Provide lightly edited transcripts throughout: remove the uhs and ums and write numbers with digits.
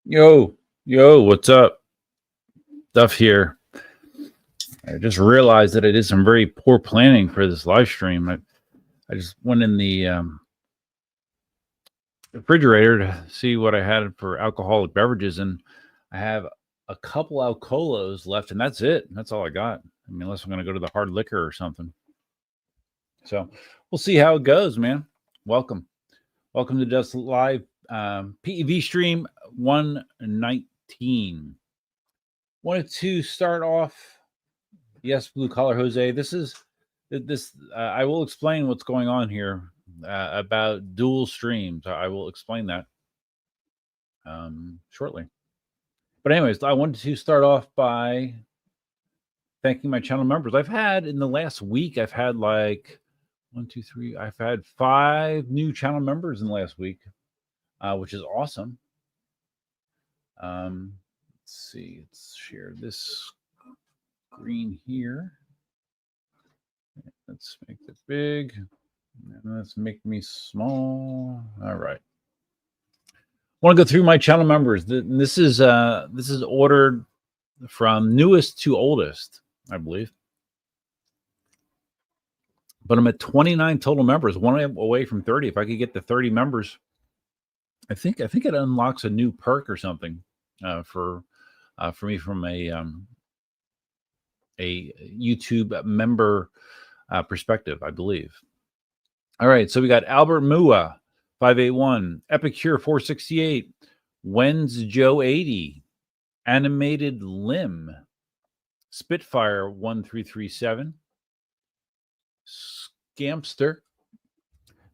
Yo, what's up? Stuff here. I just realized that I did some very poor planning for this live stream. I just went in the refrigerator to see what I had for alcoholic beverages, and I have a couple Alcolos left, and that's it. That's all I got. I mean, unless I'm going to go to the hard liquor or something. So we'll see how it goes, man. Welcome to Just Live PEV stream 119. Wanted to start off. Yes, Blue Collar Jose. I will explain what's going on here about dual streams. I will explain that shortly. But anyways, I wanted to start off by thanking my channel members. I've had in the last week, I've had like 1, 2, 3. I've had 5 new channel members in the last week, which is awesome. Let's see. Let's share this screen here. Let's make it big. And let's make me small. All right. I want to go through my channel members. This is ordered from newest to oldest, I believe. But I'm at 29 total members, one away from 30. If I could get to 30 members, I think it unlocks a new perk or something for me from a YouTube member perspective, I believe. All right, so we got Albert Mua 581, Epicure 468, Wens Joe 80, Animated Limb, Spitfire 1337, Scampster,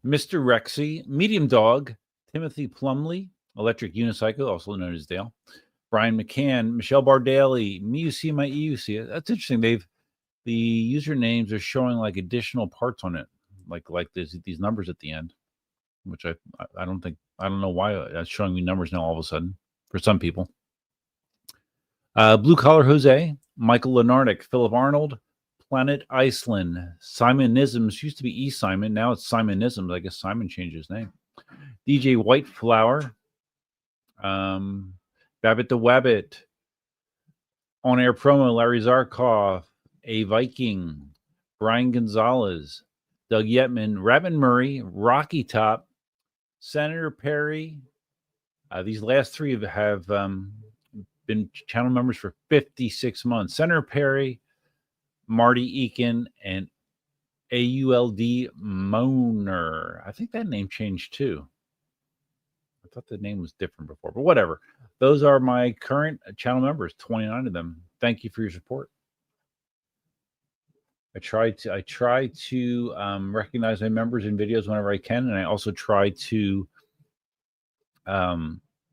Mr. Rexy, Medium Dog, Timothy Plumley, Electric Unicycle, also known as Dale, Brian McCann, Michelle Bardaly, MIUC, my EUC. That's interesting. The usernames are showing like additional parts on it, like these numbers at the end, which I don't know why it's showing me numbers now all of a sudden for some people. Blue Collar Jose, Michael Lenardic, Philip Arnold, Planet Iceland, Simonisms, used to be E Simon, now it's Simonisms. I guess Simon changed his name. DJ Whiteflower, Babbitt the Wabbit, On Air Promo, Larry Zarkov, A Viking, Brian Gonzalez, Doug Yetman, Rabbit Murray, Rocky Top, Senator Perry. These last 3 have been channel members for 56 months. Senator Perry, Marty Eakin, and AULD Moner. I think that name changed too. I thought the name was different before, but whatever. Those are my current channel members, 29 of them. Thank you for your support. I try to recognize my members in videos whenever I can, and I also try to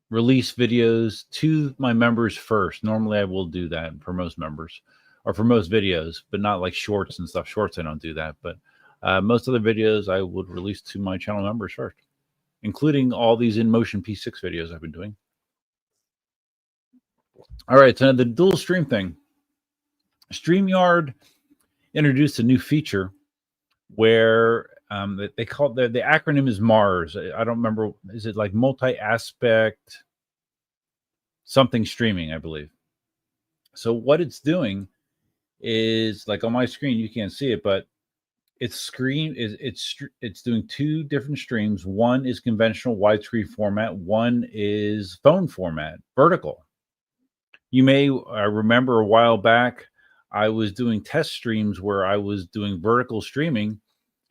release videos to my members first. Normally, I will do that for most members, or for most videos, but not like shorts and stuff. Shorts, I don't do that, but most other videos I would release to my channel members first, including all these Inmotion P6 videos I've been doing. All right, so the dual stream thing. StreamYard introduced a new feature where they call the acronym is MARS. I don't remember. Is it like multi-aspect something streaming, I believe. So what it's doing is, like on my screen, you can't see it, but it's doing 2 different streams. One is conventional widescreen format. One is phone format, vertical. You may remember a while back, I was doing test streams where I was doing vertical streaming,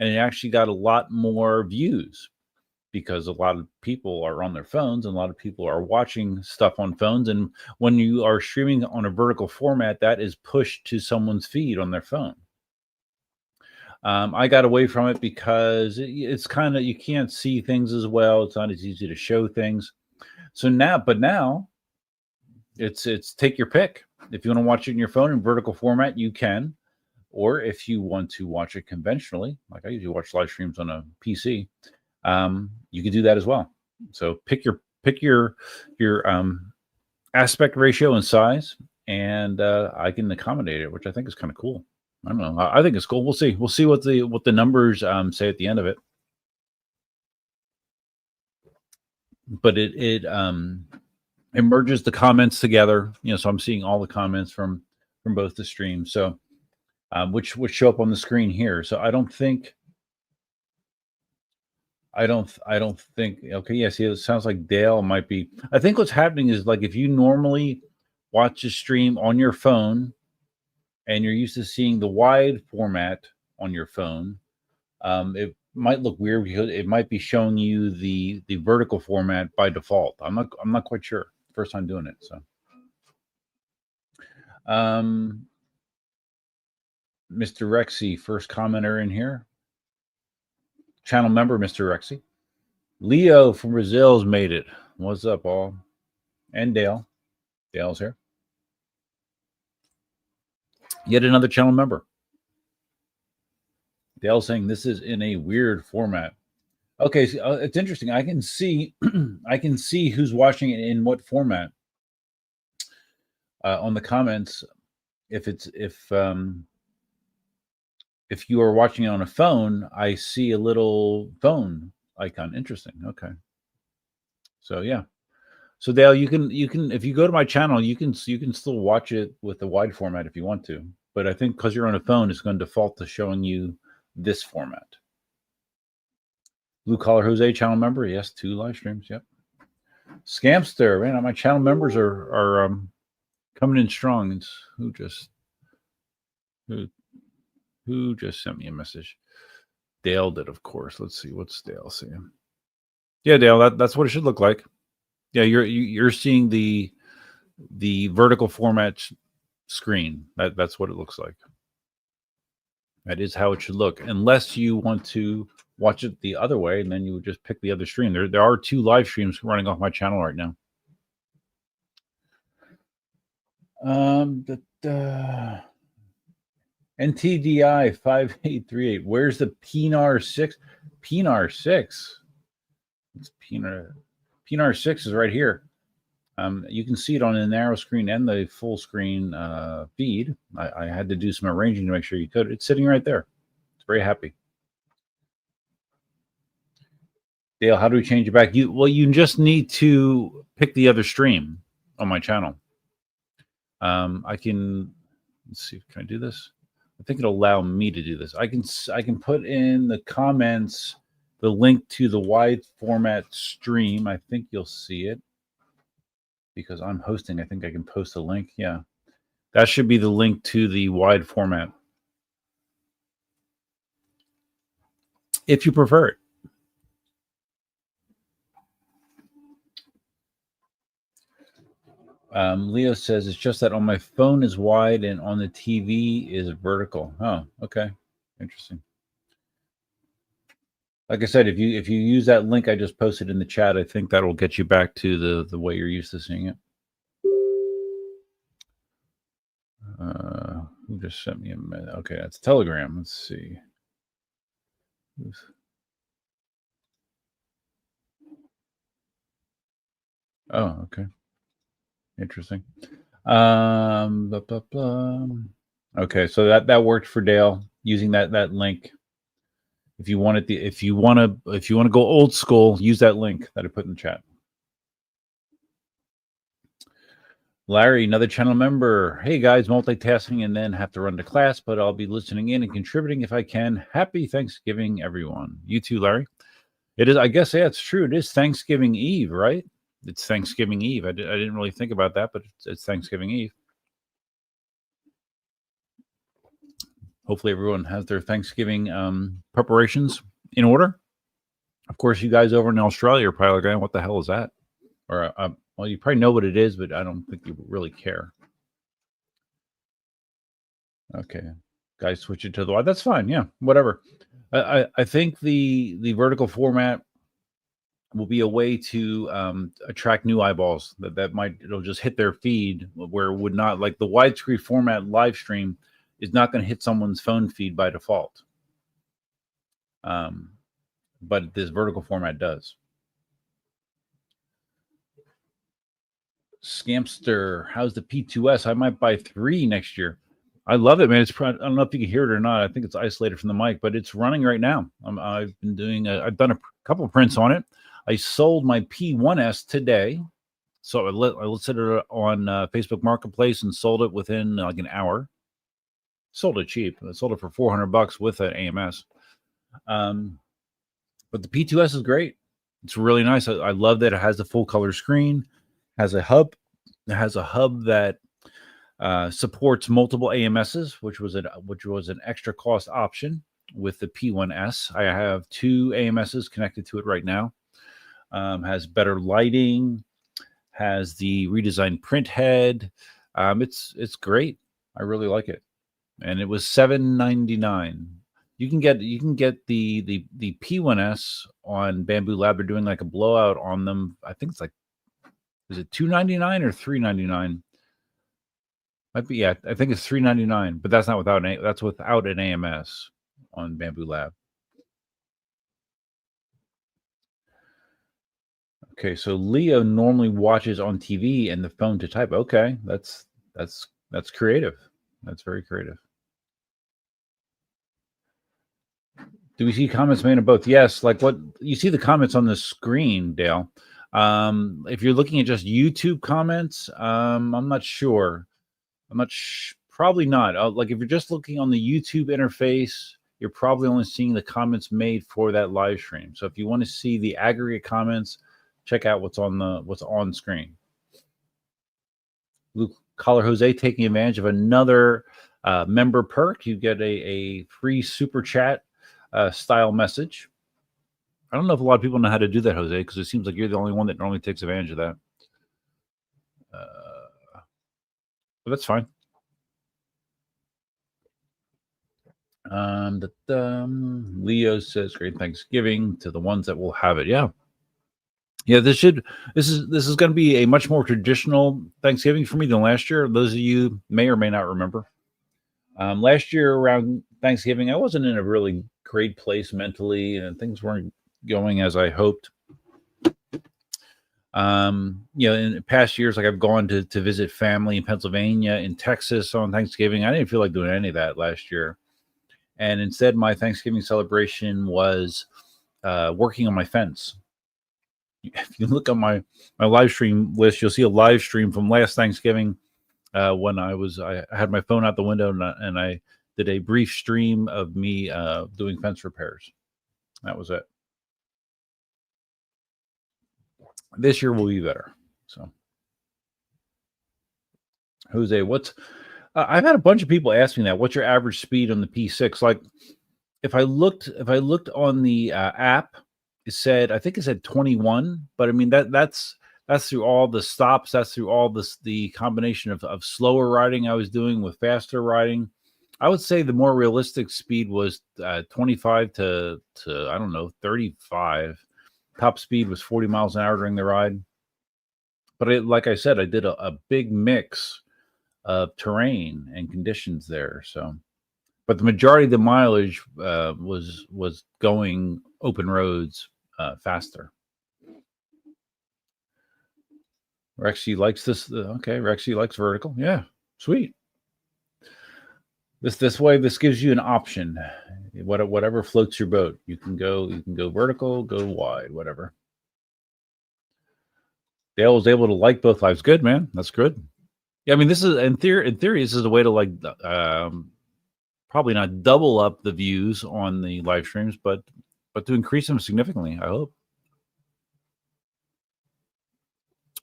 and it actually got a lot more views because a lot of people are on their phones and a lot of people are watching stuff on phones. And when you are streaming on a vertical format, that is pushed to someone's feed on their phone. I got away from it because it's kind of, you can't see things as well. It's not as easy to show things. So now it's take your pick. If you want to watch it in your phone in vertical format, you can. Or if you want to watch it conventionally, like I usually watch live streams on a PC, you can do that as well. So pick your aspect ratio and size, and I can accommodate it, which I think is kind of cool. I don't know. I think it's cool. We'll see. We'll see what the numbers say at the end of it. But it it merges the comments together. So I'm seeing all the comments from both the streams. So which would show up on the screen here. So I don't think. Okay, yeah. See, it sounds like Dale might be. I think what's happening is like if you normally watch a stream on your phone, and you're used to seeing the wide format on your phone, it might look weird because it might be showing you the vertical format by default. I'm not quite sure. First time doing it, so. Mr. Rexy, first commenter in here. Channel member, Mr. Rexy. Leo from Brazil's made it. What's up, all? And Dale. Dale's here. Yet another channel member. Dale saying this is in a weird format. Okay, so, it's interesting. I can see who's watching it in what format on the comments. If you are watching it on a phone, I see a little phone icon. Interesting. Okay. So yeah. So Dale, you can if you go to my channel, you can still watch it with the wide format if you want to. But I think because you're on a phone, it's going to default to showing you this format. Blue Collar Jose channel member, yes, 2 live streams. Yep. Scamster, man, my channel members are coming in strong. It's who just sent me a message? Dale did, of course. Let's see, what's Dale saying? Yeah, Dale, that's what it should look like. Yeah, you're seeing the vertical format screen. That's what it looks like. That is how it should look, unless you want to watch it the other way, and then you would just pick the other stream. There are 2 live streams running off my channel right now. NTDI 5838. Where's the PNAR 6? PNAR 6. It's PNAR 6 is right here. You can see it on the narrow screen and the full screen feed. I had to do some arranging to make sure you could. It's sitting right there. It's very happy. Dale, how do we change it back? You just need to pick the other stream on my channel. Let's see, can I do this? I think it'll allow me to do this. I can put in the comments the link to the wide format stream. I think you'll see it because I'm hosting. I think I can post a link. Yeah, that should be the link to the wide format if you prefer it. Leo says it's just that on my phone is wide and on the TV is vertical. Oh, okay, interesting. Like I said, if you use that link I just posted in the chat, I think that'll get you back to the way you're used to seeing it. Who just sent me a message? Okay, that's Telegram. Let's see. Oh, okay. Interesting. Okay, so that worked for Dale using that link. If you want to go old school, use that link that I put in the chat. Larry, another channel member. Hey guys, multitasking and then have to run to class, but I'll be listening in and contributing if I can. Happy Thanksgiving, everyone. You too, Larry. It is, I guess, yeah, it's true. It is Thanksgiving Eve, right? It's Thanksgiving Eve. I didn't really think about that, but it's Thanksgiving Eve. Hopefully everyone has their Thanksgiving preparations in order. Of course, you guys over in Australia are probably going, what the hell is that? Or, well, you probably know what it is, but I don't think you really care. Okay. Guys, switch it to the wide. That's fine. Yeah, whatever. I think the vertical format will be a way to attract new eyeballs it'll just hit their feed where it would not, like the widescreen format live stream is not going to hit someone's phone feed by default. But this vertical format does. Scamster, how's the P2S? I might buy 3 next year. I love it, man. I don't know if you can hear it or not. I think it's isolated from the mic, but it's running right now. I've done a couple of prints on it. I sold my P1S today. So I listed it on Facebook Marketplace and sold it within like an hour. Sold it cheap. I sold it for $400 with an AMS. But the P2S is great. It's really nice. I love that it has the full color screen, has a hub. It has a hub that supports multiple AMSs, which was an extra cost option with the P1S. I have 2 AMSs connected to it right now. Has better lighting, has the redesigned print head. It's great. I really like it, and it was $7.99. You can get the P1S on Bamboo Lab. They're doing like a blowout on them. I think it's like, is it $2.99 or $3.99? Might be, yeah. I think it's $3.99, but that's not without that's without an AMS on Bamboo Lab. Okay, so Leo normally watches on TV and the phone to type. Okay, that's creative. That's very creative. Do we see comments made on both? Yes, like what you see the comments on the screen, Dale. If you're looking at just YouTube comments, I'm not sure. Probably not. Like if you're just looking on the YouTube interface, you're probably only seeing the comments made for that live stream. So if you want to see the aggregate comments, check out what's on screen. Blue Collar Jose taking advantage of another member perk. You get a free super chat style message. I don't know if a lot of people know how to do that, Jose, because it seems like you're the only one that normally takes advantage of that. But that's fine. Leo says, "Great Thanksgiving to the ones that will have it." Yeah. This is going to be a much more traditional Thanksgiving for me than last year. Those of you may or may not remember. Last year around Thanksgiving, I wasn't in a really great place mentally, and things weren't going as I hoped. In past years, like I've gone to visit family in Pennsylvania, in Texas on Thanksgiving. I didn't feel like doing any of that last year. And instead, my Thanksgiving celebration was working on my fence. If you look on my live stream list, you'll see a live stream from last Thanksgiving when I had my phone out the window and I did a brief stream of me doing fence repairs. That was it. This year will be better. So, Jose, I've had a bunch of people ask me that. What's your average speed on the P6? Like, if I looked on the app, I think it said 21, but I mean that's through all the stops. That's through all the combination of slower riding I was doing with faster riding. I would say the more realistic speed was 25 to I don't know 35. Top speed was 40 miles an hour during the ride. But like I said, I did a big mix of terrain and conditions there. So, but the majority of the mileage was going open roads faster. Rexy likes this. Okay, Rexy likes vertical. Yeah, sweet. This way, this gives you an option. Whatever floats your boat. You can go vertical, go wide, whatever. Dale was able to like both lives. Good, man. That's good. Yeah, I mean, this is in theory. This is a way to like probably not double up the views on the live streams, but to increase them significantly. I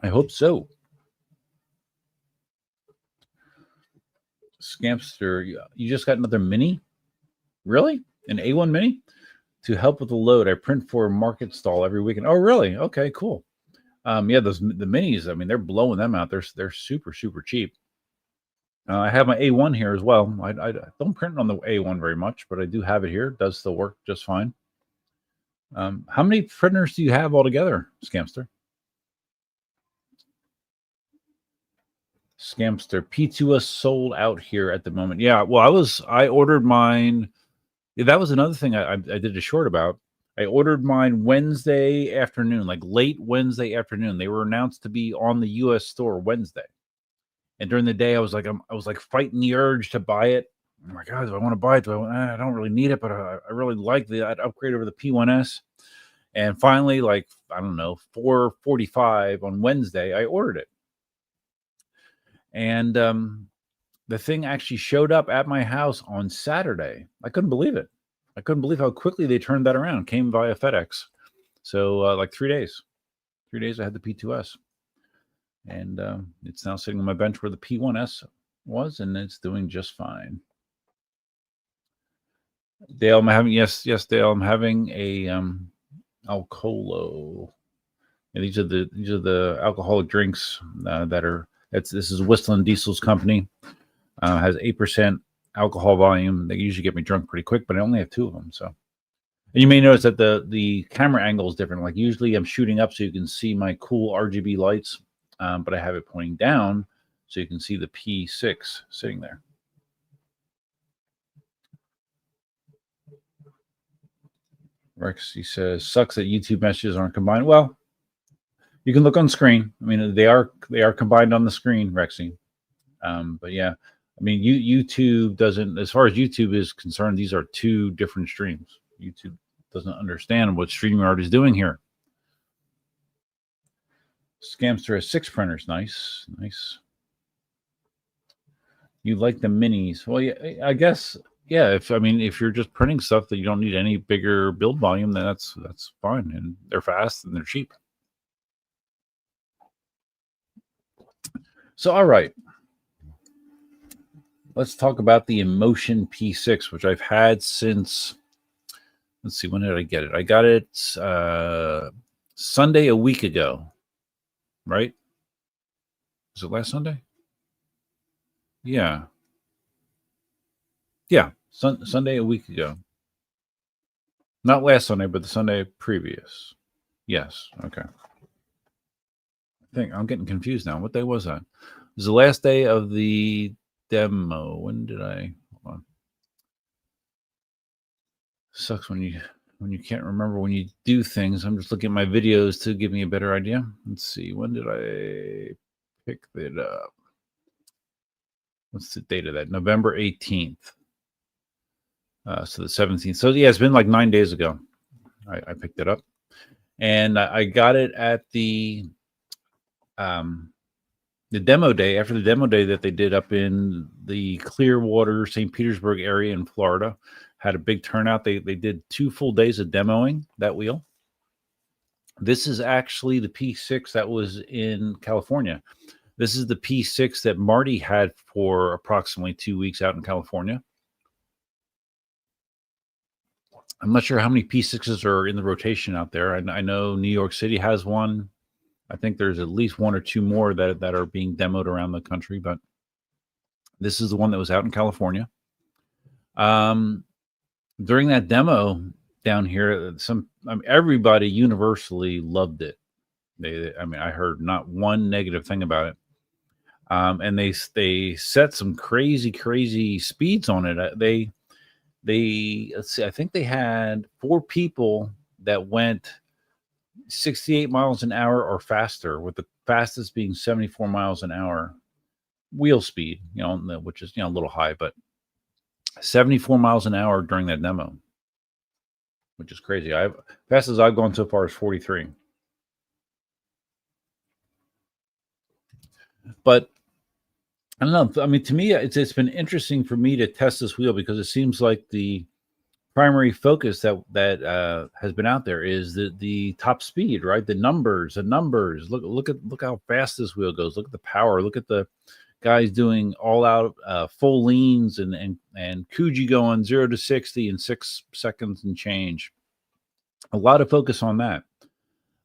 hope so. Scamster, you just got another mini? Really? An A1 mini? To help with the load, I print for market stall every weekend. Oh, really? Okay, cool. The minis, I mean, they're blowing them out. They're super, super cheap. I have my A1 here as well. I don't print on the A1 very much, but I do have it here. It does still work just fine. How many printers do you have altogether, Scamster? Scamster, P2S sold out here at the moment. Yeah, well, I ordered mine. Yeah, that was another thing I did a short about. I ordered mine Wednesday afternoon, like late Wednesday afternoon. They were announced to be on the U.S. store Wednesday, and during the day I was like fighting the urge to buy it. Oh my God, do I want to buy it? I don't really need it, but I really like the upgrade over the P1S. And finally, like, I don't know, 4:45 on Wednesday, I ordered it. And the thing actually showed up at my house on Saturday. I couldn't believe it. I couldn't believe how quickly they turned that around. Came via FedEx. So like 3 days. 3 days I had the P2S. And it's now sitting on my bench where the P1S was, and it's doing just fine. Dale, I'm having Dale, I'm having a Alcolo. And these are the alcoholic drinks this is Whistling Diesel's company. Has 8% alcohol volume. They usually get me drunk pretty quick, but I only have 2 of them. So, and you may notice that the camera angle is different. Like usually I'm shooting up so you can see my cool RGB lights, but I have it pointing down so you can see the P6 sitting there. Rex, he says, sucks that YouTube messages aren't combined. Well, you can look on screen. I mean, they are combined on the screen, Rexy. But yeah, I mean, YouTube doesn't, as far as YouTube is concerned, these are 2 different streams. YouTube doesn't understand what StreamYard is doing here. Scamster has 6 printers. Nice. You like the minis? Well, yeah, I guess. Yeah, if you're just printing stuff that you don't need any bigger build volume, then that's fine, and they're fast and they're cheap. So, all right, let's talk about the Inmotion P6, which I've had since. Let's see, when did I get it? I got it Sunday a week ago, right? Was it last Sunday? Yeah. Yeah, Sunday a week ago. Not last Sunday, but the Sunday previous. Yes, okay. I think I'm getting confused now. What day was that? It was the last day of the demo. When did I? Hold on. Sucks when you can't remember when you do things. I'm just looking at my videos to give me a better idea. Let's see. When did I pick it up? What's the date of that? November 18th. So the 17th. So yeah, it's been like 9 days ago. I picked it up, and I got it at the demo day. After the demo day that they did up in the Clearwater, St. Petersburg area in Florida, had a big turnout. They did 2 full days of demoing that wheel. This is actually the P6 that was in California. This is the P6 that Marty had for approximately 2 weeks out in California. I'm not sure how many P6s are in the rotation out there. I know New York City has one. I think there's at least 1 or 2 more that are being demoed around the country, but this is the one that was out in California. During that demo down here, everybody universally loved it. I heard not one negative thing about it. And they set some crazy speeds on it. They let's see, I think they had 4 people that went 68 miles an hour or faster, with the fastest being 74 miles an hour wheel speed, which is, a little high, but 74 miles an hour during that demo, which is crazy. Fastest I've gone so far is 43. But I don't know. I mean, to me, it's been interesting for me to test this wheel, because it seems like the primary focus that has been out there is the top speed, right? The numbers. Look how fast this wheel goes. Look at the power. Look at the guys doing all out full leans and Kuji going 0 to 60 in 6 seconds and change. A lot of focus on that.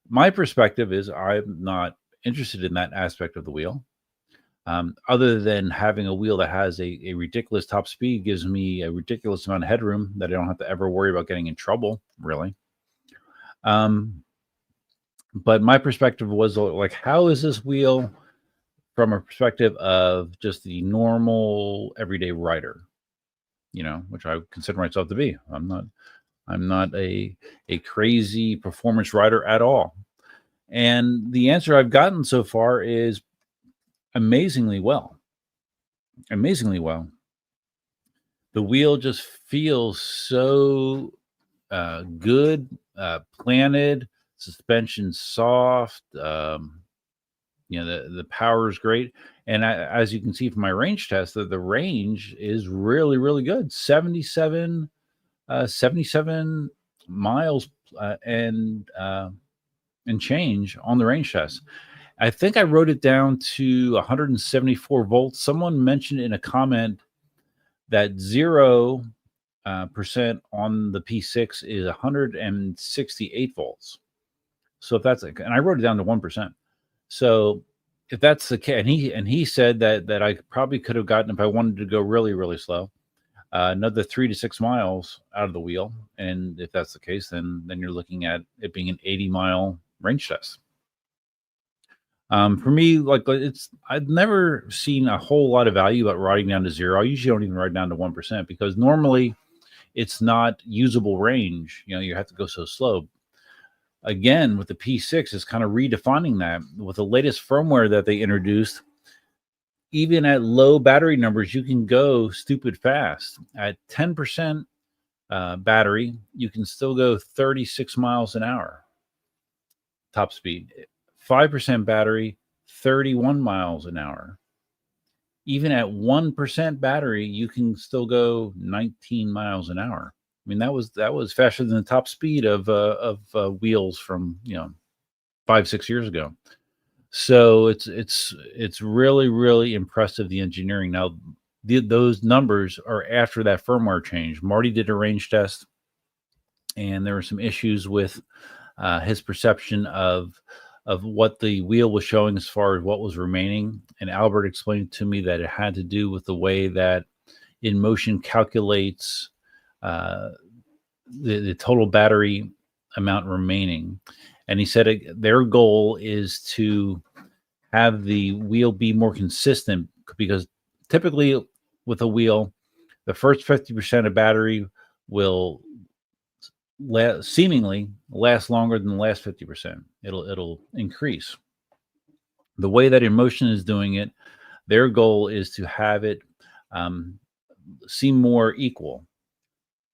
My perspective is I'm not interested in that aspect of the wheel. Other than having a wheel that has a ridiculous top speed gives me a ridiculous amount of headroom that I don't have to ever worry about getting in trouble, really. But my perspective was like, how is this wheel from a perspective of just the normal everyday rider, which I consider myself to be. I'm not a crazy performance rider at all. And the answer I've gotten so far is amazingly well. The wheel just feels so good, planted, suspension soft. The power is great. And as you can see from my range test, the range is really, really good. 77 miles and change on the range test. I think I wrote it down to 174 volts. Someone mentioned in a comment that 0% on the P6 is 168 volts. So if that's, and I wrote it down to 1%. So if that's the case, and he said that I probably could have gotten, if I wanted to go really, really slow, another 3 to 6 miles out of the wheel. And if that's the case, then you're looking at it being an 80-mile range test. For me, like I've never seen a whole lot of value about riding down to 0. I usually don't even ride down to 1% because normally it's not usable range. You have to go so slow. Again, with the P6, it's kind of redefining that. With the latest firmware that they introduced, even at low battery numbers, you can go stupid fast. At 10% battery, you can still go 36 miles an hour top speed. 5% battery, 31 miles an hour. Even at 1% battery, you can still go 19 miles an hour. I mean, that was faster than the top speed of wheels from 5-6 years ago. So it's really, really impressive, the engineering. Now, those numbers are after that firmware change. Marty did a range test, and there were some issues with his perception of what the wheel was showing as far as what was remaining. And Albert explained to me that it had to do with the way that Inmotion calculates the total battery amount remaining. And he said their goal is to have the wheel be more consistent, because typically with a wheel, the first 50% of battery will seemingly last longer than the last 50%. It'll increase. The way that Inmotion is doing it, their goal is to have it seem more equal.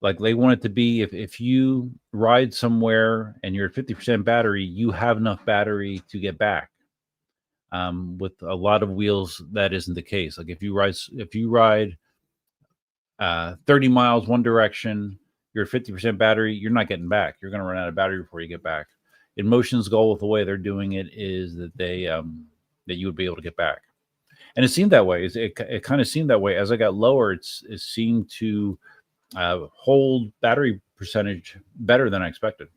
Like they want it to be, if you ride somewhere and you're at 50% battery, you have enough battery to get back. With a lot of wheels, that isn't the case. Like if you ride 30 miles one direction, you're at 50% battery, you're not getting back. You're going to run out of battery before you get back. Inmotion's goal with the way they're doing it is that that you would be able to get back. And it seemed that way. It kind of seemed that way. As I got lower, it seemed to hold battery percentage better than I expected.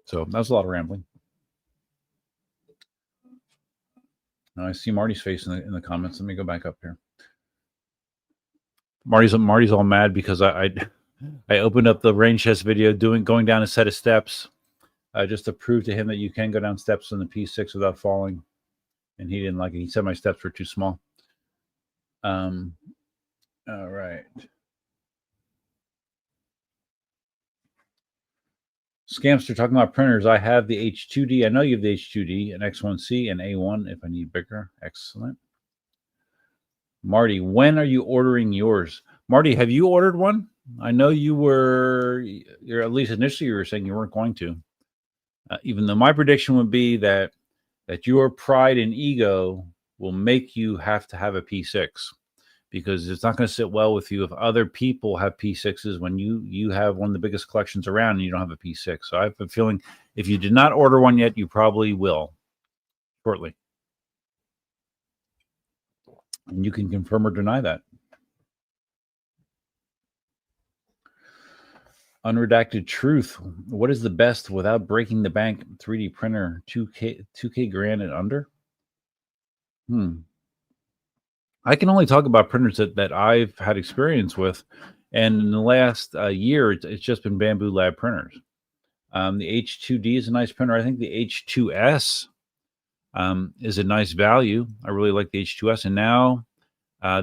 So that was a lot of rambling. Now I see Marty's face in the comments. Let me go back up here. Marty's all mad because I opened up the range test video going down a set of steps just to prove to him that you can go down steps in the P6 without falling, and he didn't like it. He said my steps were too small. All right. Scamster talking about printers. I have the H2D. I know you have the H2D, an X1C, and A1 if I need bigger. Excellent. Marty, when are you ordering yours? Marty, have you ordered one? I know you're at least initially you were saying you weren't going to. Even though my prediction would be that your pride and ego will make you have to have a P6, because it's not going to sit well with you if other people have P6s when you have one of the biggest collections around and you don't have a P6. So I have a feeling if you did not order one yet, you probably will shortly. And you can confirm or deny that. Unredacted truth. What is the best without breaking the bank 3D printer? 2K grand and under? I can only talk about printers that I've had experience with, and in the last year, it's just been Bamboo Lab printers. The H2D is a nice printer. I think the H2S is a nice value. I really like the H2S, and now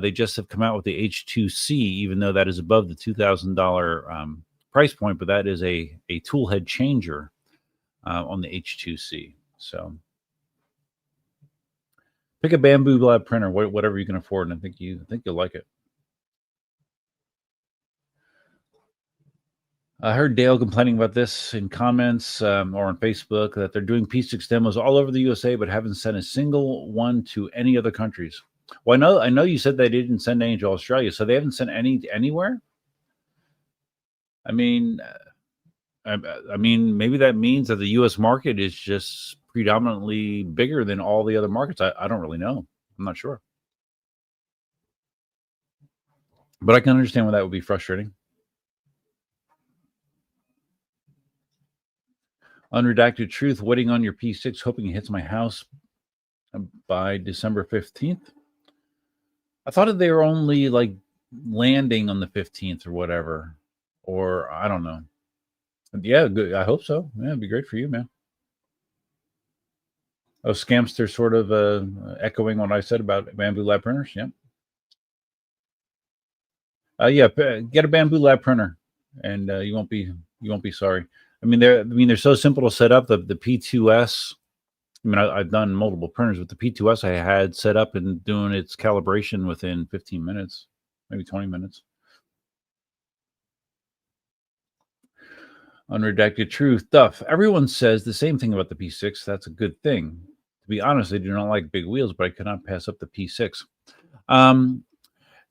they just have come out with the H2C, even though that is above the $2,000 price point, but that is a tool head changer on the H2C. So pick a Bamboo Lab printer, whatever you can afford, and I think you'll like it. I heard Dale complaining about this in comments or on Facebook that they're doing P6 demos all over the USA, but haven't sent a single one to any other countries. Well, I know you said they didn't send any to Australia, so they haven't sent any anywhere. I mean, maybe that means that the U.S. market is just predominantly bigger than all the other markets. I don't really know. I'm not sure, but I can understand why that would be frustrating. Unredacted truth, waiting on your P6, hoping it hits my house by December 15th. I thought that they were only like landing on the 15th or whatever, or I don't know. Yeah, good. I hope so. Yeah, it'd be great for you, man. Oh, Scamster sort of echoing what I said about Bamboo Lab printers. Yeah. Yeah, get a Bamboo Lab printer, and you won't be sorry. I mean, they're so simple to set up. The P2S. I mean, I've done multiple printers, but the P2S I had set up and doing its calibration within 15 minutes, maybe 20 minutes. Unredacted truth. Duff. Everyone says the same thing about the P6. That's a good thing. To be honest, I do not like big wheels, but I cannot pass up the P6.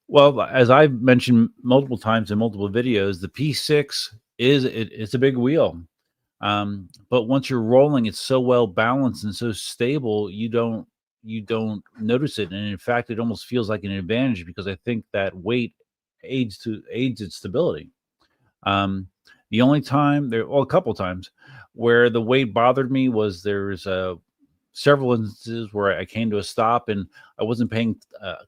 Well, as I've mentioned multiple times in multiple videos, the P6 it's a big wheel. But once you're rolling, it's so well balanced and so stable, you don't notice it. And in fact, it almost feels like an advantage because I think that weight aids its stability. The only time a couple times where the weight bothered me was there's several instances where I came to a stop and I wasn't paying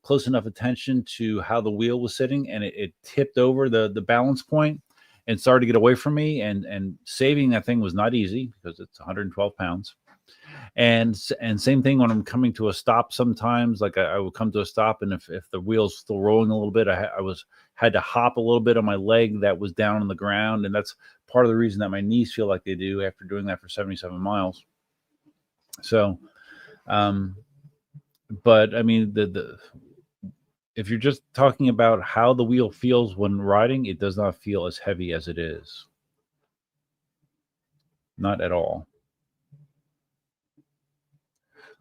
close enough attention to how the wheel was sitting, and it tipped over the balance point and started to get away from me. And saving that thing was not easy because it's 112 pounds. And same thing when I'm coming to a stop. Sometimes, like I would come to a stop, and if the wheel's still rolling a little bit, I had to hop a little bit on my leg that was down on the ground, and that's part of the reason that my knees feel like they do after doing that for 77 miles. So, but I mean, if you're just talking about how the wheel feels when riding, it does not feel as heavy as it is. Not at all.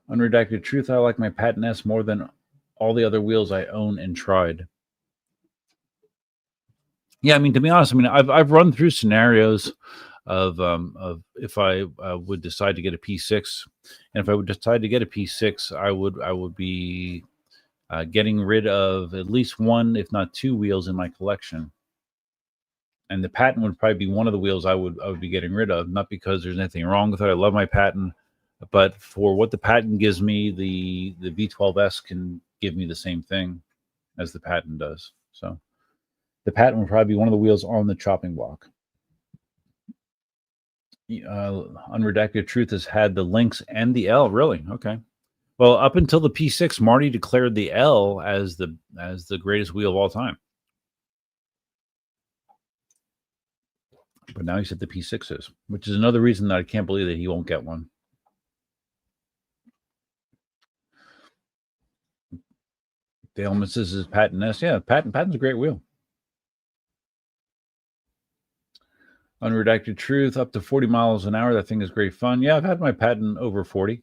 Unredacted truth. I like my Patent S more than all the other wheels I own and tried. Yeah, I mean, to be honest, I mean, I've run through scenarios of if I would decide to get a P6, and if I would decide to get a P6, I would be getting rid of at least one, if not two, wheels in my collection. And the Patent would probably be one of the wheels I would be getting rid of, not because there's anything wrong with it. I love my Patent, but for what the Patent gives me, the V12S can give me the same thing as the Patent does. So the Patent would probably be one of the wheels on the chopping block. Unredacted truth has had the Lynx and the L. Really? Okay. Well, up until the P6, Marty declared the L as the greatest wheel of all time. But now he said the P6 is, which is another reason that I can't believe that he won't get one. Dale misses his Patent S. Yeah, Patent's a great wheel. Unredacted truth, up to 40 miles an hour. That thing is great fun. Yeah, I've had my Patent over 40.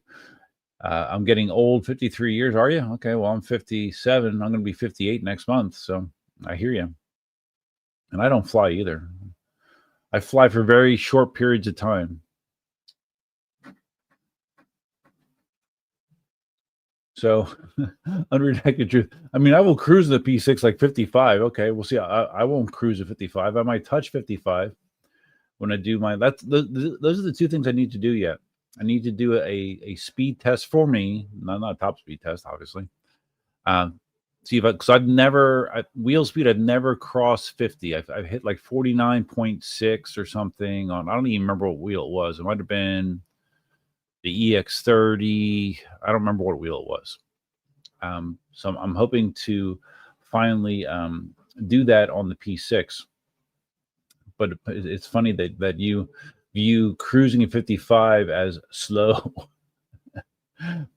I'm getting old, 53 years. Are you? Okay, well, I'm 57. I'm going to be 58 next month. So I hear you. And I don't fly either. I fly for very short periods of time. So, unredacted truth. I mean, I will cruise the P6 like 55. Okay, we'll see. I won't cruise at 55. I might touch 55 when I do my. Those are the two things I need to do yet. I need to do a speed test for me, not a top speed test, obviously. See if because I've never wheel speed. I've never crossed 50. I've hit like 49.6 or something on. I don't even remember what wheel it was. It might have been the EX30. I don't remember what wheel it was. So I'm hoping to finally do that on the P6. But it's funny that you view cruising at 55 as slow.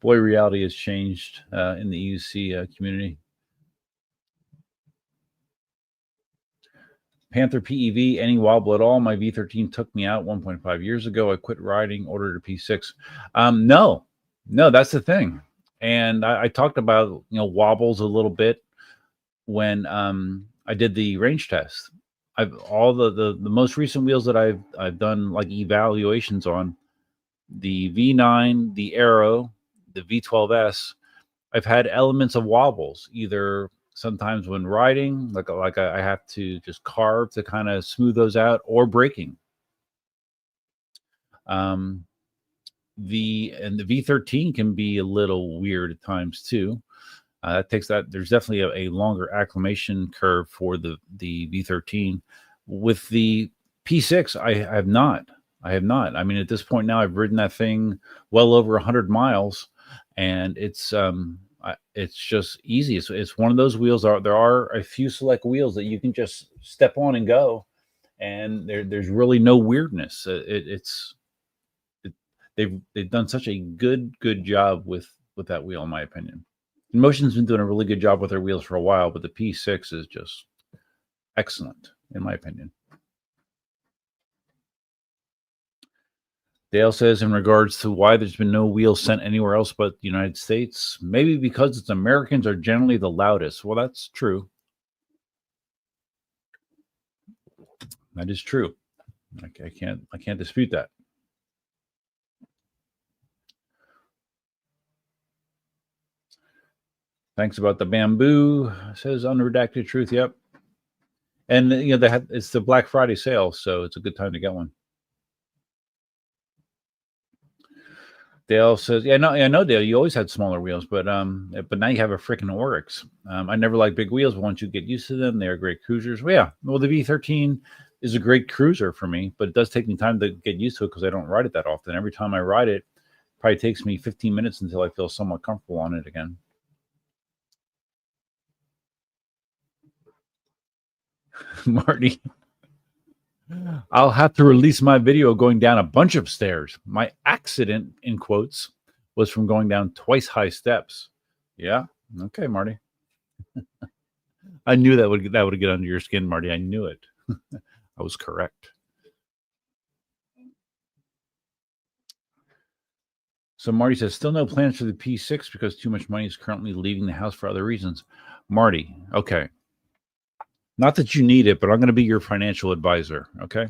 Boy, reality has changed in the EUC community. Panther PEV, any wobble at all? My V13 took me out 1.5 years ago. I quit riding, ordered a P6. No, that's the thing. And I talked about, wobbles a little bit when I did the range test. I've all the most recent wheels that I've done like evaluations on, the V9, the Aero, the V12S. I've had elements of wobbles, either sometimes when riding, like I have to just carve to kind of smooth those out, or braking. The V13 can be a little weird at times too. There's definitely a longer acclimation curve for the V13. With the P6, I have not. I mean, at this point now, I've ridden that thing well over 100 miles, and it's just easy. It's one of those wheels. There are a few select wheels that you can just step on and go, and there's really no weirdness. They've done such a good job with that wheel, in my opinion. Inmotion's been doing a really good job with their wheels for a while, but the P6 is just excellent, in my opinion. Dale says, in regards to why there's been no wheels sent anywhere else but the United States, maybe because it's Americans are generally the loudest. Well, that's true. That is true. I can't dispute that. Thanks about the bamboo, says unredacted truth. Yep. And it's the Black Friday sale, so it's a good time to get one. Dale says, I know, Dale, you always had smaller wheels, but now you have a freaking Oryx. I never liked big wheels, but once you get used to them, they're great cruisers. Well, yeah, the V13 is a great cruiser for me, but it does take me time to get used to it because I don't ride it that often. Every time I ride it, probably takes me 15 minutes until I feel somewhat comfortable on it again. Marty, I'll have to release my video going down a bunch of stairs. My accident, in quotes, was from going down twice high steps. Yeah. Okay, Marty. I knew that would get under your skin, Marty. I knew it. I was correct. So Marty says, still no plans for the P6 because too much money is currently leaving the house for other reasons. Marty, okay. Not that you need it, but I'm going to be your financial advisor, okay?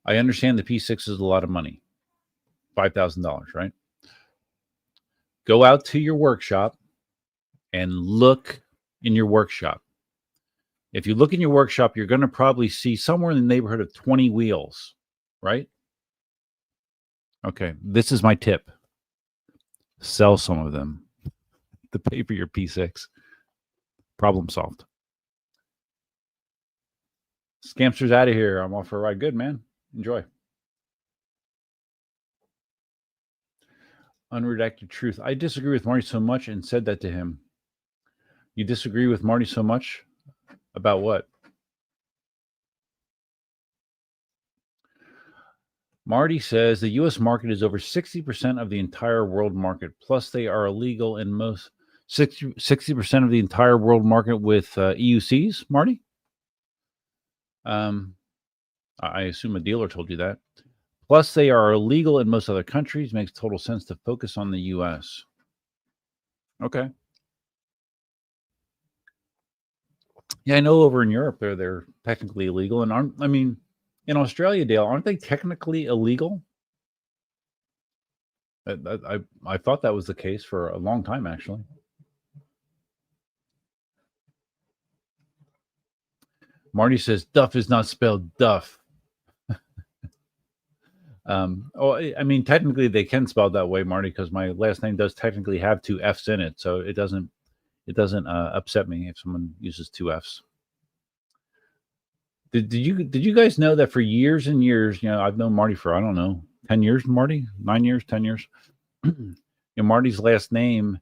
I understand the P6 is a lot of money. $5,000, right? Go out to your workshop and look in your workshop. If you look in your workshop, you're going to probably see somewhere in the neighborhood of 20 wheels, right? Okay, this is my tip. Sell some of them to pay for your P6. Problem solved. Scamster's out of here. I'm off for a ride. Good, man. Enjoy. Unredacted truth. I disagree with Marty so much and said that to him. You disagree with Marty so much? About what? Marty says the U.S. market is over 60% of the entire world market. Plus, they are illegal in most 60% of the entire world market with EUCs, Marty? I assume a dealer told you that. Plus, they are illegal in most other countries. Makes total sense to focus on the U.S. Okay. Yeah, I know over in Europe they're technically illegal, and in Australia, Dale, aren't they technically illegal? I thought that was the case for a long time, actually. Marty says Duff is not spelled Duff. Technically they can spell that way, Marty, because my last name does technically have two F's in it, so it doesn't upset me if someone uses two F's. Did you guys know that for years and years, I've known Marty for, I don't know, 10 years, Marty? 9 years, 10 years. Marty's last name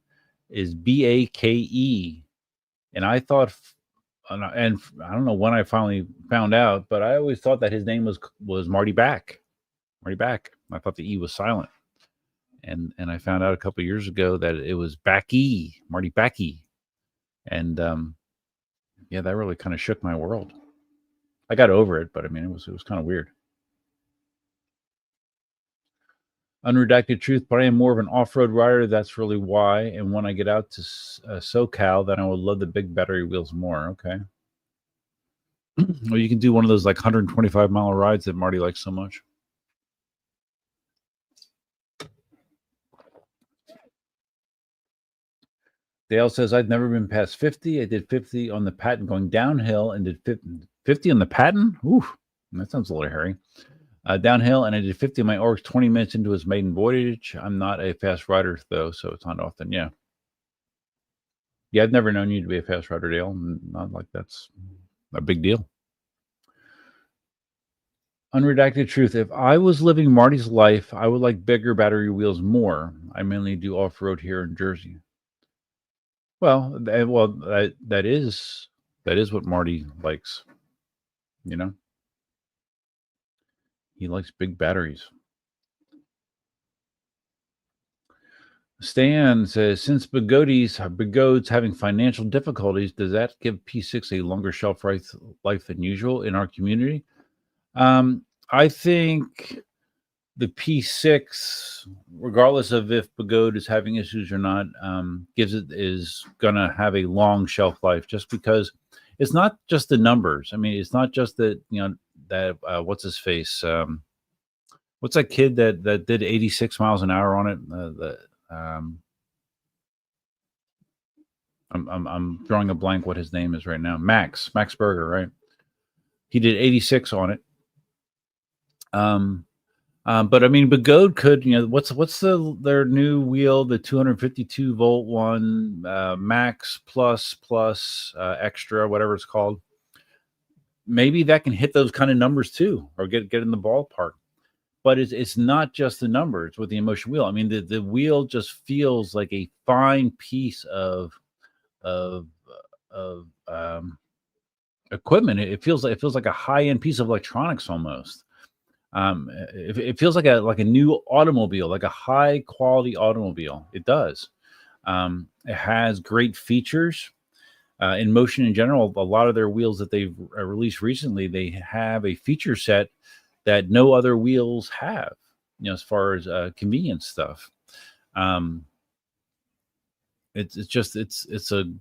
is Bake. And I thought, and I don't know when I finally found out, but I always thought that his name was Marty Back. Marty Back. I thought the E was silent. And I found out a couple of years ago that it was Backy, Marty Backy. And Yeah, that really kind of shook my world. I got over it, but I mean, it was kind of weird. Unredacted truth, but I am more of an off-road rider. That's really why. And when I get out to SoCal, then I would love the big battery wheels more. Okay. Well, you can do one of those like 125-mile rides that Marty likes so much. Dale says, I've never been past 50. I did 50 on the Patton going downhill and did 50 on the Patton. Ooh, that sounds a little hairy. Downhill, and I did 50 on my Oryx 20 minutes into his maiden voyage. I'm not a fast rider, though, so it's not often. Yeah. Yeah, I've never known you to be a fast rider, Dale. Not like that's a big deal. Unredacted truth. If I was living Marty's life, I would like bigger battery wheels more. I mainly do off-road here in Jersey. Well, that is what Marty likes. You know, he likes big batteries. Stan says, since Bigode's having financial difficulties, does that give P6 a longer shelf life than usual in our community? I think the P6, regardless of if Bigode is having issues or not, is going to have a long shelf life, just because it's not just the numbers. I mean, it's not just that, what's his face? What's that kid that did 86 miles an hour on it? I'm drawing a blank what his name is right now. Max Berger, right? He did 86 on it. But I mean, Bigode could, what's their new wheel, the 252 volt one, Max plus extra, whatever it's called. Maybe that can hit those kind of numbers too, or get in the ballpark. But it's not just the numbers with the Inmotion wheel. I mean, the wheel just feels like a fine piece of equipment. It feels like a high end piece of electronics almost. It feels like a new automobile, like a high quality automobile. It does. It has great features. Inmotion in general, a lot of their wheels that they've released recently, they have a feature set that no other wheels have, as far as convenience stuff. It's just and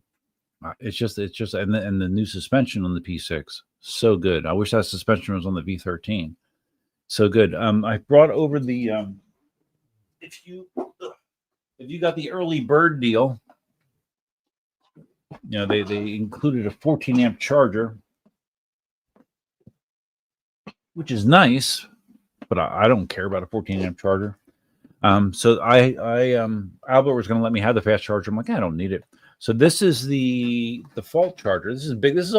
the new suspension on the P6, so good. I wish that suspension was on the V13. So good. I brought over the if you got the early bird deal, they included a 14 amp charger, which is nice, but I don't care about a 14 amp charger. So Albert was going to let me have the fast charger. I'm like, I don't need it. So this is the default charger. This is big. This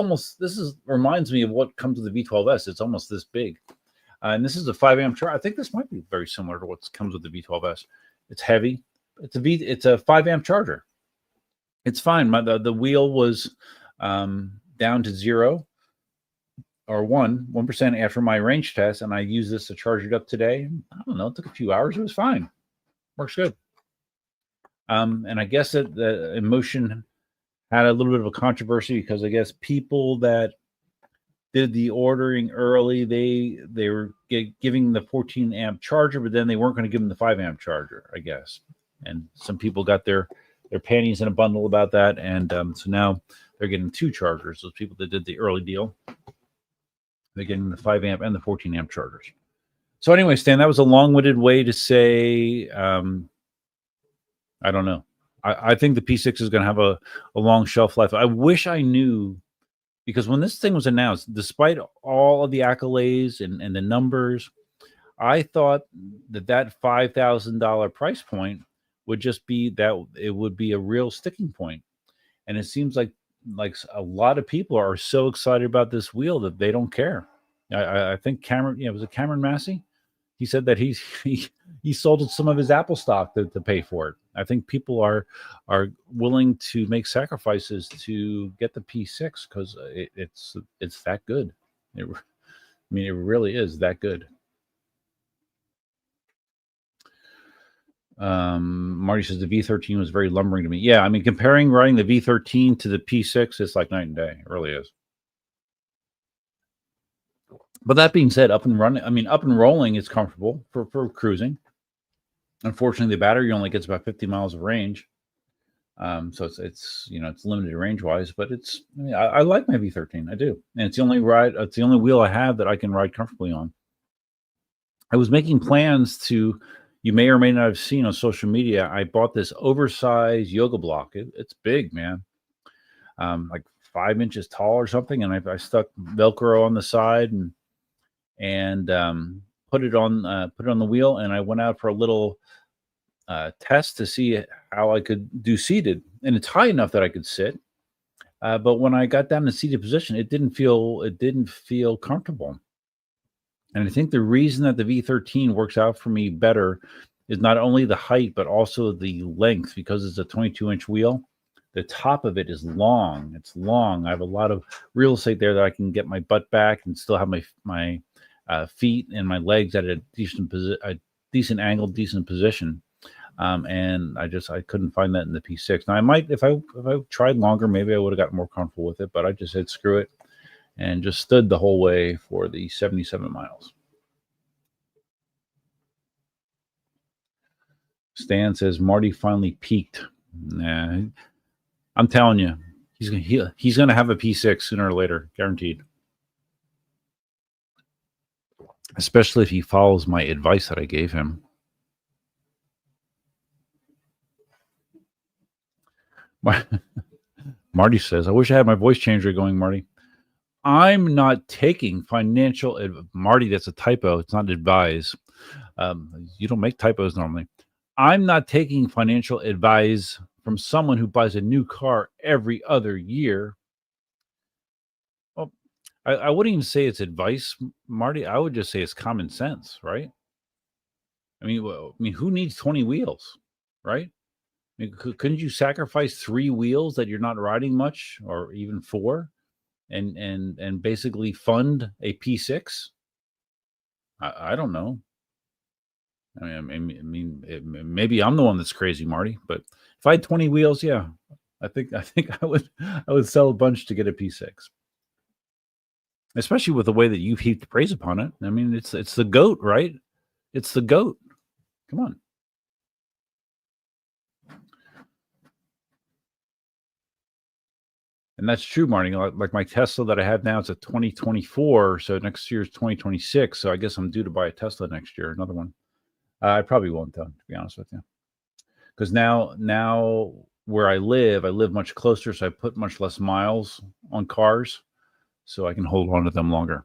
reminds me of what comes with the V12S. It's almost this big. And this is a 5 amp charger. I think this might be very similar to what comes with the V12S. It's heavy. It's a 5 amp charger. It's fine. The wheel was down to 0 or 1% after my range test, and I used this to charge it up today. I don't know. It took a few hours. It was fine. Works good. And I guess that the Inmotion had a little bit of a controversy because I guess people that did the ordering early, they were giving the 14 amp charger, but then they weren't going to give them the 5 amp charger, I guess. And some people got their panties in a bundle about that, and so now they're getting 2 chargers. Those people that did the early deal, they're getting the 5 amp and the 14 amp chargers. So anyway, Stan, that was a long-winded way to say I don't know. I think the P6 is going to have a long shelf life. I wish I knew, because when this thing was announced, despite all of the accolades and the numbers, I thought that $5,000 price point would just be that it would be a real sticking point. And it seems like a lot of people are so excited about this wheel that they don't care. I think Cameron, was it Cameron Massey? He said that he sold some of his Apple stock to pay for it. I think people are willing to make sacrifices to get the P6 because it's that good. It really is that good. Marty says the V13 was very lumbering to me. Yeah, I mean, comparing riding the V13 to the P6, it's like night and day. It really is. But that being said, up and rolling is comfortable for cruising. Unfortunately, the battery only gets about 50 miles of range. So it's limited range wise, but I like my V13. I do. And it's the only wheel I have that I can ride comfortably on. I was making plans to, you may or may not have seen on social media, I bought this oversized yoga block. It's big, man. Like 5 inches tall or something. And I stuck Velcro on the side and put it on the wheel. And I went out for a little test to see how I could do seated. And it's high enough that I could sit. But when I got down in seated position, it didn't feel comfortable. And I think the reason that the V13 works out for me better is not only the height, but also the length, because it's a 22-inch wheel. The top of it is long. It's long. I have a lot of real estate there that I can get my butt back and still have my feet and my legs at a decent angle, decent position. And I couldn't find that in the P6. Now I might, if I tried longer, maybe I would have gotten more comfortable with it, but I just said, screw it, and just stood the whole way for the 77 miles. Stan says Marty finally peaked. Nah, I'm telling you, he's gonna have a P6 sooner or later, guaranteed. Especially if he follows my advice that I gave him. Marty says, I wish I had my voice changer going, Marty. I'm not taking financial Marty, that's a typo. It's not advise. You don't make typos normally. I'm not taking financial advice from someone who buys a new car every other year. Well, I wouldn't even say it's advice, Marty. I would just say it's common sense, right? I mean, who needs 20 wheels, right? I mean, couldn't you sacrifice 3 wheels that you're not riding much, or even 4? And basically fund a P6? I don't know. I mean, maybe I'm the one that's crazy, Marty. But if I had 20 wheels, yeah, I think I would sell a bunch to get a P6. Especially with the way that you've heaped praise upon it. I mean, it's the GOAT, right? It's the GOAT. Come on. And that's true, Marty. Like my Tesla that I have now, it's a 2024. So next year is 2026. So I guess I'm due to buy a Tesla next year, another one. I probably won't, though, to be honest with you. Because now where I live much closer. So I put much less miles on cars so I can hold on to them longer.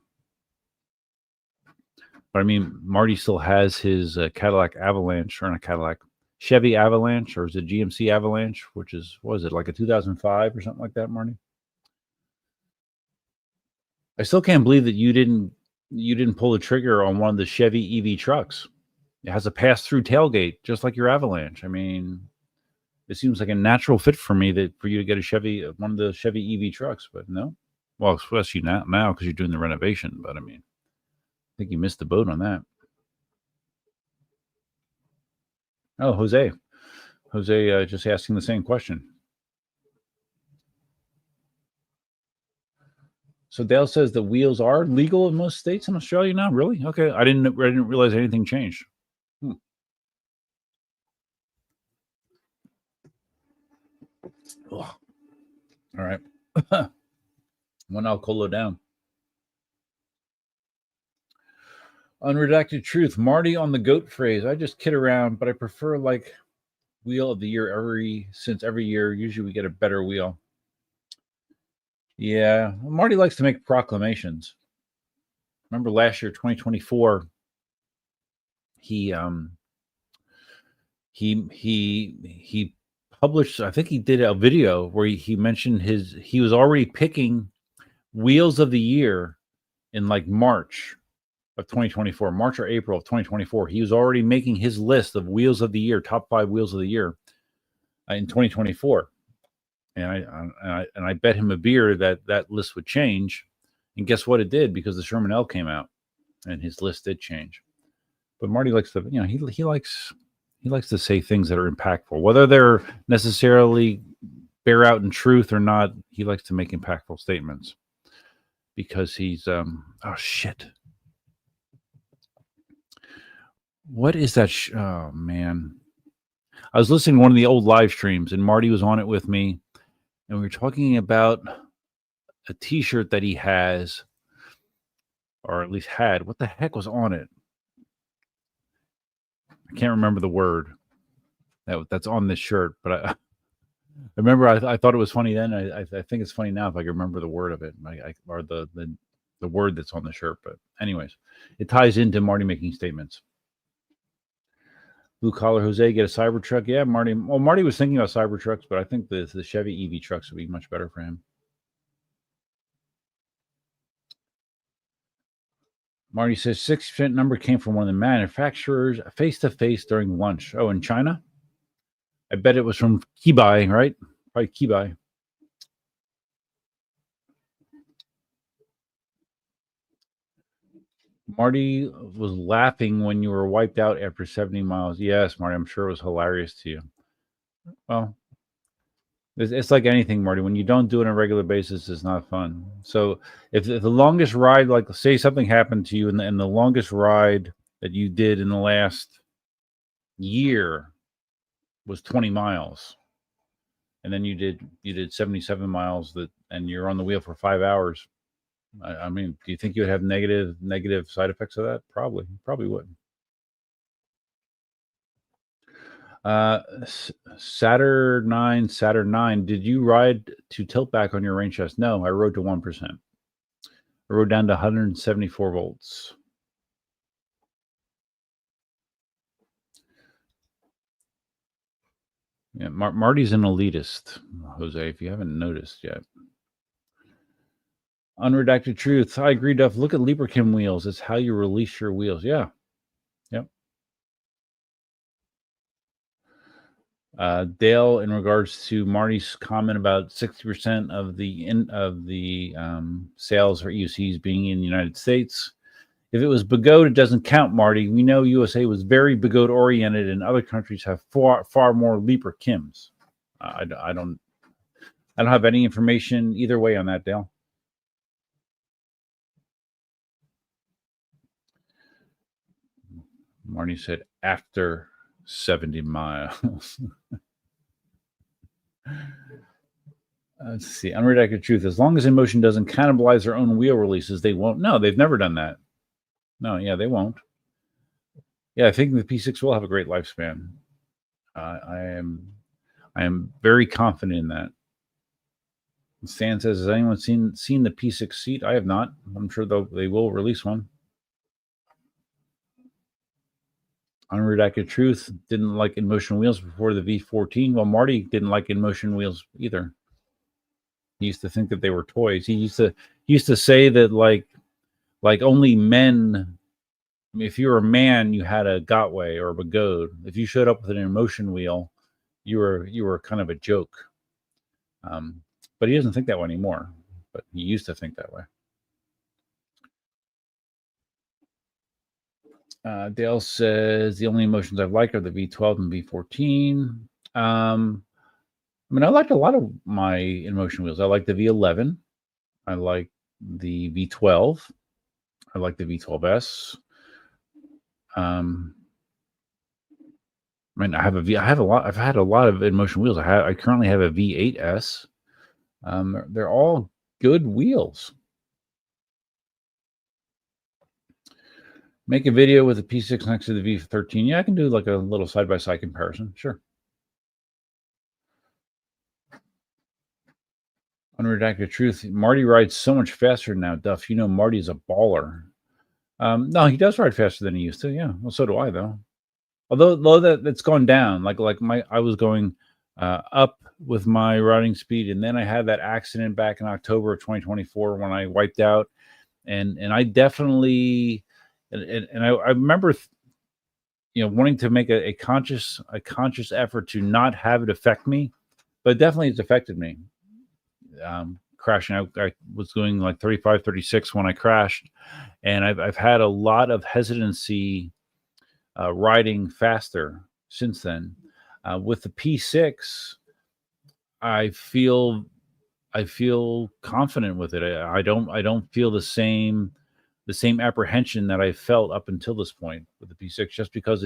But I mean, Marty still has his Cadillac Avalanche, or not Cadillac, Chevy Avalanche, or is it GMC Avalanche, which is, what is it, like a 2005 or something like that, Marty? I still can't believe that you didn't pull the trigger on one of the Chevy EV trucks. It has a pass-through tailgate, just like your Avalanche. I mean, it seems like a natural fit for me for you to get one of the Chevy EV trucks, but no. Well, especially now because you're doing the renovation. But I mean, I think you missed the boat on that. Oh, Jose just asking the same question. So Dale says the wheels are legal in most states in Australia now. Really? Okay, I didn't realize anything changed. All right. One Alcolo down. Unredacted truth. Marty on the GOAT phrase. I just kid around, but I prefer like wheel of the year since every year. Usually we get a better wheel. Yeah. Marty likes to make proclamations. Remember last year, 2024, he published, I think he did a video where he mentioned he was already picking wheels of the year in like March of 2024, March or April of 2024. He was already making his list of wheels of the year, top 5 wheels of the year in 2024. And I bet him a beer that list would change. And guess what? It did, because the Sherman L came out and his list did change. But Marty likes to, he he likes to say things that are impactful, whether they're necessarily bear out in truth or not. He likes to make impactful statements because he's oh shit. What is that? Oh man, I was listening to one of the old live streams, and Marty was on it with me, and we were talking about a T-shirt that he has, or at least had. What the heck was on it? I can't remember the word that's on this shirt, but I remember I thought it was funny then. I think it's funny now if I can remember the word of it, or the word that's on the shirt. But anyways, it ties into Marty making statements. Blue collar Jose, get a Cybertruck. Yeah, Marty. Well, Marty was thinking about Cybertrucks, but I think the Chevy EV trucks would be much better for him. Marty says 6% number came from one of the manufacturers face to face during lunch. Oh, in China? I bet it was from Kibai, right? Probably Kibai. Marty was laughing when you were wiped out after 70 miles. Yes, Marty, I'm sure it was hilarious to you. Well, it's like anything, Marty. When you don't do it on a regular basis, it's not fun. So if the longest ride, like say something happened to you in the longest ride that you did in the last year was 20 miles, and then you did 77 miles and you're on the wheel for 5 hours. I mean, do you think you would have negative side effects of that? Probably wouldn't. Saturn 9. Did you ride to tilt back on your range test? No, I rode to 1%. I rode down to 174 volts. Yeah, Marty's an elitist, Jose, if you haven't noticed yet. Unredacted truth. I agree, Duff. Look at Librachem wheels. It's how you release your wheels. Yeah. Yep. Dale, in regards to Marty's comment about 60% of the sales for EUCs being in the United States. If it was Begode, it doesn't count, Marty. We know USA was very Begode oriented, and other countries have far more Librachems. I don't have any information either way on that, Dale. Marty said after 70 miles. Let's see. Unredacted truth. As long as Inmotion doesn't cannibalize their own wheel releases, they won't. No, they've never done that. No, yeah, they won't. Yeah, I think the P6 will have a great lifespan. I am very confident in that. Stan says, has anyone seen the P6 seat? I have not. I'm sure they will release one. Unredacted truth. Didn't like Inmotion wheels before the V14. Well, Marty didn't like Inmotion wheels either. He used to think that they were toys. He used to say that like only men. I mean, if you were a man, you had a Gotway or a Begode. If you showed up with an Inmotion wheel, you were kind of a joke. But he doesn't think that way anymore. But he used to think that way. Dale says the only Inmotions I've liked are the V12 and V14. I mean, I liked a lot of my Inmotion wheels. I like the V11. I like the V12. I like the V12S. I mean, I've had a lot of Inmotion wheels. I currently have a V8S. They're all good wheels. Make a video with the P6 next to the V13. Yeah, I can do like a little side-by-side comparison. Sure. Unredacted truth. Marty rides so much faster now, Duff. You know Marty's a baller. No, he does ride faster than he used to. Yeah. Well, so do I, though. Although that's gone down. I was going up with my riding speed, and then I had that accident back in October of 2024 when I wiped out, and I definitely. And I remember, wanting to make a conscious effort to not have it affect me, but definitely it's affected me. Crashing, I was doing like 35, 36 when I crashed, and I've had a lot of hesitancy riding faster since then. With the P6, I feel confident with it. I don't feel the same apprehension that I felt up until this point with the P6, just because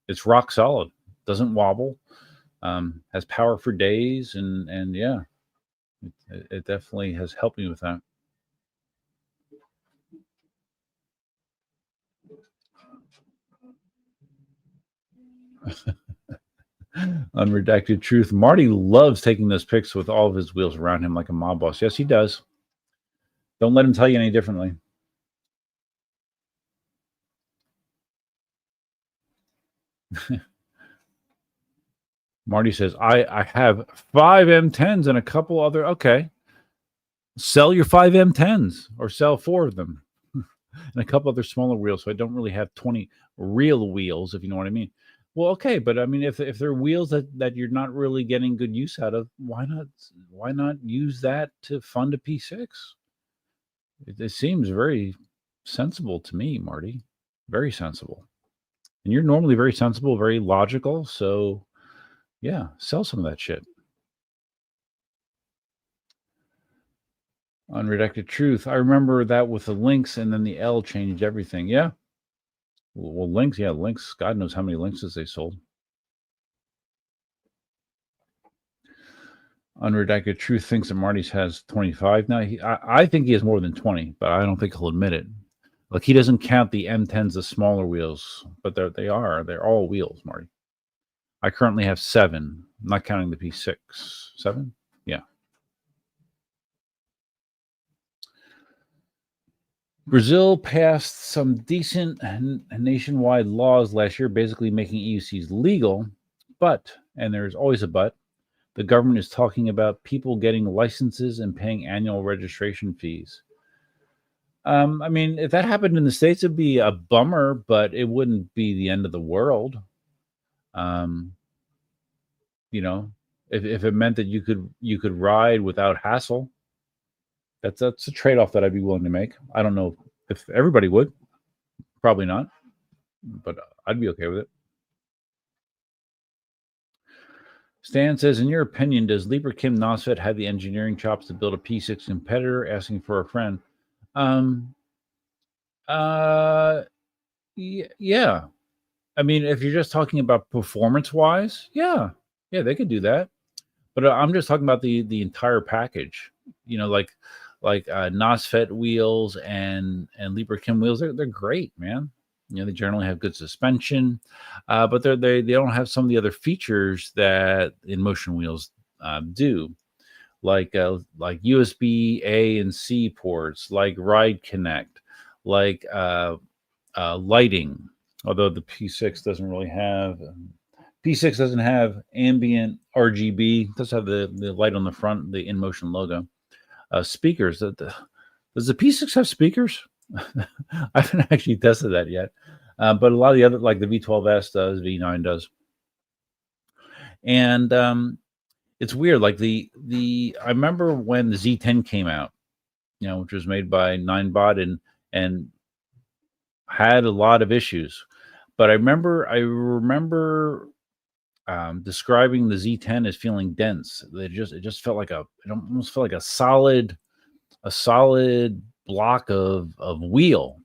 it's rock solid, doesn't wobble, has power for days, and yeah, it definitely has helped me with that. Unredacted truth. Marty loves taking those pics with all of his wheels around him like a mob boss. Yes, he does. Don't let him tell you any differently. Marty says, I have 5 M10s and a couple other. Okay. Sell your 5 M10s or sell 4 of them and a couple other smaller wheels. So I don't really have 20 real wheels, if you know what I mean. Well, okay, but I mean, if they're wheels that you're not really getting good use out of, why not use that to fund a P6? It seems very sensible to me, Marty. Very sensible. And you're normally very sensible, very logical. So yeah, sell some of that shit. Unredacted truth. I remember that with the links, and then the L changed everything. Yeah. Well, links. Yeah, links. God knows how many links they sold. Unredacted truth thinks that Marty's has 25 now. I think he has more than 20, but I don't think he'll admit it. Like, he doesn't count the M10s, the smaller wheels, but they're all wheels, Marty. I currently have 7, not counting the P6. 7? Yeah. Brazil passed some decent nationwide laws last year, basically making EUCs legal. But, and there's always a but, the government is talking about people getting licenses and paying annual registration fees. I mean, if that happened in the States, it'd be a bummer, but it wouldn't be the end of the world. Um, if it meant that you could ride without hassle, that's a trade-off that I'd be willing to make. I don't know if everybody would. Probably not, but I'd be okay with it. Stan says, in your opinion, does Lieber Kim Nosfet have the engineering chops to build a P6 competitor? Asking for a friend. Yeah. I mean, if you're just talking about performance-wise, yeah, they could do that. But I'm just talking about the entire package. Like Nosfet wheels and Lieber Kim wheels. They're great, man. They generally have good suspension, but they don't have some of the other features that Inmotion wheels do, like USB A and C ports, like Ride Connect, like lighting. Although the P6 doesn't really have. P6 doesn't have ambient RGB. It does have the light on the front, the Inmotion logo. Speakers. Does the P6 have speakers? I haven't actually tested that yet. But a lot of the other, like the V12S does, V9 does. And it's weird. Like I remember when the Z10 came out, which was made by Ninebot and had a lot of issues. But I remember describing the Z10 as feeling dense. It just felt like it almost felt like a solid block of wheel.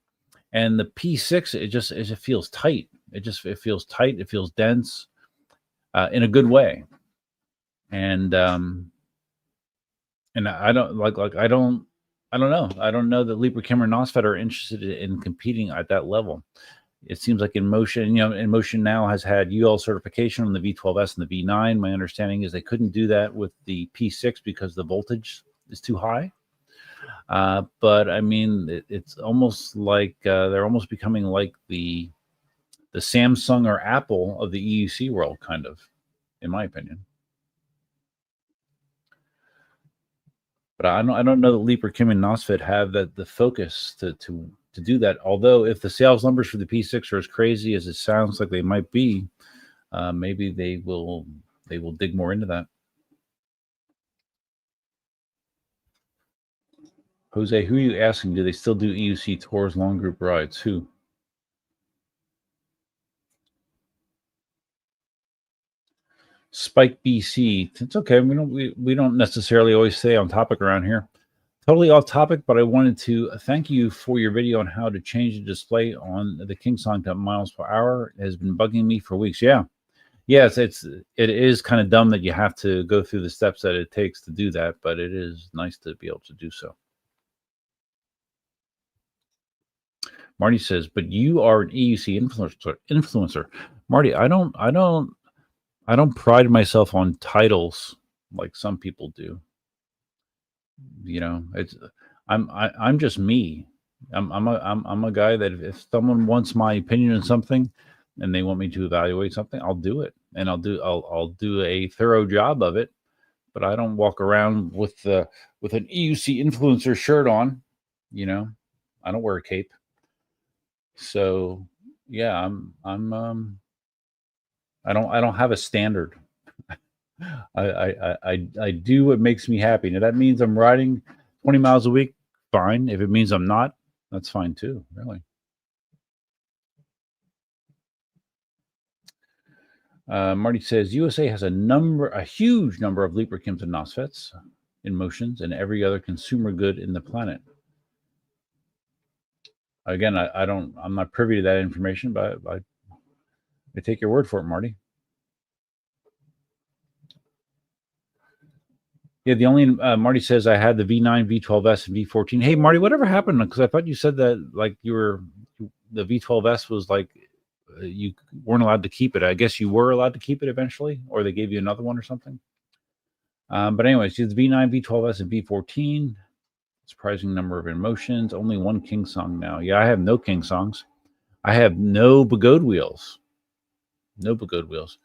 And the P6, it just feels tight. It feels tight. It feels dense, in a good way. And I don't I don't know. I don't know that Lieber Kim or Nosfet are interested in competing at that level. It seems like Inmotion, Inmotion now has had UL certification on the V12S and the V9. My understanding is they couldn't do that with the P6 because the voltage is too high. But I mean, it's almost like they're almost becoming like the Samsung or Apple of the EUC world, kind of, in my opinion. But I don't know that Lieber Kim and Nosfet have the focus to do that. Although if the sales numbers for the P6 are as crazy as it sounds like they might be, maybe they will dig more into that. Jose, who are you asking? Do they still do EUC tours, long group rides? Who? Spike BC. It's okay. We don't necessarily always stay on topic around here. Totally off topic, but I wanted to thank you for your video on how to change the display on the Kingsong to miles per hour. It has been bugging me for weeks. Yeah. Yes, it is kind of dumb that you have to go through the steps that it takes to do that, but it is nice to be able to do so. Marty says, but you are an EUC influencer. Marty, I don't pride myself on titles like some people do. You know, I'm just me. I'm a guy that if someone wants my opinion on something and they want me to evaluate something, I'll do it, and I'll do a thorough job of it. But I don't walk around with an EUC influencer shirt on. You know, I don't wear a cape. So yeah, I don't have a standard. I do what makes me happy. Now that means I'm riding 20 miles a week, fine. If it means I'm not, that's fine too, really. Marty says USA has a huge number of lubricants and MOSFETs, Inmotions, and every other consumer good in the planet. Again, I'm not privy to that information, but I take your word for it, Marty. Yeah, the only Marty says I had the V9, V12S, and V14. Hey, Marty, whatever happened? Because I thought you said that like the V12S was like you weren't allowed to keep it. I guess you were allowed to keep it eventually, or they gave you another one or something. But anyways, it's V9, V12S, and V14. Surprising number of Inmotions. Only one Kingsong now. Yeah, I have no Kingsongs. I have no Begode wheels. No Begode wheels.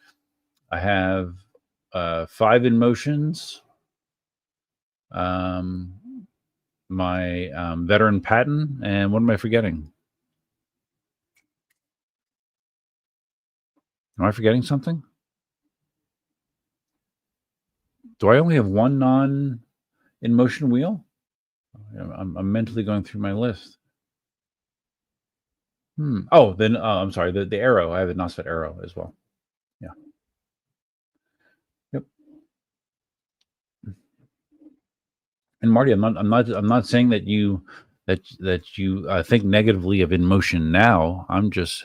I have 5 Inmotions. My veteran patent, and what am I forgetting? Am I forgetting something? Do I only have one non-Inmotion wheel? I'm mentally going through my list. Oh, then I'm sorry. The Arrow. I have a MOSFET Arrow as well. Yeah. Yep. And Marty, I'm not saying that you think negatively of Inmotion now. I'm just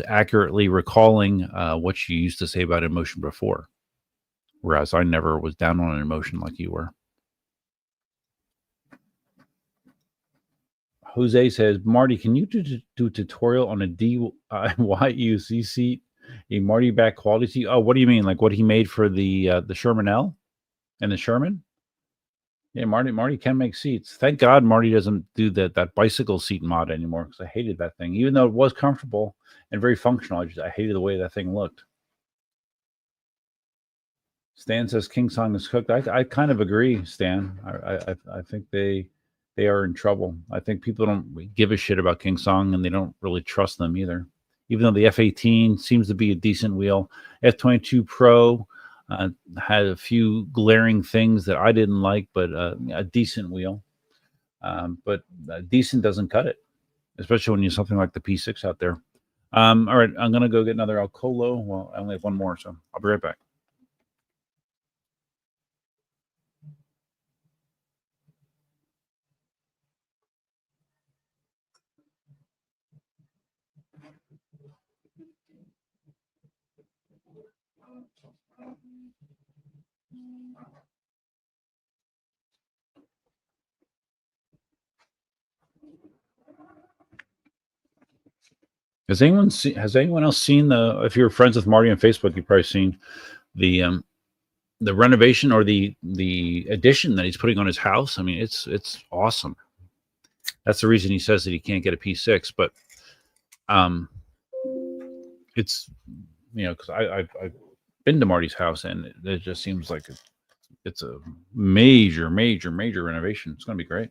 accurately recalling what you used to say about Inmotion before, whereas I never was down on Inmotion like you were. Jose says, Marty, can you do a tutorial on a DYUC seat, a Marty back quality seat? Oh, what do you mean? Like what he made for the Sherman L and the Sherman? Yeah, Marty can make seats. Thank God Marty doesn't do that bicycle seat mod anymore, because I hated that thing. Even though it was comfortable and very functional, I hated the way that thing looked. Stan says Kingsong is cooked. I kind of agree, Stan. I think they are in trouble. I think people don't give a shit about Kingsong, and they don't really trust them either. Even though the F18 seems to be a decent wheel, F22 Pro had a few glaring things that I didn't like, but a decent wheel. But decent doesn't cut it, especially when you have something like the P6 out there. All right, I'm gonna go get another Alcolo. Well, I only have one more, so I'll be right back. Has anyone else seen the? If you're friends with Marty on Facebook, you've probably seen the renovation or the addition that he's putting on his house. I mean, it's awesome. That's the reason he says that he can't get a P6, but it's because I've been to Marty's house, and it just seems like it's a major renovation. It's going to be great.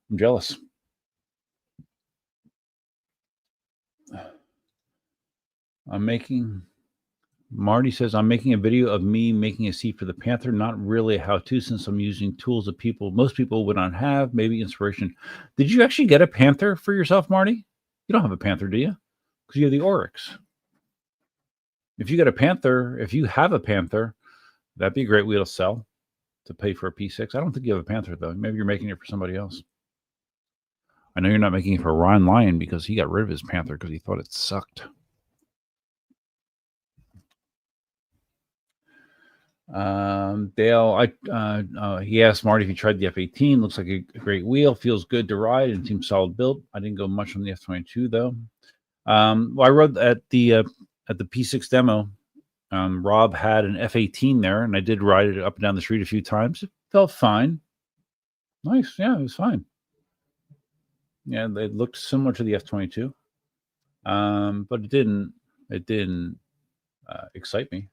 I'm jealous. Marty says, I'm making a video of me making a seat for the Panther. Not really a how-to, since I'm using tools that most people would not have. Maybe inspiration. Did you actually get a Panther for yourself, Marty? You don't have a Panther, do you? Because you have the Oryx. if you got a Panther, if you have a Panther, that'd be a great wheel to sell to pay for a P6. I don't think you have a Panther, though. Maybe you're making it for somebody else. I know you're not making it for Ron Lyon because he got rid of his Panther because he thought it sucked. Dale, he asked Marty if he tried the F18. Looks like a great wheel. Feels good to ride and seems solid built. I didn't go much on the F22 though. Well, I rode at the P6 demo. Rob had an F18 there, and I did ride it up and down the street a few times. It felt fine. Nice, yeah, it was fine. Yeah, they looked similar to the F22, but it didn't excite me.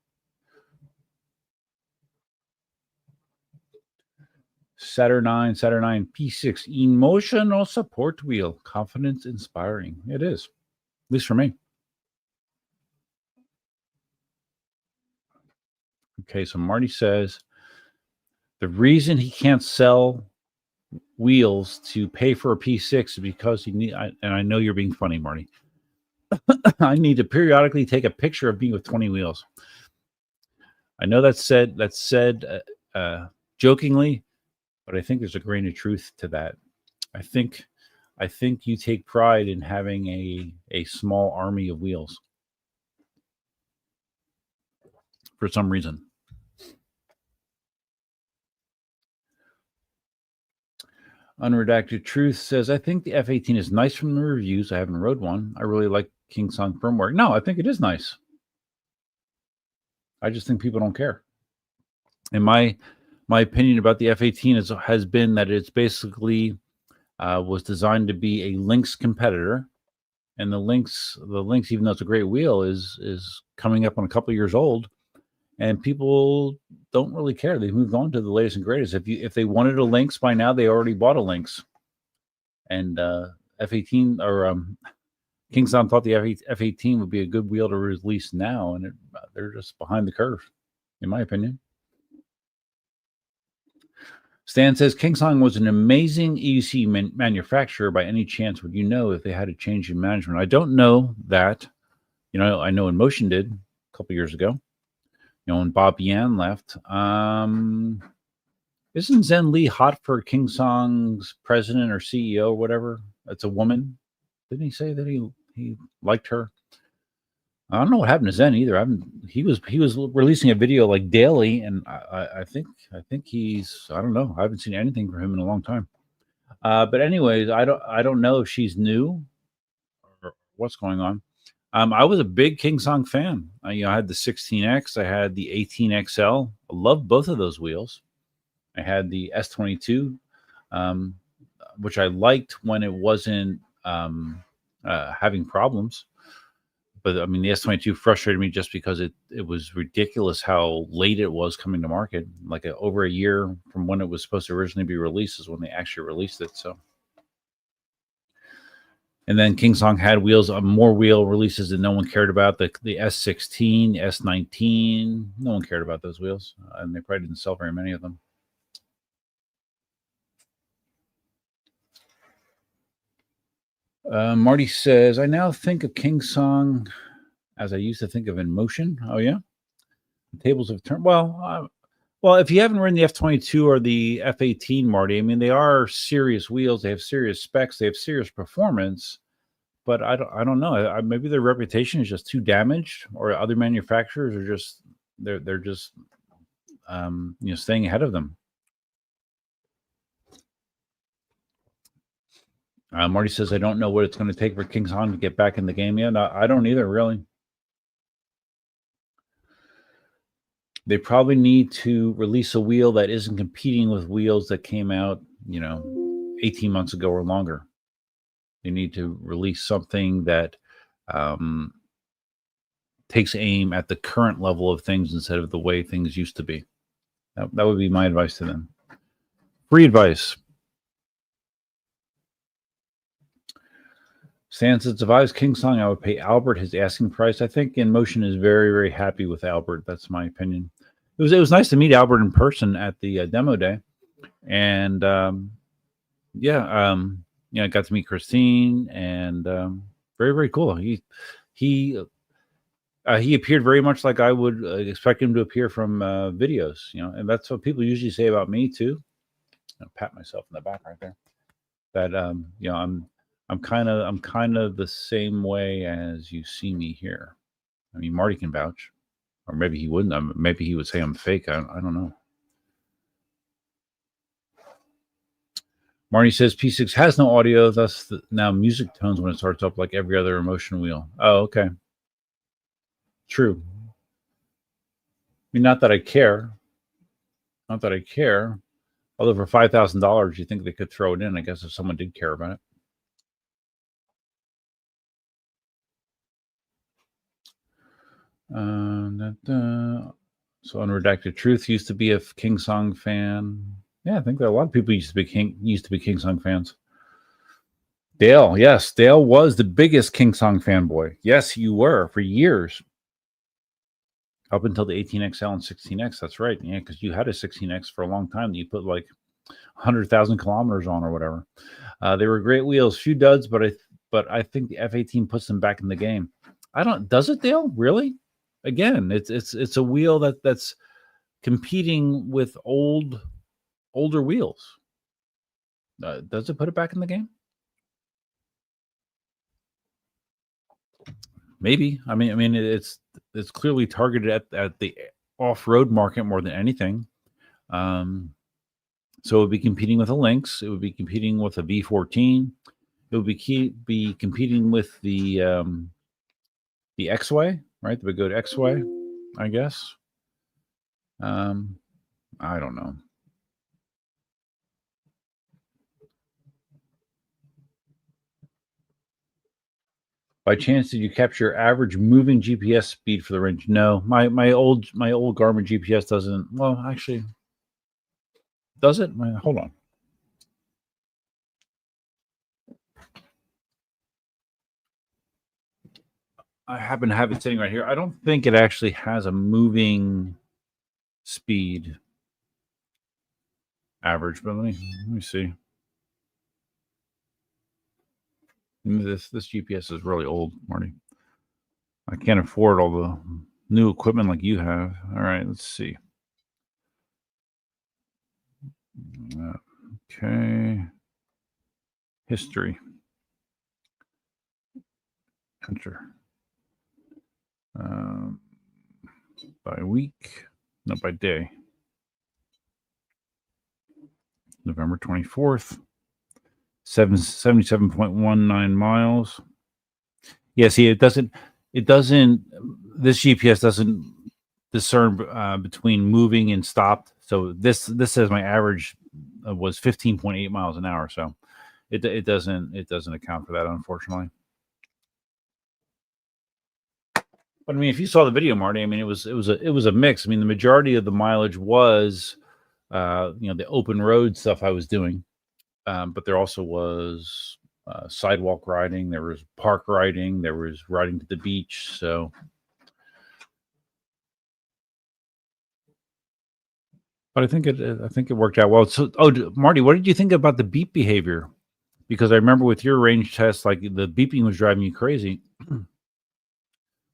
Saturnine P6 emotional support wheel, confidence inspiring. It is, at least for me. Okay, so Marty says the reason he can't sell wheels to pay for a P6 is because he need. And I know you're being funny, Marty. I need to periodically take a picture of me with 20 wheels. I know that's said jokingly, but I think there's a grain of truth to that. I think you take pride in having a small army of wheels for some reason. Unredacted Truth says, I think the F18 is nice from the reviews. I haven't rode one. I really like Kingsong firmware. No, I think it is nice. I just think people don't care. And my opinion about the F18 has been that it's basically was designed to be a Lynx competitor. And the Lynx, even though it's a great wheel, is coming up on a couple of years old. And people don't really care. They've moved on to the latest and greatest. If they wanted a Lynx by now, they already bought a Lynx. And F18 or Kingston thought the F18 would be a good wheel to release now, and they're just behind the curve, in my opinion. Stan says Kingsong was an amazing EUC manufacturer. By any chance, would you know if they had a change in management? I don't know that. I know Inmotion did a couple years ago. When Bob Yan left. Isn't Zen Lee hot for Kingsong's president or CEO or whatever? That's a woman. Didn't he say that he liked her? I don't know what happened to Zen either. He was releasing a video like daily, and I think he's, I don't know. I haven't seen anything from him in a long time. But anyways, I don't know if she's new or what's going on. I was a big Kingsong fan. I had the 16X, I had the 18XL. I loved both of those wheels. I had the S22, which I liked when it wasn't having problems. But I mean, the S22 frustrated me just because it was ridiculous how late it was coming to market. Like over a year from when it was supposed to originally be released is when they actually released it. So. And then Kingsong had more wheel releases that no one cared about. The S16, S19, no one cared about those wheels. And they probably didn't sell very many of them. Marty says, I now think of Kingsong as I used to think of Inmotion. Oh, yeah? The tables have turned. Well, if you haven't ridden the F22 or the F18, Marty, I mean, they are serious wheels. They have serious specs. They have serious performance. But I don't know. Maybe their reputation is just too damaged, or other manufacturers are just they're just staying ahead of them. Marty says, I don't know what it's going to take for Kingsong to get back in the game yet. I don't either, really. They probably need to release a wheel that isn't competing with wheels that came out, 18 months ago or longer. They need to release something that takes aim at the current level of things instead of the way things used to be. That would be my advice to them. Free advice. Stan says, if I was Kingsong, I would pay Albert his asking price. I think Inmotion is very, very happy with Albert. That's my opinion. It was nice to meet Albert in person at the demo day, and I got to meet Christine, and very, very cool. He He appeared very much like I would expect him to appear from videos, and that's what people usually say about me too. I'll pat myself in the back right there. That I'm kind of the same way as you see me here. I mean, Marty can vouch, or maybe he wouldn't. Maybe he would say I'm fake. I don't know. Marty says P6 has no audio, thus now music tones when it starts up like every other Inmotion wheel. Oh, okay. True. I mean, not that I care. Not that I care. Although for $5,000, you think they could throw it in, I guess, if someone did care about it. So Unredacted Truth used to be a King Song fan. Yeah, I think that a lot of people used to be King Song fans. Dale, yes, Dale was the biggest King Song fanboy. Yes, you were for years. Up until the 18XL and 16X, that's right. Yeah, because you had a 16X for a long time that you put like 100,000 kilometers on or whatever. They were great wheels, few duds, but I think the F18 puts them back in the game. Does it, Dale? Really? Again, it's a wheel that's competing with older wheels. Does it put it back in the game? Maybe. I mean, it's clearly targeted at the off-road market more than anything. So it would be competing with a Lynx. It would be competing with a V14. It would be competing with the X-Way, right? The good X-Way, I guess. I don't know. By chance, did you capture your average moving GPS speed for the range? No, my old Garmin GPS doesn't. Well, actually, does it? Hold on. I happen to have it sitting right here. I don't think it actually has a moving speed average, but let me see. This GPS is really old, Marty. I can't afford all the new equipment like you have. All right, let's see. Okay. History. Enter. By week, not by day. November 24th. 77.19 miles. Yeah, see, it doesn't. This GPS doesn't discern between moving and stopped. So this says my average was 15.8 miles an hour. So it doesn't account for that, unfortunately. But I mean, if you saw the video, Marty, I mean, it was a mix. I mean, the majority of the mileage was, the open road stuff I was doing, but there also was sidewalk riding. There was park riding. There was riding to the beach. So, but I think it worked out well. So, Marty, what did you think about the beep behavior? Because I remember with your range test, like the beeping was driving you crazy.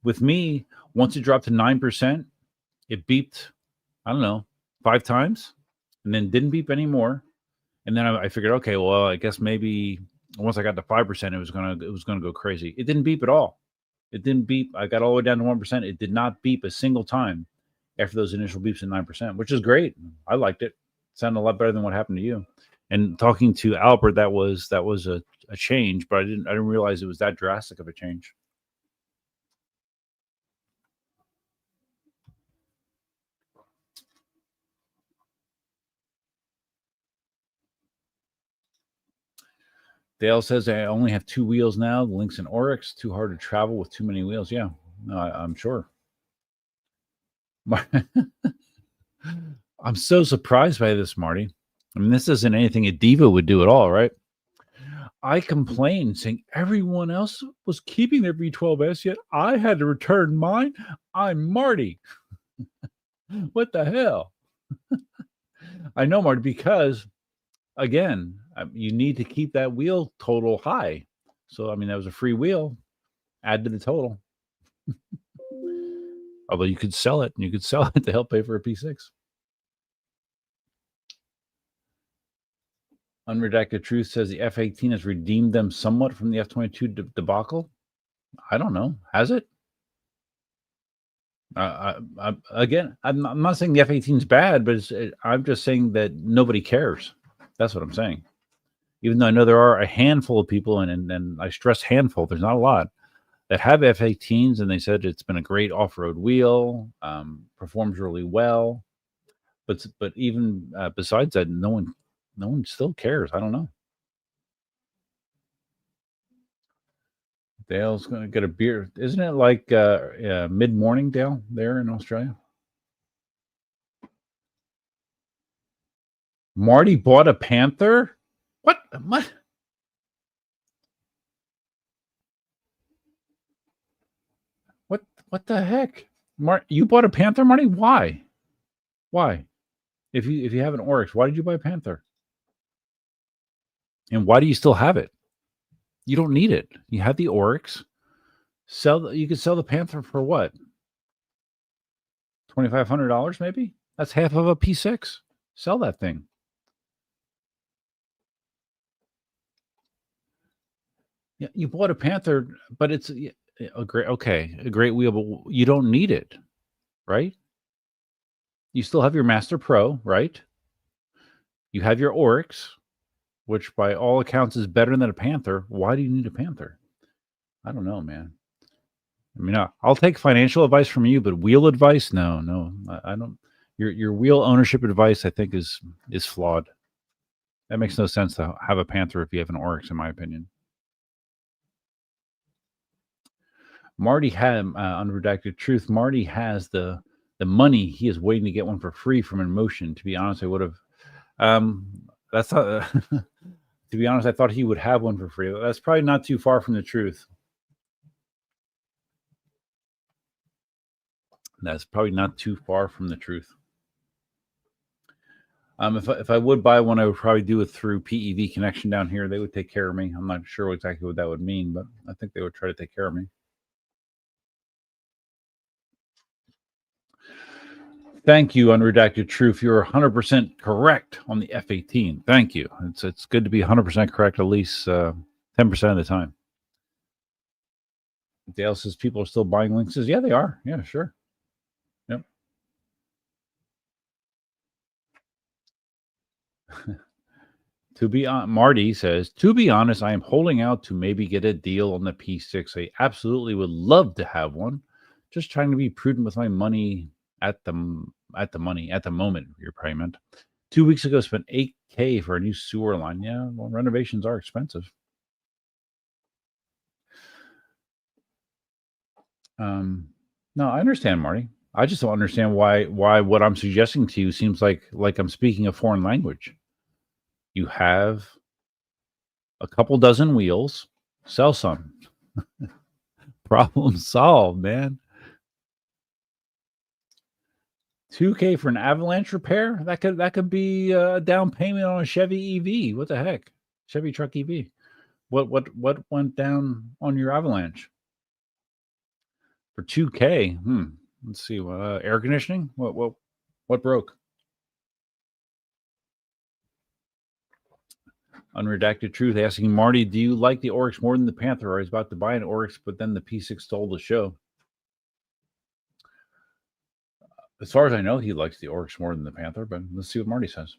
With me, once it dropped to 9%, it beeped, I don't know, 5 times, and then didn't beep anymore. And then I figured, okay, well, I guess maybe once I got to 5%, it was gonna go crazy. It didn't beep at all. It didn't beep. I got all the way down to 1%. It did not beep a single time after those initial beeps at 9%, which is great. I liked it. It sounded a lot better than what happened to you. And talking to Albert, that was a change, but I didn't realize it was that drastic of a change. Dale says I only have 2 wheels now, the Lynx and Oryx. Too hard to travel with too many wheels. Yeah, no, I'm sure. I'm so surprised by this, Marty. I mean, this isn't anything a diva would do at all, right? I complained saying everyone else was keeping their V12S, yet I had to return mine. I'm Marty. What the hell? I know, Marty, because again, you need to keep that wheel total high. So, I mean, that was a free wheel. Add to the total. Although you could sell it, and you could sell it to help pay for a P6. Unredacted Truth says the F-18 has redeemed them somewhat from the F-22 debacle. I don't know. Has it? Again, I'm not saying the F-18 is bad, but I'm just saying that nobody cares. That's what I'm saying. Even though I know there are a handful of people, and I stress handful, there's not a lot, that have F-18s, and they said it's been a great off-road wheel, performs really well. But even besides that, no one still cares. I don't know. Dale's going to get a beer. Isn't it like mid-morning, Dale, there in Australia? Marty bought a Panther? What? What the heck? You bought a Panther, Marty? Why? If you have an Oryx, why did you buy a Panther? And why do you still have it? You don't need it. You have the Oryx. You could sell the Panther for what? $2,500 maybe? That's half of a P6. Sell that thing. Yeah, you bought a Panther, but it's a great wheel, but you don't need it, right? You still have your Master Pro, right? You have your Oryx, which by all accounts is better than a Panther. Why do you need a Panther? I don't know, man. I mean, I'll take financial advice from you, but wheel advice, no, I don't. Your wheel ownership advice, I think, is flawed. That makes no sense to have a Panther if you have an Oryx, in my opinion. Marty had unredacted truth. Marty has the money. He is waiting to get one for free from Inmotion. To be honest, I would have. That's not. To be honest, I thought he would have one for free. That's probably not too far from the truth. That's probably not too far from the truth. If I would buy one, I would probably do it through PEV connection down here. They would take care of me. I'm not sure exactly what that would mean, but I think they would try to take care of me. Thank you, Unredacted Truth. You're 100% correct on the F-18. Thank you. It's good to be 100% correct at least 10% of the time. Dale says people are still buying Lynxes. Yeah, they are. Yeah, sure. Yep. Marty says, to be honest, I am holding out to maybe get a deal on the P6. I absolutely would love to have one. Just trying to be prudent with my money at the moment. You're probably meant. 2 weeks ago, spent $8,000 for a new sewer line. Yeah, well, renovations are expensive. No, I understand, Marty. I just don't understand why what I'm suggesting to you seems like I'm speaking a foreign language. You have a couple dozen wheels, sell some. Problem solved, man. $2,000 for an Avalanche repair? That could be a down payment on a Chevy EV. What the heck? Chevy truck EV. What went down on your Avalanche? For $2,000. Let's see. Air conditioning? What broke? Unredacted Truth asking Marty, do you like the Oryx more than the Panther? I was about to buy an Oryx, but then the P6 stole the show. As far as I know, he likes the Oryx more than the Panther, but let's see what Marty says.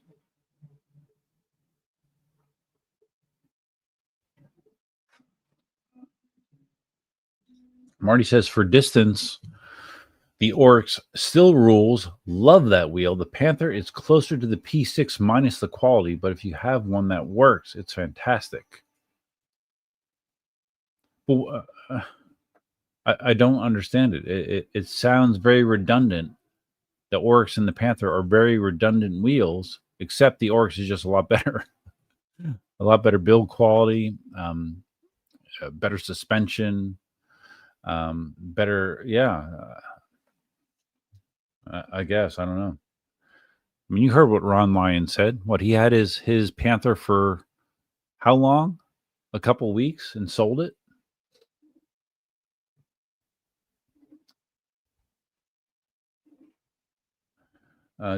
Marty says for distance, the Oryx still rules. Love that wheel. The Panther is closer to the P6 minus the quality, but if you have one that works, it's fantastic. Well, I don't understand it. It sounds very redundant. The Oryx and the Panther are very redundant wheels, except the Oryx is just a lot better. A lot better build quality, better suspension, better. Yeah, I guess. I don't know. I mean, you heard what Ron Lyon said. What he had his Panther for how long? A couple weeks and sold it.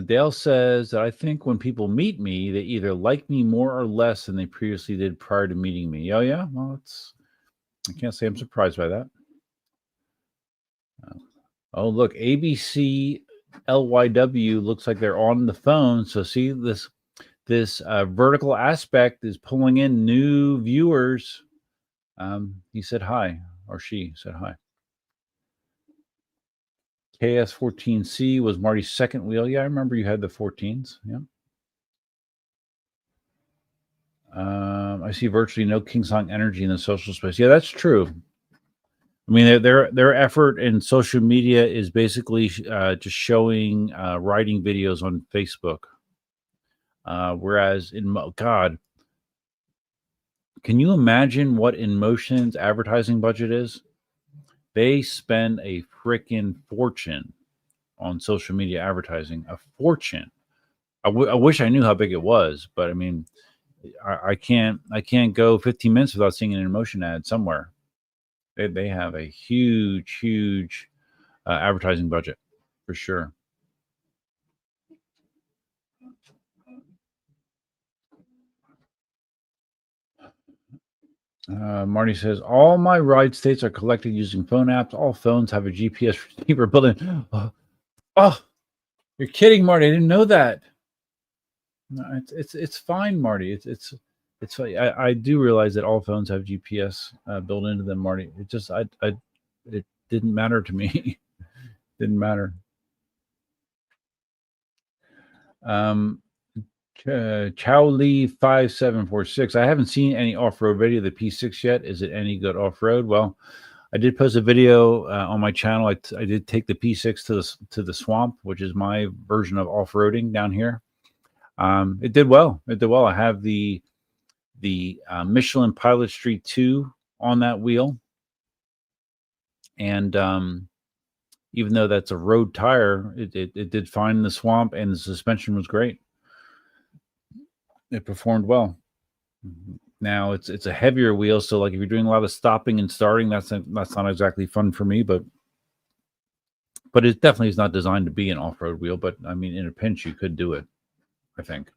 Dale says that I think when people meet me, they either like me more or less than they previously did prior to meeting me. Oh, yeah? Well, I can't say I'm surprised by that. Oh, look, ABC LYW looks like they're on the phone. So see, this vertical aspect is pulling in new viewers. He said hi, or she said hi. KS14C was Marty's second wheel. Yeah, I remember you had the 14s. Yeah. I see virtually no Kingsong energy in the social space. Yeah, that's true. I mean, their effort in social media is basically just showing writing videos on Facebook. Whereas God, can you imagine what Inmotion's advertising budget is? They spend a freaking fortune on social media advertising. A fortune. I wish I knew how big it was, but I mean, I can't go 15 minutes without seeing an Inmotion ad somewhere. They have a huge advertising budget for sure. Marty says all my ride states are collected using phone apps. All phones have a GPS receiver built in. Oh, you're kidding, Marty! I didn't know that. No, it's fine, Marty. It's fine. I do realize that all phones have GPS built into them, Marty. It just it didn't matter to me. Didn't matter. Chowlee 5746. I haven't seen any off-road video of the P6 yet. Is it any good off-road? Well, I did post a video on my channel. I did take the P6 to the swamp, which is my version of off-roading down here. It did well. It did well. I have the Michelin Pilot Street 2 on that wheel, and even though that's a road tire, it did fine in the swamp, and the suspension was great. It performed well. Now it's a heavier wheel, so like if you're doing a lot of stopping and starting, that's not exactly fun for me, but it definitely is not designed to be an off-road wheel. But I mean, in a pinch, you could do it. I think.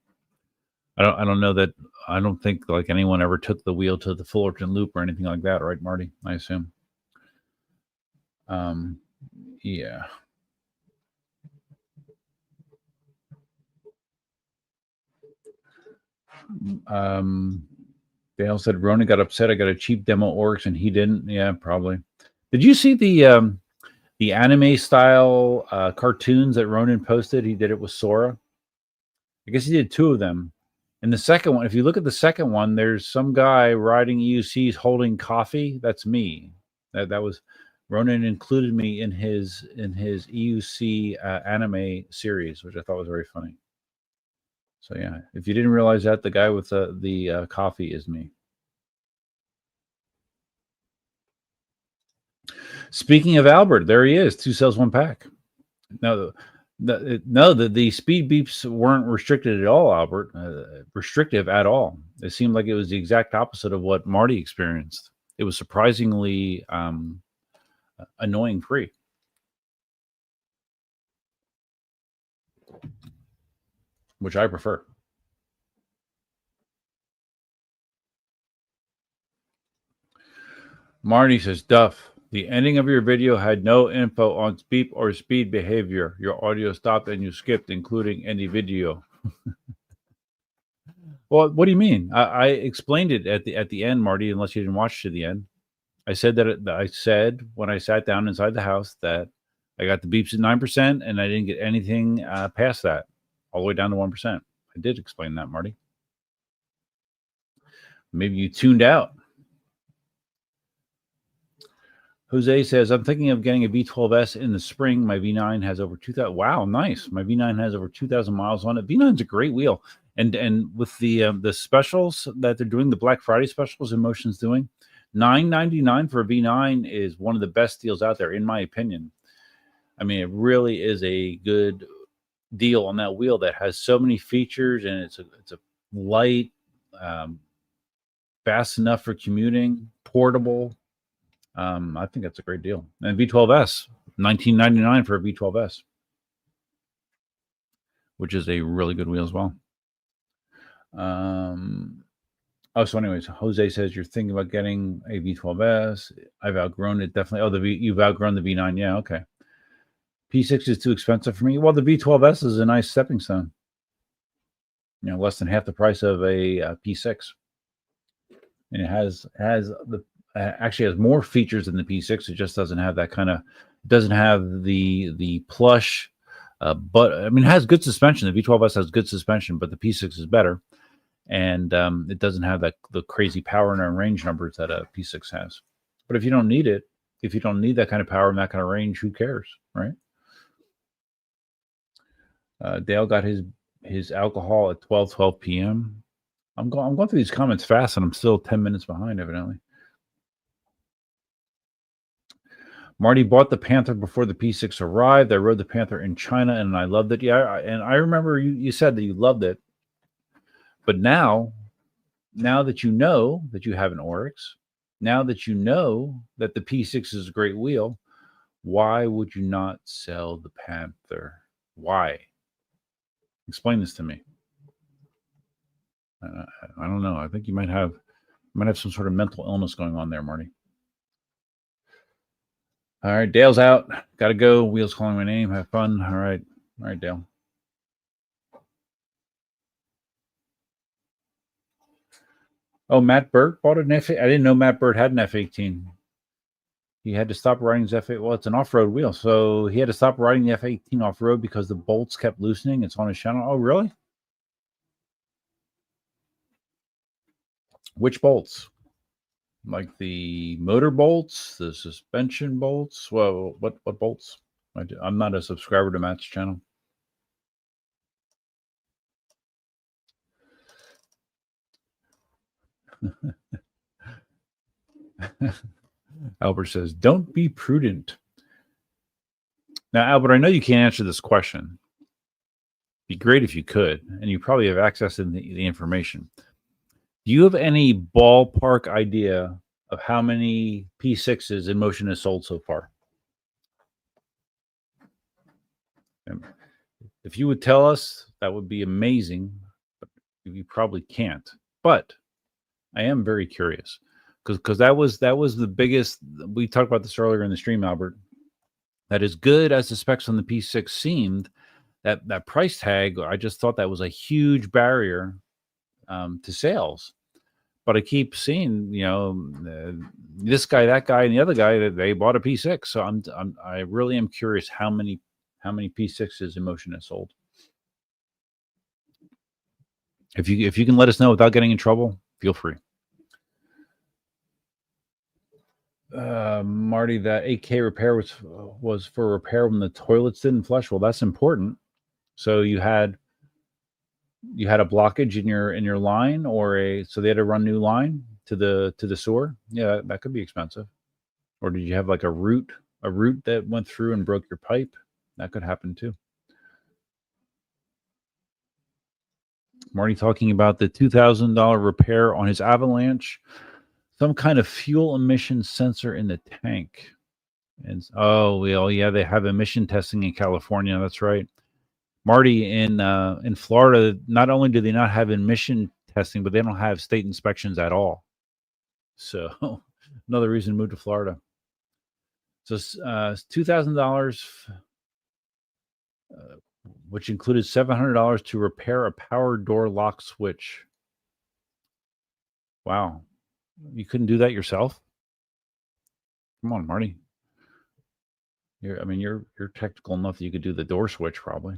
I don't know that. I don't think like anyone ever took the wheel to the Fullerton Loop or anything like that, right, Marty? I assume. Yeah. Dale said Ronan got upset. I got a cheap demo Oryx and he didn't. Yeah, probably. Did you see the anime style cartoons that Ronan posted? He did it with Sora. I guess he did two of them. And the second one, if you look at the second one, there's some guy riding EUCs holding coffee. That's me. That was Ronan included me in his EUC anime series, which I thought was very funny. So yeah, if you didn't realize that, the guy with the coffee is me. Speaking of Albert, there he is. 2 cells, 1 pack. No, the speed beeps weren't restricted at all, Albert. Restrictive at all. It seemed like it was the exact opposite of what Marty experienced. It was surprisingly annoying free. Which I prefer. Marty says, Duff, the ending of your video had no info on beep or speed behavior. Your audio stopped and you skipped, including any video. Well, what do you mean? I explained it at the end, Marty, unless you didn't watch to the end. I said that I said when I sat down inside the house that I got the beeps at 9% and I didn't get anything past that, all the way down to 1%. I did explain that, Marty. Maybe you tuned out. Jose says, I'm thinking of getting a V12S in the spring. My V9 has over 2,000. Wow, nice. My V9 has over 2,000 miles on it. V9's a great wheel. And with the specials that they're doing, the Black Friday specials Inmotion's doing, $9.99 for a V9 is one of the best deals out there, in my opinion. I mean, it really is a good deal on that wheel that has so many features, and it's a light, fast enough for commuting, portable. I think that's a great deal. And V12S, $19.99 for a V12S. which is a really good wheel as well. So anyways, Jose says you're thinking about getting a V12S. I've outgrown it, definitely. You've outgrown the V9. Yeah, okay. P6 is too expensive for me. Well, the V12S is a nice stepping stone. Less than half the price of a P6, and it actually has more features than the P6. It just doesn't have that kind of. Doesn't have the plush, but I mean, it has good suspension. The V12S has good suspension, but the P6 is better, and it doesn't have the crazy power and range numbers that a P6 has. But if you don't need it, if you don't need that kind of power and that kind of range, who cares, right? Dale got his alcohol at 12 p.m. I'm going through these comments fast, and I'm still 10 minutes behind, evidently. Marty bought the Panther before the P6 arrived. I rode the Panther in China, and I loved it. Yeah, and I remember you said that you loved it. But now that you know that you have an Oryx, now that you know that the P6 is a great wheel, why would you not sell the Panther? Why? Explain this to me. I don't know. I think you might have some sort of mental illness going on there, Marty. All right, Dale's out. Got to go. Wheels calling my name. Have fun. All right, Dale. Oh, Matt Burt bought an F8. I didn't know Matt Burt had an F18. He had to stop riding his F8. Well, it's an off-road wheel, so he had to stop riding the F18 off-road because the bolts kept loosening. It's on his channel. Oh, really? Which bolts? Like the motor bolts, the suspension bolts? Well, what bolts? I'm not a subscriber to Matt's channel. Albert says, don't be prudent. Now, Albert, I know you can't answer this question. It'd be great if you could, and you probably have access to the information. Do you have any ballpark idea of how many P6s Inmotion has sold so far? If you would tell us, that would be amazing. But you probably can't. But I am very curious because that was the biggest. We talked about this earlier in the stream, Albert. That as good as the specs on the P6 seemed, that price tag, I just thought that was a huge barrier to sales. But I keep seeing, this guy, that guy, and the other guy that they bought a P6. So I really am curious how many P6s Inmotion has sold. If you can let us know without getting in trouble, feel free. Marty, that 8K repair was for repair when the toilets didn't flush. Well, that's important. So you had a blockage in your line, so they had to run new line to the sewer. Yeah, that could be expensive. Or did you have like a root that went through and broke your pipe? That could happen too. Marty talking about the $2,000 repair on his Avalanche, some kind of fuel emission sensor in the tank. And they have emission testing in California. That's right. Marty, in Florida, not only do they not have emission testing, but they don't have state inspections at all. So another reason to move to Florida. So $2,000, which included $700 to repair a power door lock switch. Wow. You couldn't do that yourself? Come on, Marty. You're technical enough that you could do the door switch probably.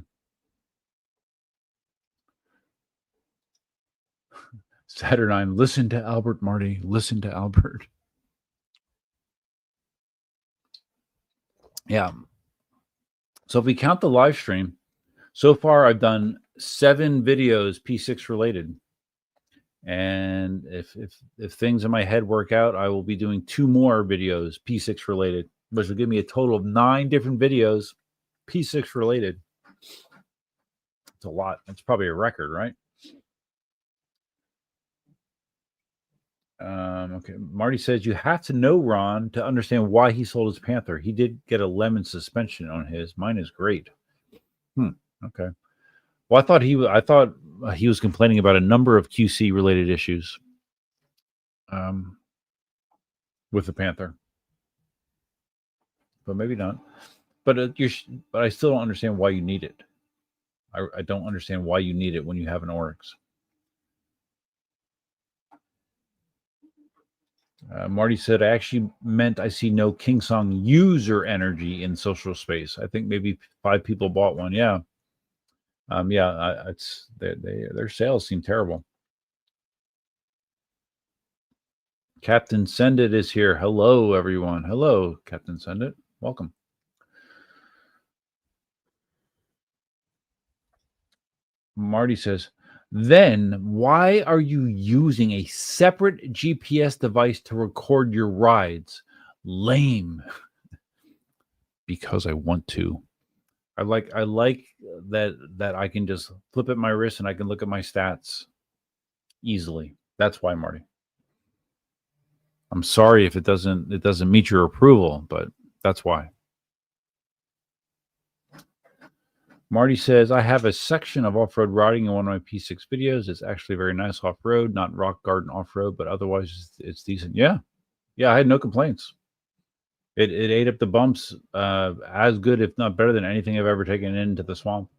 Saturnine, listen to Albert, Marty. Listen to Albert. Yeah. So if we count the live stream, so far I've done 7 videos P6 related. And if things in my head work out, I will be doing 2 more videos P6 related, which will give me a total of 9 different videos P6 related. It's a lot. It's probably a record, right? Okay. Marty says you have to know Ron to understand why he sold his Panther. He did get a lemon suspension on his. Mine is great. Okay. Well, I thought he was complaining about a number of QC related issues with the Panther, but maybe not. But but I still don't understand why you need it. I don't understand why you need it when you have an Oryx. Marty said, I actually meant I see no Kingsong user energy in social space. I think maybe 5 people bought one. Yeah. It's their sales seem terrible. Captain Send It is here. Hello, everyone. Hello, Captain Send It. Welcome. Marty says, then why are you using a separate GPS device to record your rides? Lame. Because I want to. I like that I can just flip at my wrist and I can look at my stats easily. That's why, Marty. I'm sorry if it doesn't meet your approval, but that's why. Marty says, I have a section of off-road riding in one of my P6 videos. It's actually very nice off-road, not rock garden off-road, but otherwise it's decent. Yeah, I had no complaints. It ate up the bumps as good, if not better, than anything I've ever taken into the swamp.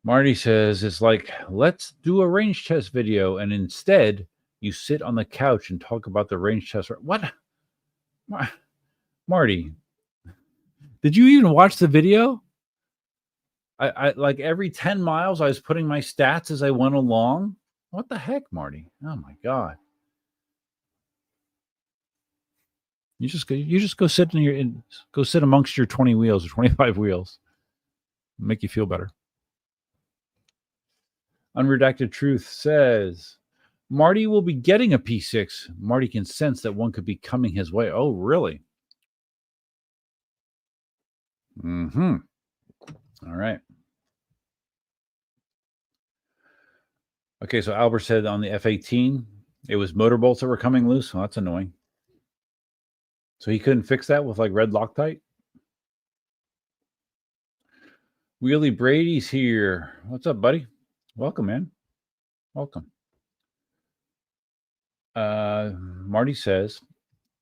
Marty says, it's like, let's do a range test video, and instead you sit on the couch and talk about the range test. What? Marty, did you even watch the video? I like every 10 miles I was putting my stats as I went along. What the heck, Marty? Oh my God. You just go sit go sit amongst your 20 wheels or 25 wheels. Make you feel better. Unredacted Truth says, Marty will be getting a P6. Marty can sense that one could be coming his way. Oh, really? Mm-hmm. All right. Okay, so Albert said on the F-18, it was motor bolts that were coming loose. Well, that's annoying. So he couldn't fix that with like red Loctite? Wheelie Brady's here. What's up, buddy? Welcome, man. Welcome. Marty says,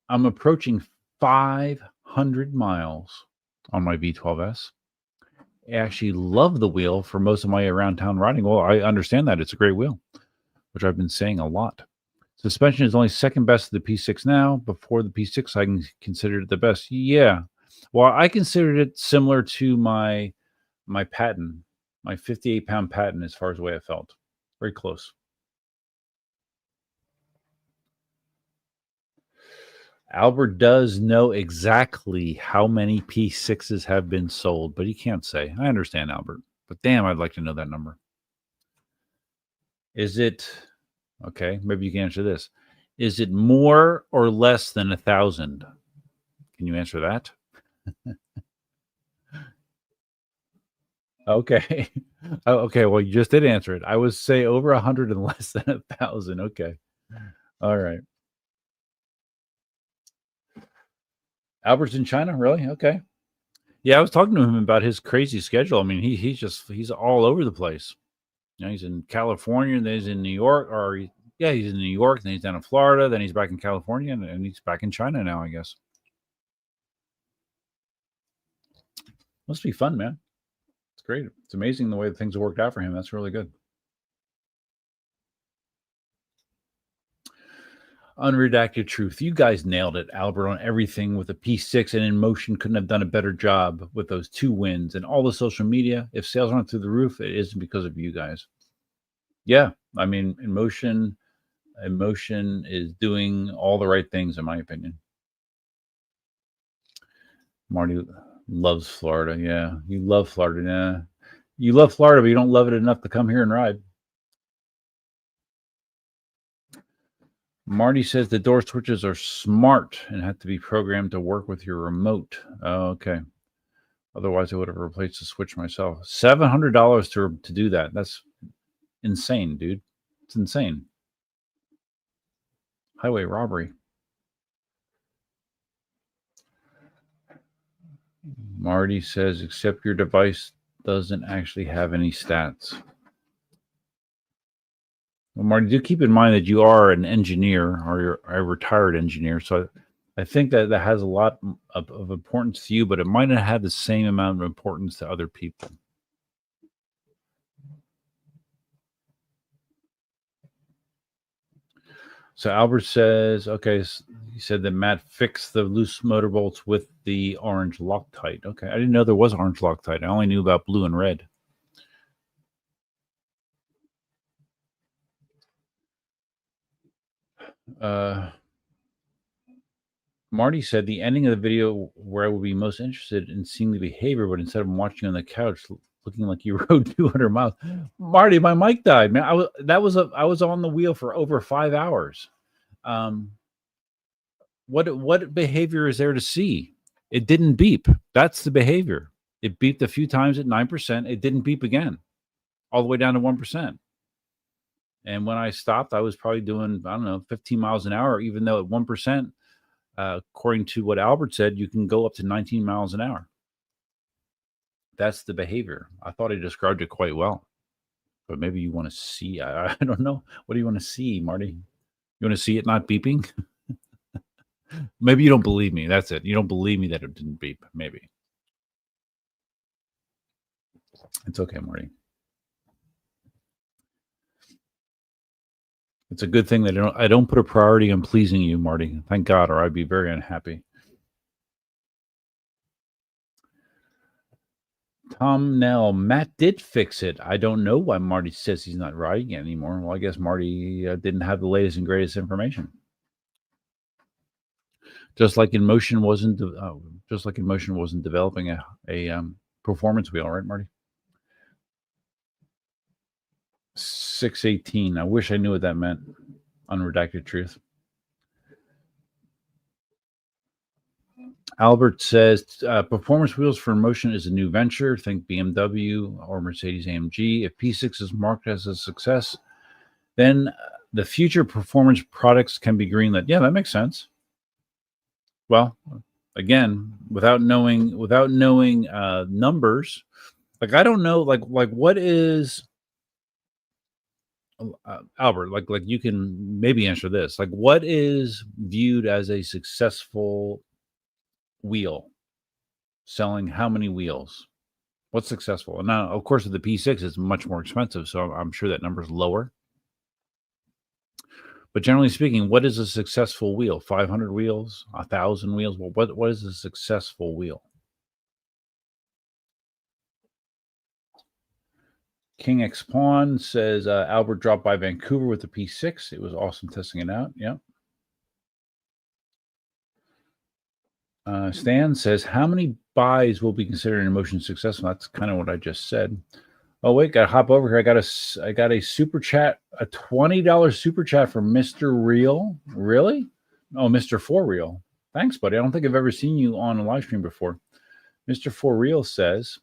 I'm approaching 500 miles on my V12S. I actually love the wheel for most of my around town riding. Well, I understand that. It's a great wheel, which I've been saying a lot. Suspension is only second best to the P6 now. Before the P6, I considered it the best. Yeah. Well, I considered it similar to my Patton, my 58-pound Patton, as far as the way I felt. Very close. Albert does know exactly how many P6s have been sold, but he can't say. I understand, Albert. But damn, I'd like to know that number. Is it, okay, maybe you can answer this. Is it more or less than 1,000? Can you answer that? Okay. Oh, okay, well, you just did answer it. I would say over 100 and less than 1,000. Okay. All right. Albert's in China? Really? Okay. Yeah, I was talking to him about his crazy schedule. I mean, he's all over the place. You know, he's in California, then he's in New York, he's in New York, then he's down in Florida, then he's back in California, and he's back in China now, I guess. Must be fun, man. It's great. It's amazing the way things have worked out for him. That's really good. Unredacted Truth. You guys nailed it, Albert, on everything with the P6, and Inmotion couldn't have done a better job with those 2 wins and all the social media. If sales aren't through the roof, it isn't because of you guys. Yeah, I mean, Inmotion is doing all the right things, in my opinion. Marty loves Florida. Yeah, you love Florida. Yeah, you love Florida, but you don't love it enough to come here and ride. Marty says the door switches are smart and have to be programmed to work with your remote. Oh, okay. Otherwise, I would have replaced the switch myself. $700 to do that. That's insane, dude. It's insane. Highway robbery. Marty says, except your device doesn't actually have any stats. Well, Marty, do keep in mind that you are an engineer, or you're a retired engineer. So I think that has a lot of importance to you, but it might not have the same amount of importance to other people. So Albert says, okay, he said that Matt fixed the loose motor bolts with the orange Loctite. Okay, I didn't know there was orange Loctite. I only knew about blue and red. Marty said the ending of the video where I would be most interested in seeing the behavior, but instead of watching on the couch looking like you rode 200 miles. Marty, my mic died, man. I was on the wheel for over 5 hours. What behavior is there to see? It didn't beep. That's the behavior. It beeped a few times at 9%. It didn't beep again, all the way down to 1%. And when I stopped, I was probably doing, I don't know, 15 miles an hour, even though at 1%, according to what Albert said, you can go up to 19 miles an hour. That's the behavior. I thought he described it quite well. But maybe you want to see. I don't know. What do you want to see, Marty? You want to see it not beeping? Maybe you don't believe me. That's it. You don't believe me that it didn't beep. Maybe. It's okay, Marty. It's a good thing that I don't put a priority on pleasing you, Marty. Thank God, or I'd be very unhappy. Tom Nell, Matt did fix it. I don't know why Marty says he's not riding it anymore. Well, I guess Marty didn't have the latest and greatest information. Just like Inmotion wasn't developing a performance wheel, right, Marty? 618. I wish I knew what that meant. Unredacted truth. Albert says performance wheels for Inmotion is a new venture. Think BMW or Mercedes-AMG. If P6 is marked as a success, then the future performance products can be greenlit. Yeah, that makes sense. Well, again, without knowing numbers, like I don't know, like what is Albert? Like you can maybe answer this. Like, what is viewed as a successful wheel? Selling how many wheels? What's successful? And now, of course, with the P6, it's much more expensive, so I'm sure that number is lower. But generally speaking, what is a successful wheel? 500 wheels, 1,000 wheels? Well, what is a successful wheel? King X Pawn says Albert dropped by Vancouver with the P6. It was awesome testing it out. Yeah. Stan says, how many buys will be considered Inmotion successful? That's kind of what I just said. Oh, wait, got to hop over here. I got a super chat, a $20 super chat from Mr. Real. Really? Oh, Mr. For Real. Thanks, buddy. I don't think I've ever seen you on a live stream before. Mr. For Real says,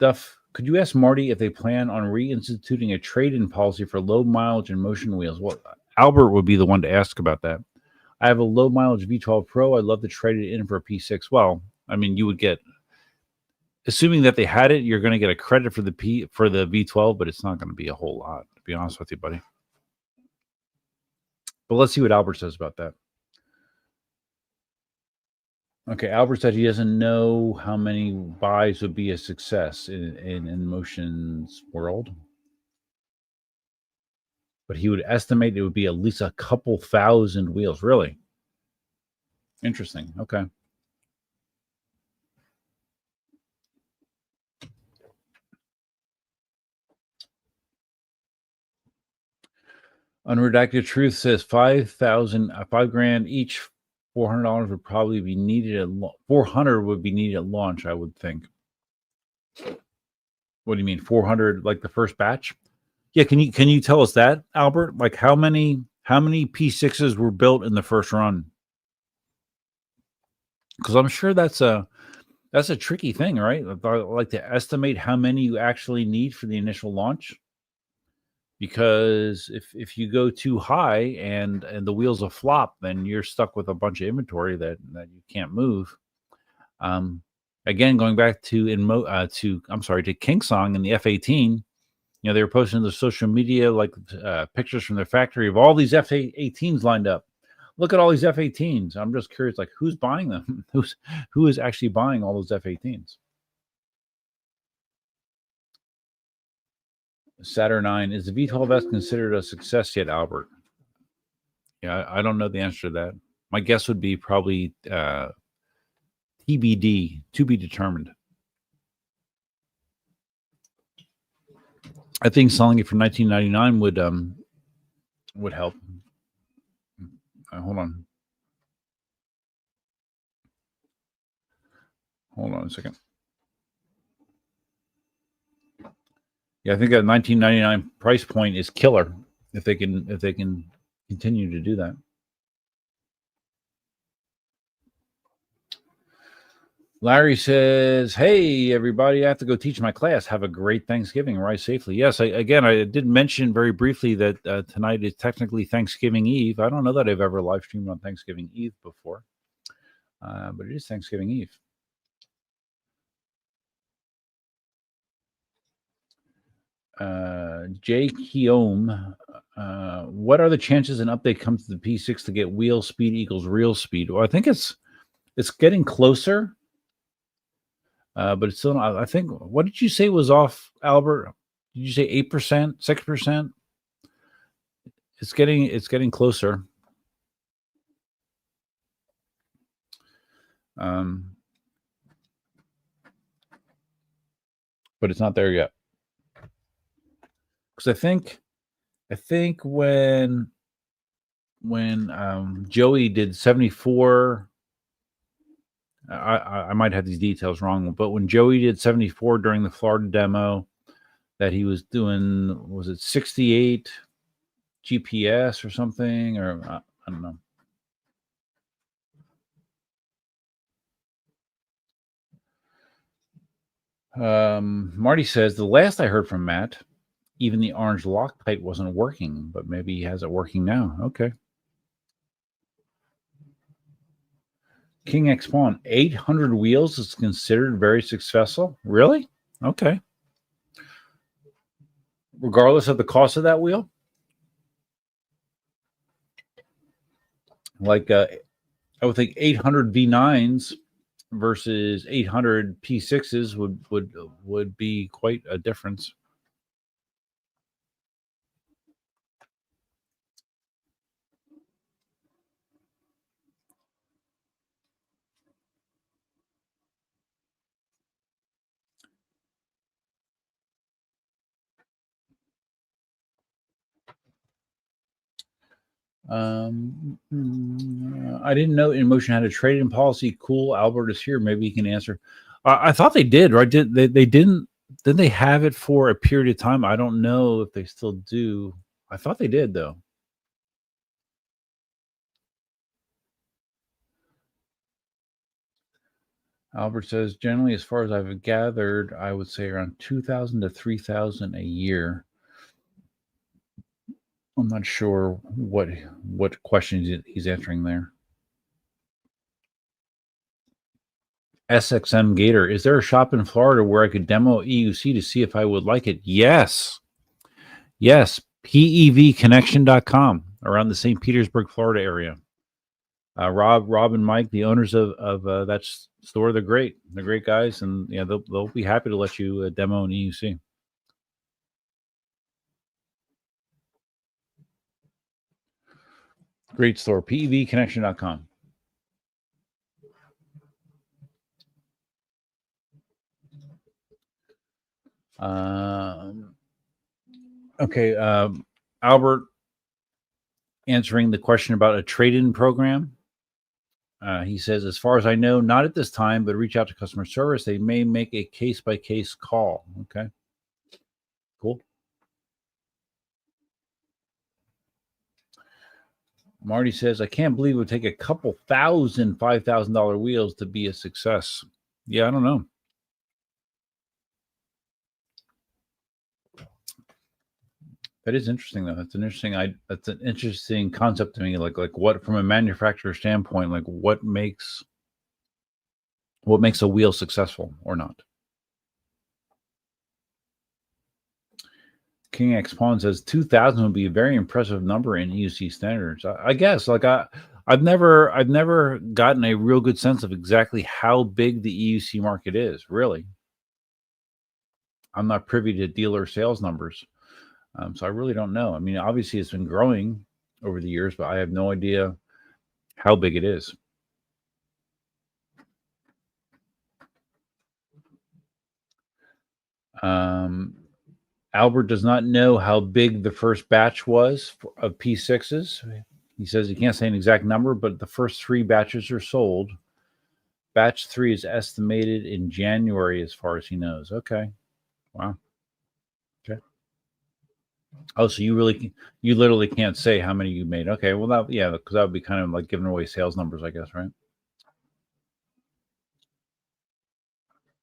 Duff, could you ask Marty if they plan on reinstituting a trade-in policy for low mileage and motion wheels? Well, Albert would be the one to ask about that. I have a low mileage V12 Pro. I'd love to trade it in for a P6. Well, I mean, you would get, assuming that they had it, you're going to get a credit for the V12, but it's not going to be a whole lot, to be honest with you, buddy. But let's see what Albert says about that. Okay, Albert said he doesn't know how many buys would be a success in Inmotion's world, but he would estimate it would be at least a couple thousand wheels. Really interesting. Okay. Unredacted Truth says $5,000 each. $400 would probably be needed at $400 would be needed at launch, I would think. What do you mean 400 like the first batch? Yeah, can you tell us that, Albert? Like how many P6s were built in the first run? Because I'm sure that's a tricky thing, right? I like to estimate how many you actually need for the initial launch. Because if you go too high and the wheels will flop, then you're stuck with a bunch of inventory that you can't move. Again, going back to Kingsong and the F-18. They were posting to social media like pictures from their factory of all these F-18s lined up. Look at all these F-18s. I'm just curious, like, who's buying them? Who is actually buying all those F-18s? Saturn 9, is the V12S considered a success yet, Albert? Yeah, I don't know the answer to that. My guess would be probably TBD, to be determined. I think selling it for $19.99 would help. Hold on a second. Yeah, I think that $19.99 price point is killer if they can continue to do that. Larry says, "Hey everybody, I have to go teach my class. Have a great Thanksgiving. Rise safely." Yes, I did mention very briefly that tonight is technically Thanksgiving Eve. I don't know that I've ever live streamed on Thanksgiving Eve before, but it is Thanksgiving Eve. Jay Keom, what are the chances an update comes to the P6 to get wheel speed equals real speed? Well, I think it's getting closer. But it's still not. I think, what did you say was off, Albert? Did you say 8%, 6%? It's getting closer. But it's not there yet. Because I think when Joey did 74. I might have these details wrong, but when Joey did 74 during the Florida demo, that he was doing, was it 68 GPS or something, or I don't know. Marty says, the last I heard from Matt, even the orange Loctite wasn't working, but maybe he has it working now. Okay. King X Pawn, 800 wheels is considered very successful. Really? Okay. Regardless of the cost of that wheel? Like, I would think 800 V9s versus 800 P6s would be quite a difference. I didn't know Inmotion had a trade-in policy. Cool. Albert is here. Maybe he can answer. I thought they did, right? They didn't? Didn't they have it for a period of time? I don't know if they still do. I thought they did, though. Albert says, generally, as far as I've gathered, I would say around 2,000 to 3,000 a year. I'm not sure what questions he's answering there. SXM Gator, is there a shop in Florida where I could demo EUC to see if I would like it? Yes. PEVconnection.com, around the St. Petersburg, Florida area. Rob and Mike, the owners of that store, they're great. They're great guys, and yeah, they'll be happy to let you demo an EUC. Great store, PEVconnection.com. Okay, Albert answering the question about a trade-in program. He says, as far as I know, not at this time, but reach out to customer service. They may make a case-by-case call. Okay. Cool. Marty says, I can't believe it would take a couple thousand $5,000 wheels to be a success. Yeah, I don't know. That is interesting, though. That's an interesting concept to me. Like what, from a manufacturer standpoint, like what makes What makes a wheel successful or not? King X Pawn says 2,000 would be a very impressive number in EUC standards. I guess, like I've never gotten a real good sense of exactly how big the EUC market is. Really, I'm not privy to dealer sales numbers, so I really don't know. I mean, obviously it's been growing over the years, but I have no idea how big it is. Albert does not know how big the first batch was of P6s. He says he can't say an exact number, but the first 3 batches are sold. Batch 3 is estimated in January, as far as he knows. Okay. Wow. Okay. Oh, so you literally can't say how many you made. Okay. Well, because that would be kind of like giving away sales numbers, I guess, right?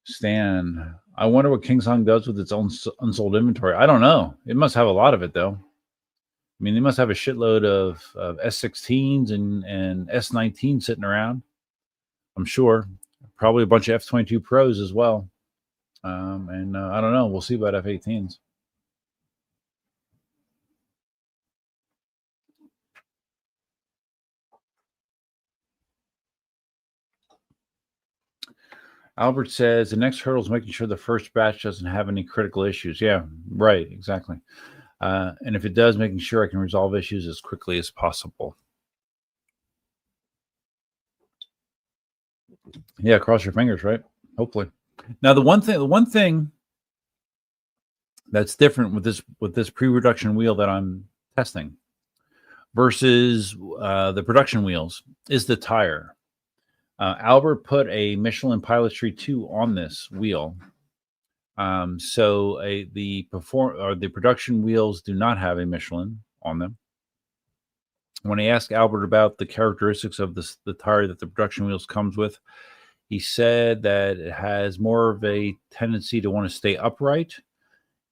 Stan, I wonder what Kingsong does with its own unsold inventory. I don't know. It must have a lot of it, though. I mean, they must have a shitload of S16s and S19 sitting around. I'm sure. Probably a bunch of F22 Pros as well. And I don't know. We'll see about F18s. Albert says the next hurdle is making sure the first batch doesn't have any critical issues. Yeah, right. Exactly. And if it does, making sure I can resolve issues as quickly as possible. Yeah, cross your fingers, right? Hopefully. Now, the one thing that's different with this pre-production wheel that I'm testing versus the production wheels is the tire. Albert put a Michelin Pilotry 2 on this wheel. So the production wheels do not have a Michelin on them. When I asked Albert about the characteristics of the tire that the production wheels comes with, he said that it has more of a tendency to want to stay upright.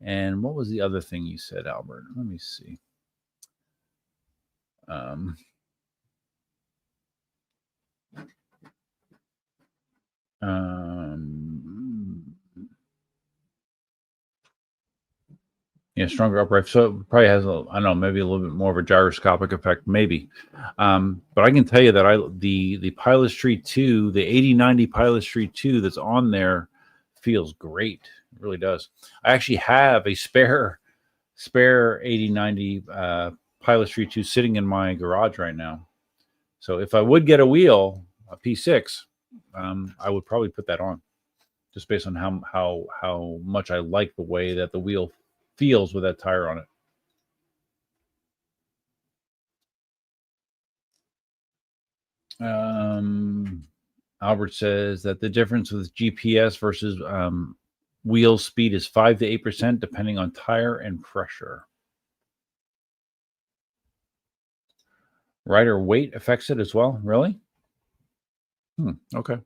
And what was the other thing you said, Albert? Let me see. Yeah, stronger upright. So it probably has I don't know, maybe a little bit more of a gyroscopic effect, maybe. But I can tell you that the Pilotry 2, the 8090 Pilotry 2 that's on there feels great. It really does. I actually have a spare 8090 Pilotry 2 sitting in my garage right now. So if I would get a wheel, a P6, I would probably put that on, just based on how much I like the way that the wheel feels with that tire on it. Albert says that the difference with GPS versus wheel speed is 5 to 8% depending on tire and pressure. Rider weight affects it as well? Really? Okay.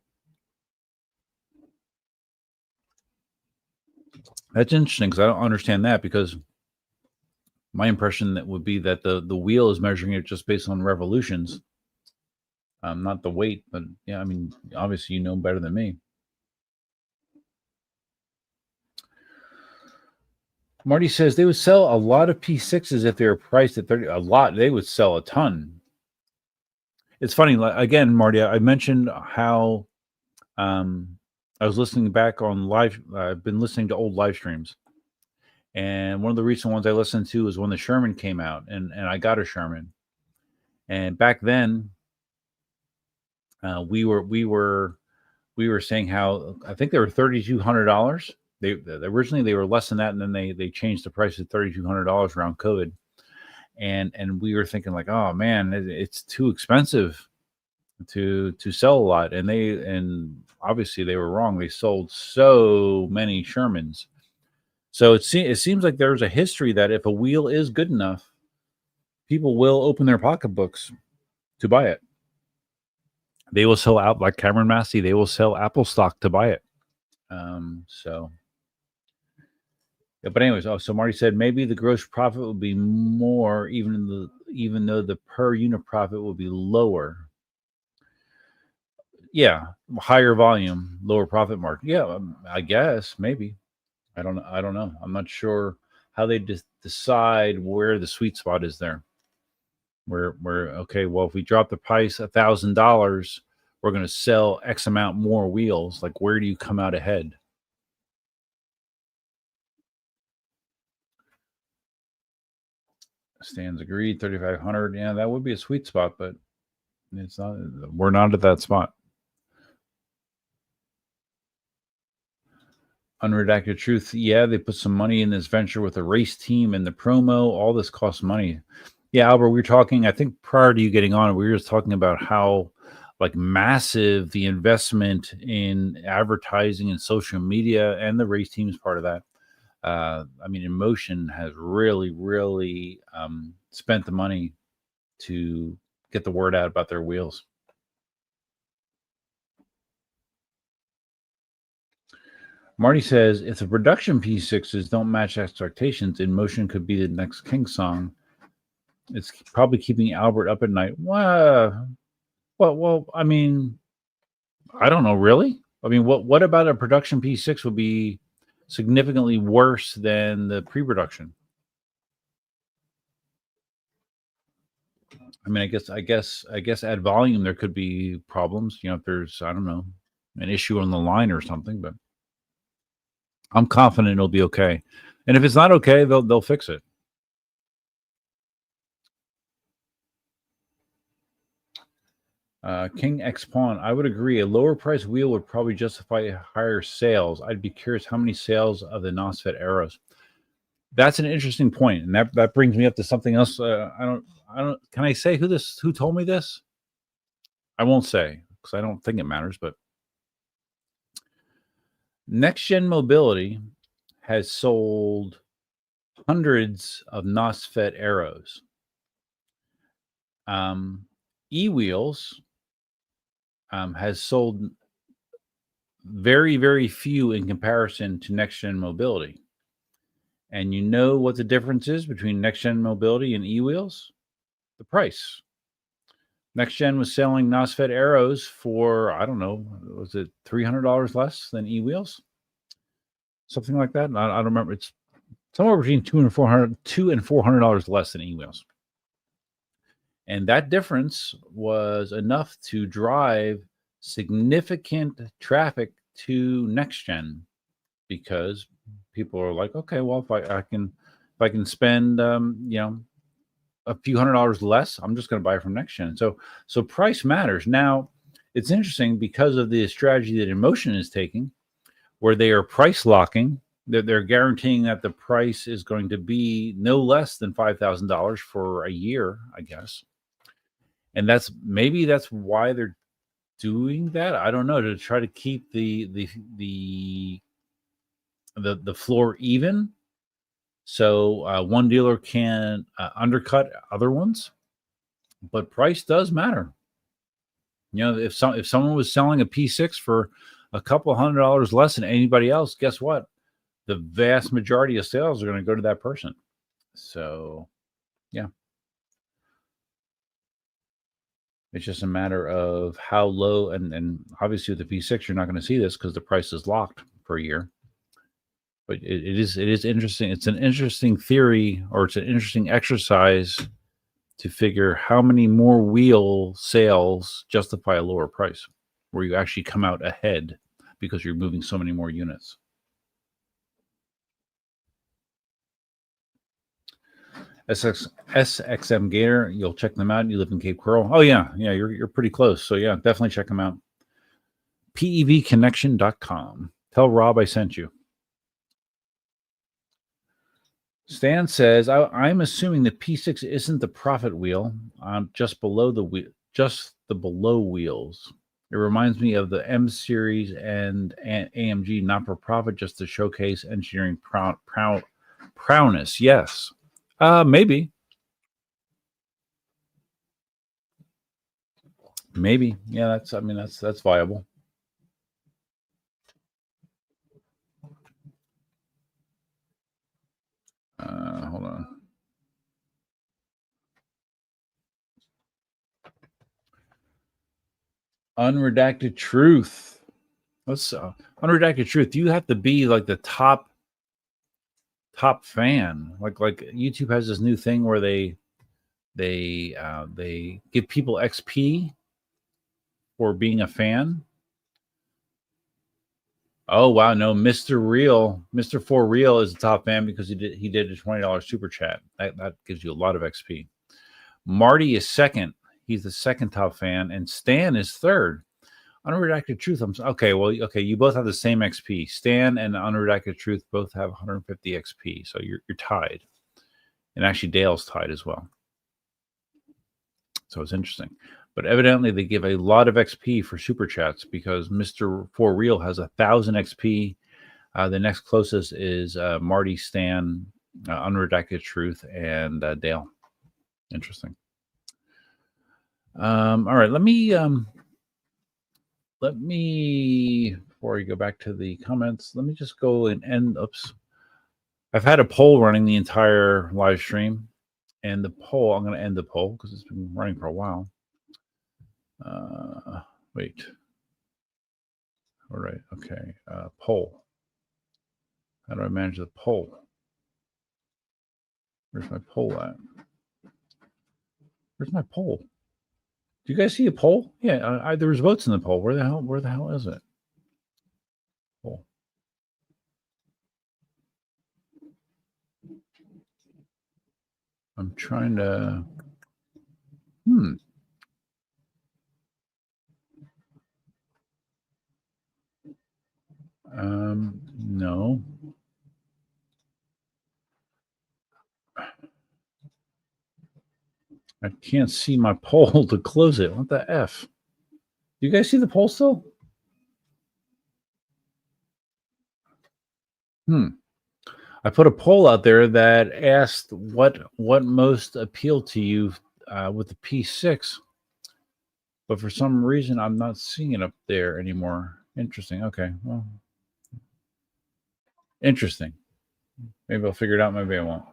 That's interesting because I don't understand that, because my impression that would be that the wheel is measuring it just based on revolutions, not the weight. But yeah, I mean, obviously you know better than me. Marty says they would sell a lot of P6s if they were priced at 30. A lot. They would sell a ton. It's funny. Again, Marty, I mentioned how I was listening back on live. I've been listening to old live streams. And one of the recent ones I listened to was when the Sherman came out, and I got a Sherman. And back then, we were saying how I think they were $3,200. They originally they were less than that, and then they changed the price to $3,200 around COVID. And we were thinking like, oh man, it's too expensive to sell a lot. And obviously they were wrong. They sold so many Shermans. So it seems like there's a history that if a wheel is good enough, people will open their pocketbooks to buy it. They will sell out, like Cameron Massey. They will sell Apple stock to buy it. So, yeah, but anyways, so Marty said maybe the gross profit will be more, even though the per unit profit will be lower. Yeah, higher volume, lower profit margin. Yeah, I guess maybe. I don't know. I'm not sure how they decide where the sweet spot is there. Where okay, well, if we drop the price $1,000, we're going to sell X amount more wheels. Like, where do you come out ahead? Stands agreed. 3,500. Yeah, that would be a sweet spot, but it's not. We're not at that spot. Unredacted truth. Yeah, they put some money in this venture with a race team and the promo. All this costs money. Yeah, Albert, we were talking, I think prior to you getting on, we were just talking about how like massive the investment in advertising and social media, and the race team is part of that. I mean, Inmotion has really spent the money to get the word out about their wheels. Marty says, if the production P6s don't match expectations, Inmotion could be the next King song. It's probably keeping Albert up at night. Well, I mean, I don't know, really. I mean, what about a production P6 would be significantly worse than the pre-production? I mean, I guess at volume there could be problems. You know, if there's, I don't know, an issue on the line or something, but I'm confident it'll be okay. And if it's not okay, they'll fix it. King X Pawn, I would agree. A lower price wheel would probably justify higher sales. I'd be curious how many sales of the NOSFET arrows. That's an interesting point, and that brings me up to something else. I don't. Can I say who told me this? I won't say because I don't think it matters. But Next Gen Mobility has sold hundreds of NOSFET arrows. E-Wheels has sold very few in comparison to Next Gen Mobility. And you know what the difference is between Next Gen Mobility and E-Wheels? The price. Next Gen was selling NOSFET arrows for, I don't know, was it $300 less than E-Wheels? Something like that. I don't remember. It's somewhere between $200 and $400 less than E-Wheels. And that difference was enough to drive significant traffic to Next Gen, because people are like, okay, well, if I can spend a few $100s less, I'm just going to buy it from Next Gen. So price matters. Now, it's interesting because of the strategy that Inmotion is taking, where they are price locking. They're guaranteeing that the price is going to be no less than $5,000 for a year, I guess. And that's why they're doing that. I don't know, to try to keep the floor even, so one dealer can undercut other ones. But price does matter. You know, if someone was selling a P6 for a couple $100 less than anybody else, guess what? The vast majority of sales are going to go to that person. So, yeah. It's just a matter of how low, and obviously with the P6, you're not going to see this because the price is locked for a year. But it is interesting. It's an interesting theory, or it's an interesting exercise to figure how many more wheel sales justify a lower price, where you actually come out ahead because you're moving so many more units. SXM Gator, you'll check them out. You live in Cape Coral. Oh yeah, you're pretty close. So yeah, definitely check them out. PEVconnection.com. Tell Rob I sent you. Stan says, I'm assuming the P6 isn't the profit wheel, just below the wheel, just the below wheels. It reminds me of the M series and AMG, not for profit, just to showcase engineering prowess. Yes, maybe. Yeah, that's viable. Hold on. Unredacted truth. Let's unredacted truth. You have to be like the top fan. Like YouTube has this new thing where they give people XP for being a fan. Oh wow, no, Mr. For Real is the top fan because he did a $20 super chat. That gives you a lot of XP. Marty is second. He's the second top fan, and Stan is third. Unredacted Truth. Okay. You both have the same XP. Stan and Unredacted Truth both have 150 XP, so you're tied. And actually, Dale's tied as well. So it's interesting. But evidently, they give a lot of XP for super chats because Mr. For Real has 1,000 XP. The next closest is Marty, Stan, Unredacted Truth, and Dale. Interesting. All right, let me before we go back to the comments, let me just go and end. Oops, I've had a poll running the entire live stream, and the poll, I'm going to end the poll because it's been running for a while. Wait. All right. Okay. Poll. How do I manage the poll? Where's my poll at? Where's my poll? Do you guys see a poll? Yeah, there was votes in the poll. Where the hell is it? Poll. I'm trying to. No. I can't see my poll to close it. What the F? Do you guys see the poll still? I put a poll out there that asked what most appealed to you with the P6, but for some reason I'm not seeing it up there anymore. Interesting. Okay. Well, interesting. Maybe I'll figure it out. Maybe I won't.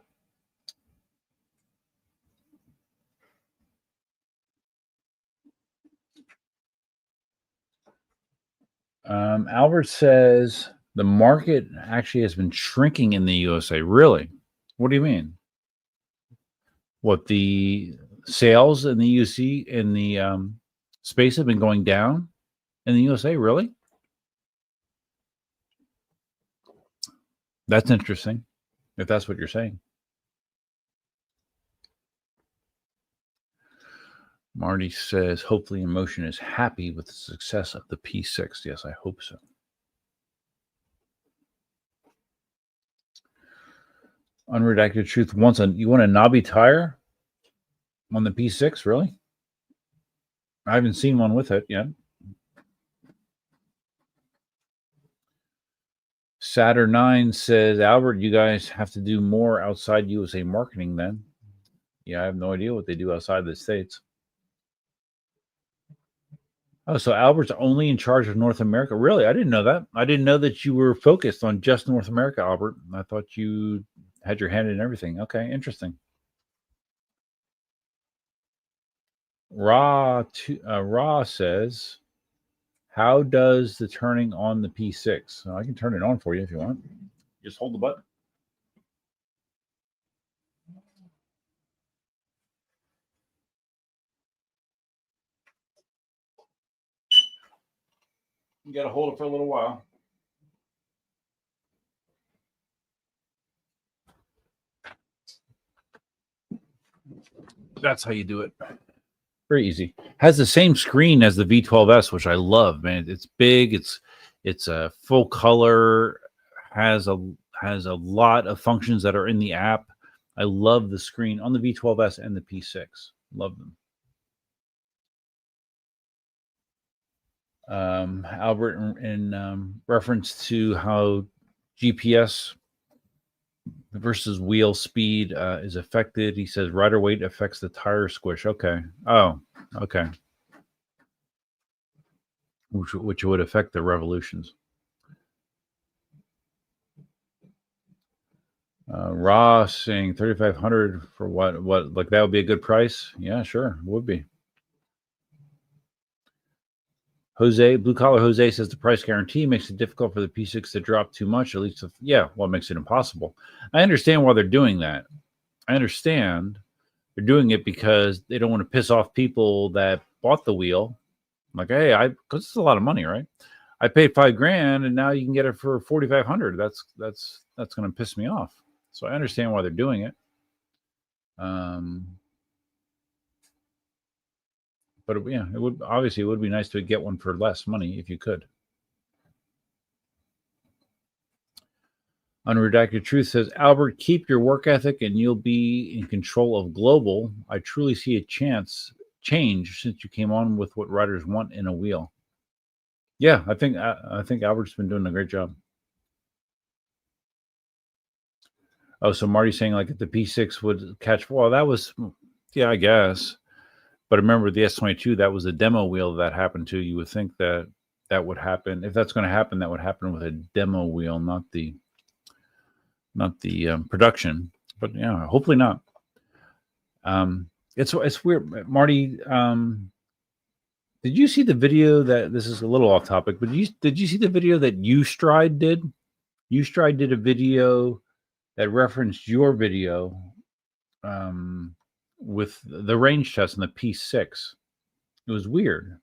Albert says the market actually has been shrinking in the USA. Really? What do you mean? What, the sales in the UC in the space have been going down in the USA? Really? That's interesting, if that's what you're saying. Marty says, hopefully Inmotion is happy with the success of the P6. Yes, I hope so. Unredacted Truth you want a knobby tire on the P6? Really? I haven't seen one with it yet. Saturn9 says, Albert, you guys have to do more outside USA marketing then. Yeah, I have no idea what they do outside the States. Oh, so Albert's only in charge of North America? Really? I didn't know that. I didn't know that you were focused on just North America, Albert. I thought you had your hand in everything. Okay, interesting. Ra says, how does the turning on the P6? So I can turn it on for you if you want. Just hold the button. You got to hold it for a little while. That's how you do it. Very easy. Has the same screen as the V12S, which I love, man. It's big. It's a full color. Has a lot of functions that are in the app. I love the screen on the V12S and the P6. Love them. Albert, in reference to how GPS versus wheel speed is affected, he says rider weight affects the tire squish. Okay. Oh, okay. Which would affect the revolutions. Ross saying 3,500 for what? Like that would be a good price? Yeah, sure, would be. Jose, Blue Collar Jose says the price guarantee makes it difficult for the P6 to drop too much. At least, it makes it impossible. I understand why they're doing that. I understand they're doing it because they don't want to piss off people that bought the wheel. Like, hey, because it's a lot of money, right? I paid $5,000 and now you can get it for $4,500. That's going to piss me off. So I understand why they're doing it. But it would be nice to get one for less money if you could. Unredacted Truth says, Albert, keep your work ethic and you'll be in control of global. I truly see a change since you came on with what riders want in a wheel. Yeah, I think Albert's been doing a great job. Oh, so Marty's saying like if the P6 would catch, well, that was, I guess. But remember the S22, that was a demo wheel that happened to. You would think that would happen. If that's going to happen, that would happen with a demo wheel, not the production. But yeah, hopefully not. It's weird, Marty. Did you see the video that, this is a little off topic, but did you see the video that Ustride did? Ustride did a video that referenced your video with the range test in the P6. It was weird.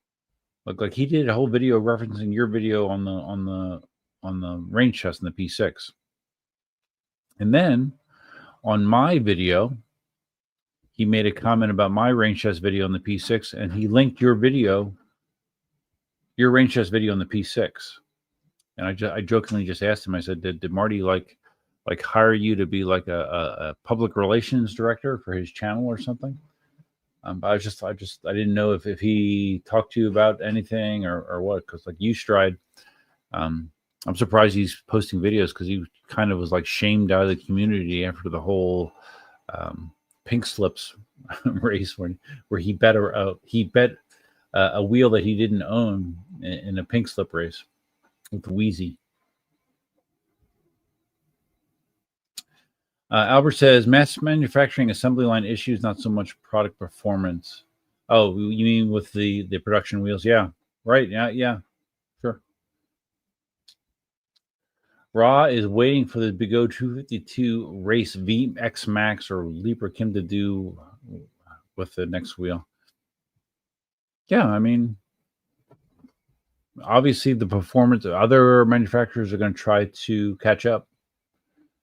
Like he did a whole video referencing your video on the range test in the P6. And then on my video, he made a comment about my range test video on the P6, and he linked your range test video on the P6. And I jokingly just asked him, I said, did Marty like hire you to be like a public relations director for his channel or something? But I didn't know if he talked to you about anything or what, because like Ustride, I'm surprised he's posting videos because he kind of was like shamed out of the community after the whole pink slips race where he bet a wheel that he didn't own in a pink slip race with Wheezy. Albert says mass manufacturing assembly line issues, not so much product performance. Oh, you mean with the production wheels? Yeah, right. Yeah, sure. Raw is waiting for the Big O 252 race VX Max or Libra Kim to do with the next wheel. Yeah, I mean, obviously the performance, other manufacturers are going to try to catch up,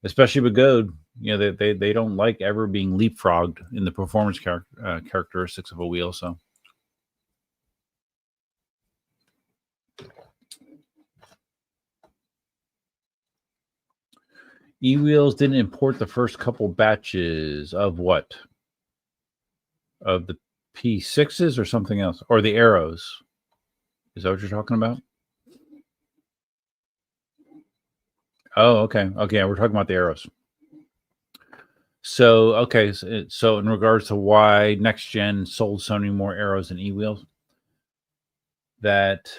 especially Big. They don't like ever being leapfrogged in the performance characteristics of a wheel. So E-Wheels didn't import the first couple batches of what? Of the P6s or something else? Or the Arrows? Is that what you're talking about? Oh, okay. Okay, we're talking about the Arrows. So, okay. So in regards to why Next Gen sold so many more Arrows and E-Wheels, that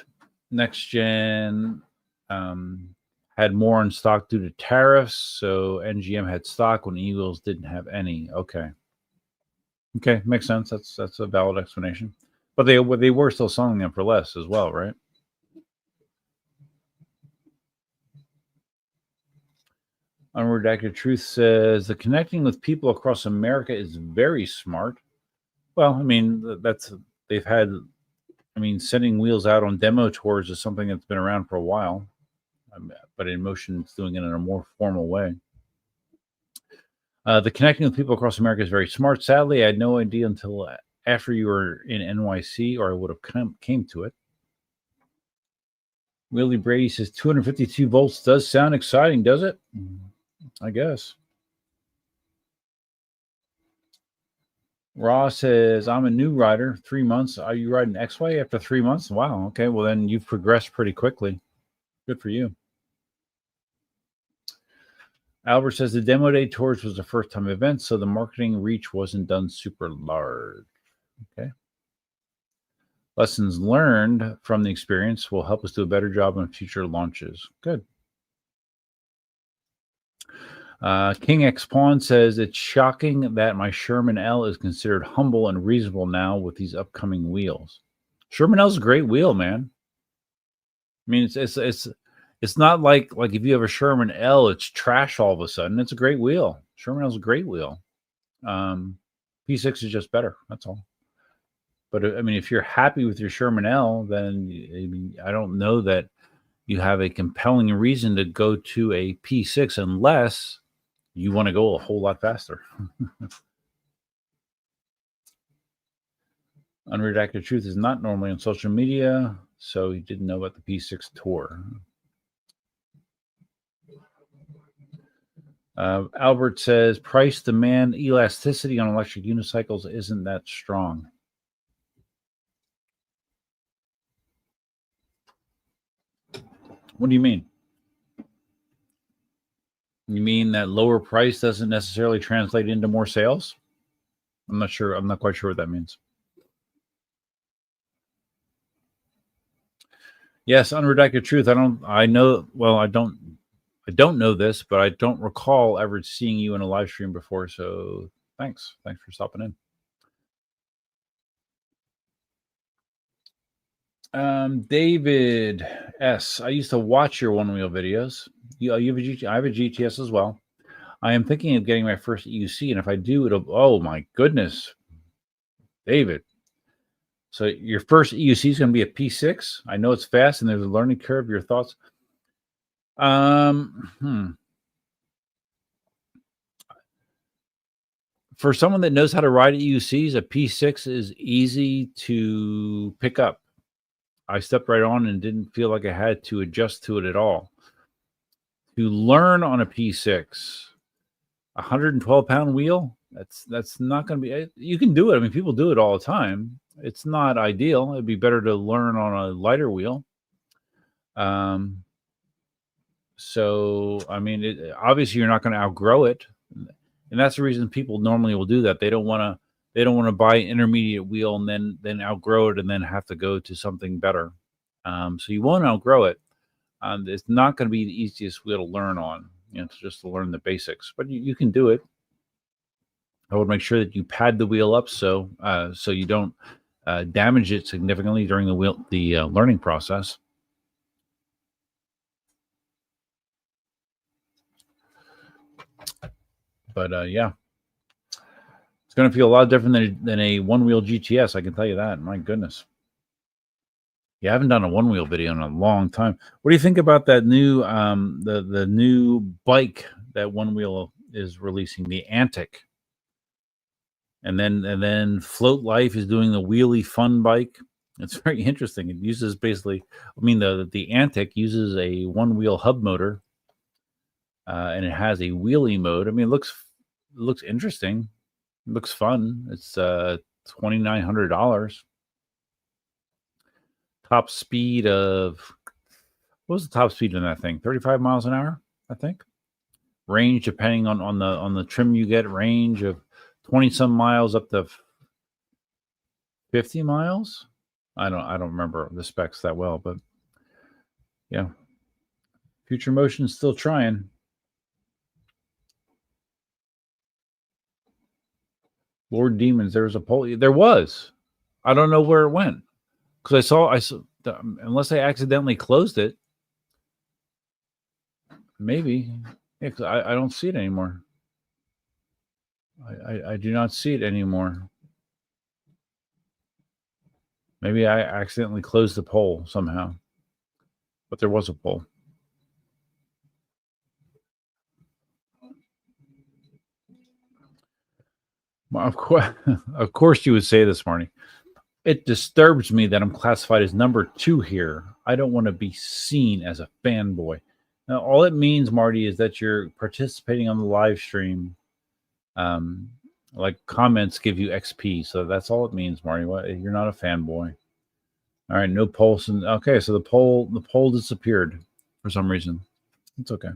Next Gen had more in stock due to tariffs. So NGM had stock when E-Wheels didn't have any. Okay, makes sense. That's a valid explanation. But they were still selling them for less as well, right? Unredacted Truth says the connecting with people across America is very smart. Well, I mean, sending wheels out on demo tours is something that's been around for a while, but Inmotion is doing it in a more formal way. The connecting with people across America is very smart. Sadly, I had no idea until after you were in NYC, or I would have came to it. Willie Brady says 252 volts does sound exciting, does it? I guess. Ross says, I'm a new rider, 3 months. Are you riding X-Way after 3 months? Wow. Okay. Well, then you've progressed pretty quickly. Good for you. Albert says the demo day tours was a first time event, so the marketing reach wasn't done super large. Okay. Lessons learned from the experience will help us do a better job on future launches. Good. King X Pawn says it's shocking that my Sherman L is considered humble and reasonable now with these upcoming wheels. Sherman L is a great wheel, man. I mean, it's not like if you have a Sherman L, it's trash all of a sudden. It's a great wheel. Sherman L is a great wheel. P6 is just better. That's all. But I mean, if you're happy with your Sherman L, then I don't know that you have a compelling reason to go to a P6 unless you want to go a whole lot faster. Unredacted Truth is not normally on social media, so he didn't know about the P6 tour. Albert says price demand elasticity on electric unicycles isn't that strong. What do you mean? You mean that lower price doesn't necessarily translate into more sales? I'm not sure. I'm not quite sure what that means. Yes, Unredacted Truth. I don't know this, but I don't recall ever seeing you in a live stream before. So thanks for stopping in. David S. I used to watch your one wheel videos. You have a GT, I have a GTS as well. I am thinking of getting my first EUC, and if I do, it'll. Oh my goodness, David. So your first EUC is going to be a P6. I know it's fast, and there's a learning curve. Your thoughts? For someone that knows how to ride EUCs, a P6 is easy to pick up. I stepped right on and didn't feel like I had to adjust to it at all. To learn on a P6, 112-pound wheel, that's not going to be. You can do it. I mean, people do it all the time. It's not ideal. It'd be better to learn on a lighter wheel. So I mean, obviously you're not going to outgrow it, and that's the reason people normally will do that. They don't want to buy an intermediate wheel and then outgrow it and then have to go to something better. So you won't outgrow it. It's not going to be the easiest wheel to learn on. It's just to learn the basics, but you can do it. I would make sure that you pad the wheel up so you don't damage it significantly during the learning process. But yeah, it's going to feel a lot different than a one-wheel GTS. I can tell you that. My goodness. Yeah, I haven't done a one-wheel video in a long time. What do you think about that new the new bike that One Wheel is releasing, the Antic? And then Float Life is doing the Wheelie Fun bike. It's very interesting. It uses basically, I mean, the Antic uses a one-wheel hub motor, and it has a wheelie mode. I mean, it looks interesting. It looks fun. It's $2,900. Top speed of, what was the top speed in that thing? 35 miles an hour, I think. Range, depending on the trim you get, range of 20 some miles up to 50 miles. I don't remember the specs that well, but yeah. Future Motion's still trying. Lord Demons, there was a poll. There was. I don't know where it went. Because I saw unless I accidentally closed it. Maybe. Yeah, 'cause I don't see it anymore. I do not see it anymore. Maybe I accidentally closed the poll somehow. But there was a poll. Well, of course you would say this, Marty. It disturbs me that I'm classified as number 2 here. I don't want to be seen as a fanboy. Now, all it means, Marty, is that you're participating on the live stream. Like comments give you XP, so that's all it means, Marty. You're not a fanboy. All right, no pulse. Okay, so the poll disappeared for some reason. It's okay.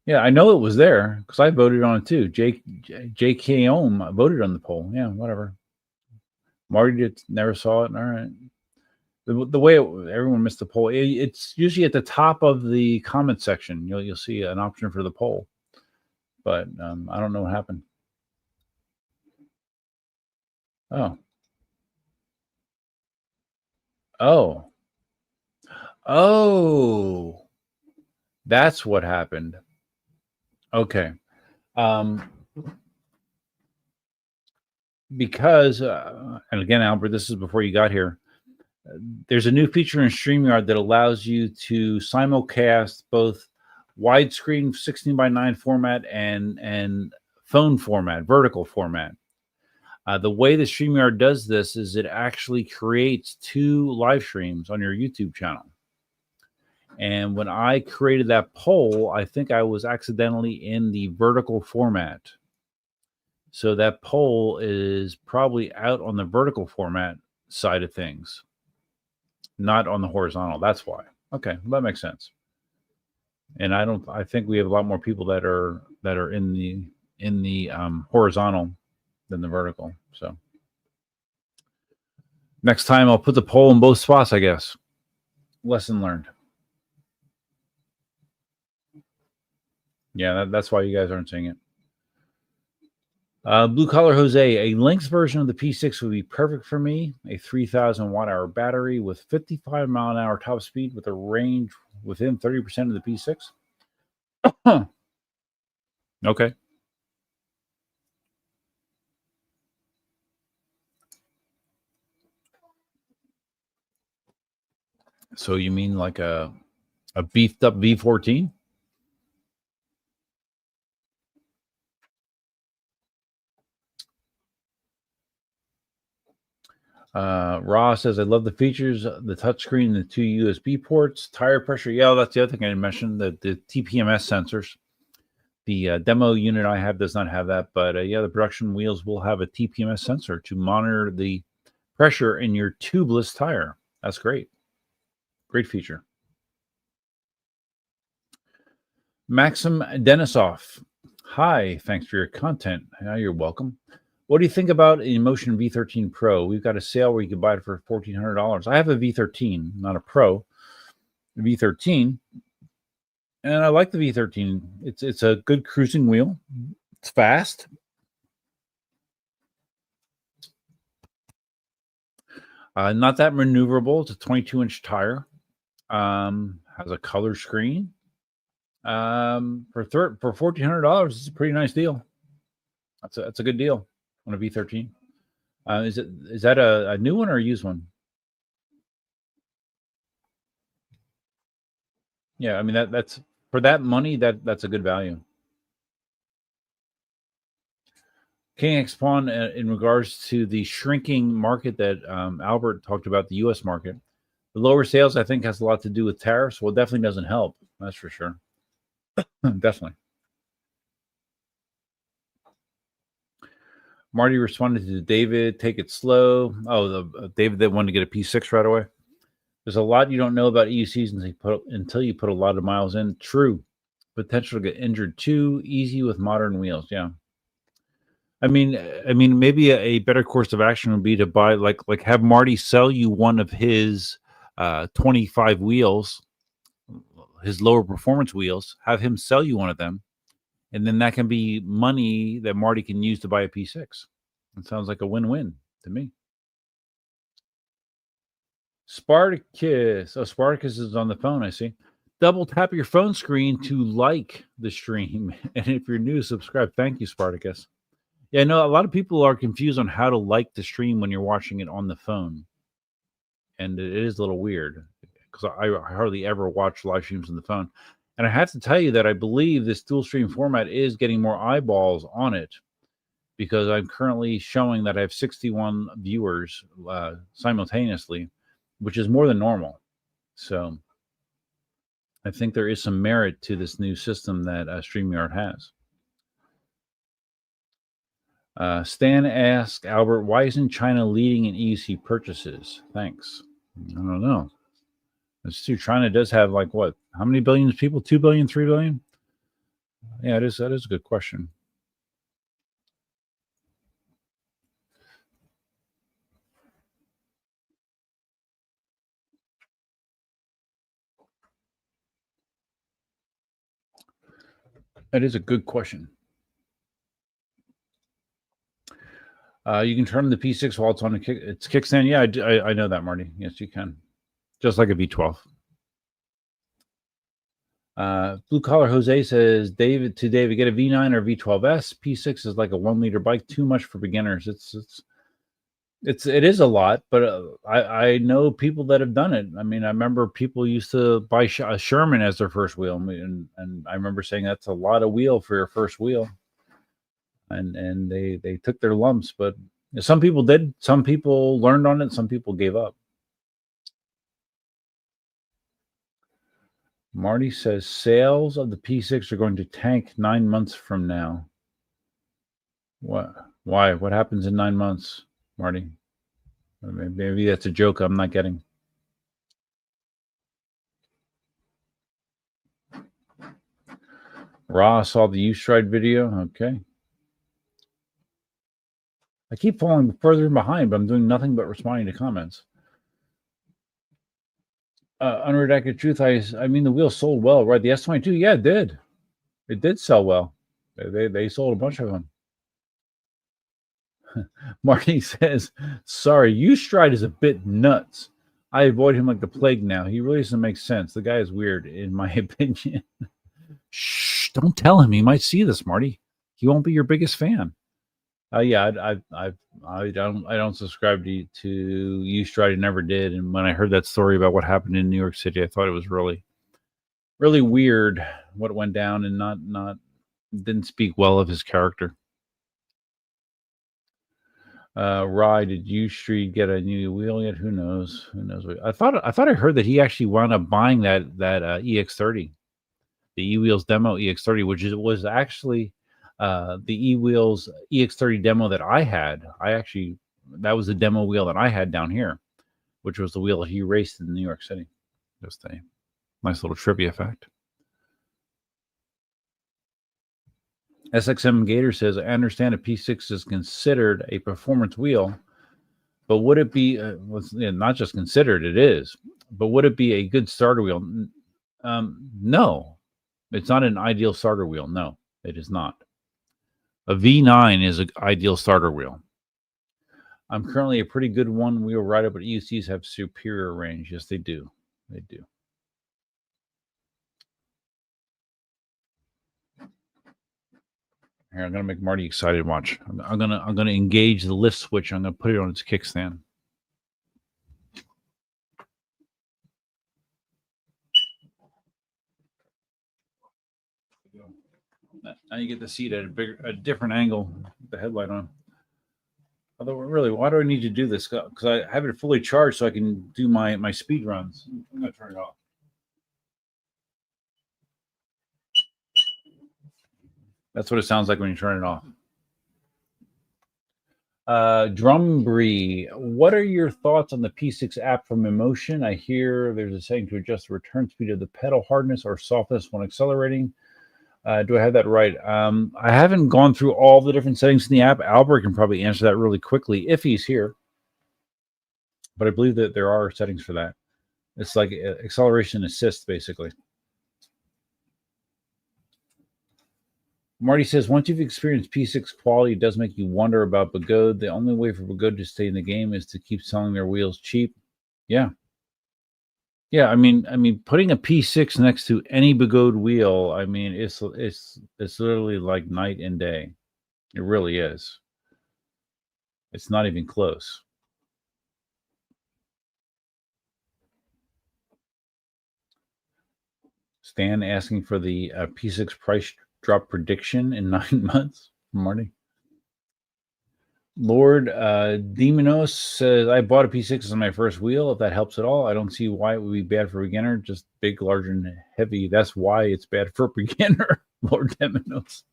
Yeah, I know it was there because I voted on it too. J.K. Ohm voted on the poll. Yeah, whatever. Marty never saw it. All right. The way everyone missed the poll, it's usually at the top of the comment section. You'll see an option for the poll, but I don't know what happened. Oh, Oh, oh, that's what happened. Okay. Because, and again, Albert, this is before you got here. There's a new feature in StreamYard that allows you to simulcast both widescreen 16:9 format and phone format, vertical format. The way that StreamYard does this is it actually creates two live streams on your YouTube channel. And when I created that poll, I think I was accidentally in the vertical format. So that poll is probably out on the vertical format side of things, not on the horizontal. That's why. Okay, that makes sense. And I think we have a lot more people that are in the horizontal than the vertical. So next time I'll put the poll in both spots, I guess. Lesson learned. Yeah, that's why you guys aren't seeing it. Blue Collar Jose, a Lynx version of the P6 would be perfect for me. A 3,000 watt hour battery with 55 mile an hour top speed with a range within 30% of the P6. Okay. So you mean like a beefed up V14? Ross says, I love the features, the touchscreen, the two USB ports, tire pressure. Yeah, that's the other thing I mentioned, the TPMS sensors. The demo unit I have does not have that, but yeah, the production wheels will have a TPMS sensor to monitor the pressure in your tubeless tire. That's great. Great feature. Maxim Denisov. Hi, thanks for your content. You're welcome. What do you think about Inmotion V13 Pro? We've got a sale where you can buy it for $1,400. I have a V13, not a Pro. A V13, and I like the V13. It's a good cruising wheel. It's fast. Not that maneuverable. It's a 22-inch tire. Has a color screen. For $1,400, it's a pretty nice deal. That's a good deal on a V13. Is that a new one or a used one? Yeah, I mean that's for that money, that's a good value. King X Pawn, in regards to the shrinking market that Albert talked about, the U.S. market, the lower sales I think has a lot to do with tariffs. Well, it definitely doesn't help. That's for sure. Definitely. Marty responded to David, take it slow. Oh, the David that wanted to get a P6 right away. There's a lot you don't know about EUCs until you put a lot of miles in. True. Potential to get injured too easy with modern wheels. Yeah. I mean, maybe a better course of action would be to buy like have Marty sell you one of his 25 wheels, his lower performance wheels. Have him sell you one of them, and then that can be money that Marty can use to buy a P6. It sounds like a win-win to me. Spartacus. Oh, Spartacus is on the phone, I see. Double tap your phone screen to like the stream. And if you're new, subscribe. Thank you, Spartacus. Yeah, no, a lot of people are confused on how to like the stream when you're watching it on the phone. And it is a little weird because I hardly ever watch live streams on the phone. And I have to tell you that I believe this dual stream format is getting more eyeballs on it because I'm currently showing that I have 61 viewers simultaneously, which is more than normal. So I think there is some merit to this new system that StreamYard has. Stan asked Albert, why isn't China leading in EUC purchases? Thanks. I don't know. It's true. China does have like what? How many billions of people? 2 billion, 3 billion? Yeah, that is a good question. That is a good question. You can turn the P6 while it's on its kickstand. Yeah, I know that, Marty. Yes, you can. just like a V12. Blue Collar Jose says, David, get a V9 or V12S. P6 is like a 1 liter bike, too much for beginners. It is a lot, but I know people that have done it. I mean, I remember people used to buy a Sherman as their first wheel, and I remember saying that's a lot of wheel for your first wheel, and they took their lumps. But some people did. Some people learned on it. Some people gave up. Marty says sales of the P6 are going to tank 9 months from now. What? Why? What happens in 9 months, Marty? Maybe that's a joke I'm not getting. Ross saw the U-Stride video. Okay. I keep falling further behind, but I'm doing nothing but responding to comments. Unredacted truth. I mean, the wheel sold well, right? The S22, yeah, it did. It did sell well. They sold a bunch of them. Marty says, sorry, U-Stride is a bit nuts. I avoid him like the plague now. He really doesn't make sense. The guy is weird, in my opinion. Shh, don't tell him. He might see this, Marty. He won't be your biggest fan. Yeah, I don't subscribe to U-Stride. I never did. And when I heard that story about what happened in New York City, I thought it was really, really weird what went down, and not didn't speak well of his character. Rye, did U-Street get a new wheel yet? Who knows? Who knows? I thought I heard that he actually wound up buying that EX30, the eWheels demo EX30, which was actually the eWheels EX30 demo that I had. That was the demo wheel that I had down here, which was the wheel that he raced in New York City. Just a nice little trivia fact. SXM Gator says, I understand a P6 is considered a performance wheel, but would it be, not just considered, it is, but would it be a good starter wheel? No, it's not an ideal starter wheel. No, it is not. A V9 is an ideal starter wheel. I'm currently a pretty good one-wheel rider, but EUCs have superior range. Yes, they do. They do. Here, I'm gonna make Marty excited. Watch. I'm gonna engage the lift switch. I'm gonna put it on its kickstand. Now you get to see it at a different angle. With the headlight on. Although, really, why do I need to do this? Because I have it fully charged, so I can do my speed runs. I'm gonna turn it off. That's what it sounds like when you turn it off. Drumbree, what are your thoughts on the P6 app from Inmotion? I hear there's a setting to adjust the return speed of the pedal hardness or softness when accelerating. Do I have that right? I haven't gone through all the different settings in the app. Albert can probably answer that really quickly if he's here. But I believe that there are settings for that. It's like acceleration assist, basically. Marty says, once you've experienced P6 quality, it does make you wonder about Begode. The only way for Begode to stay in the game is to keep selling their wheels cheap. Yeah. Yeah, I mean, putting a P6 next to any Begode wheel, I mean, it's literally like night and day. It really is. It's not even close. Stan asking for the P6 price drop prediction in 9 months. Marty. Lord Demonos says, I bought a P6 as my first wheel. If that helps at all, I don't see why it would be bad for a beginner. Just big, large, and heavy. That's why it's bad for a beginner, Lord Demonos.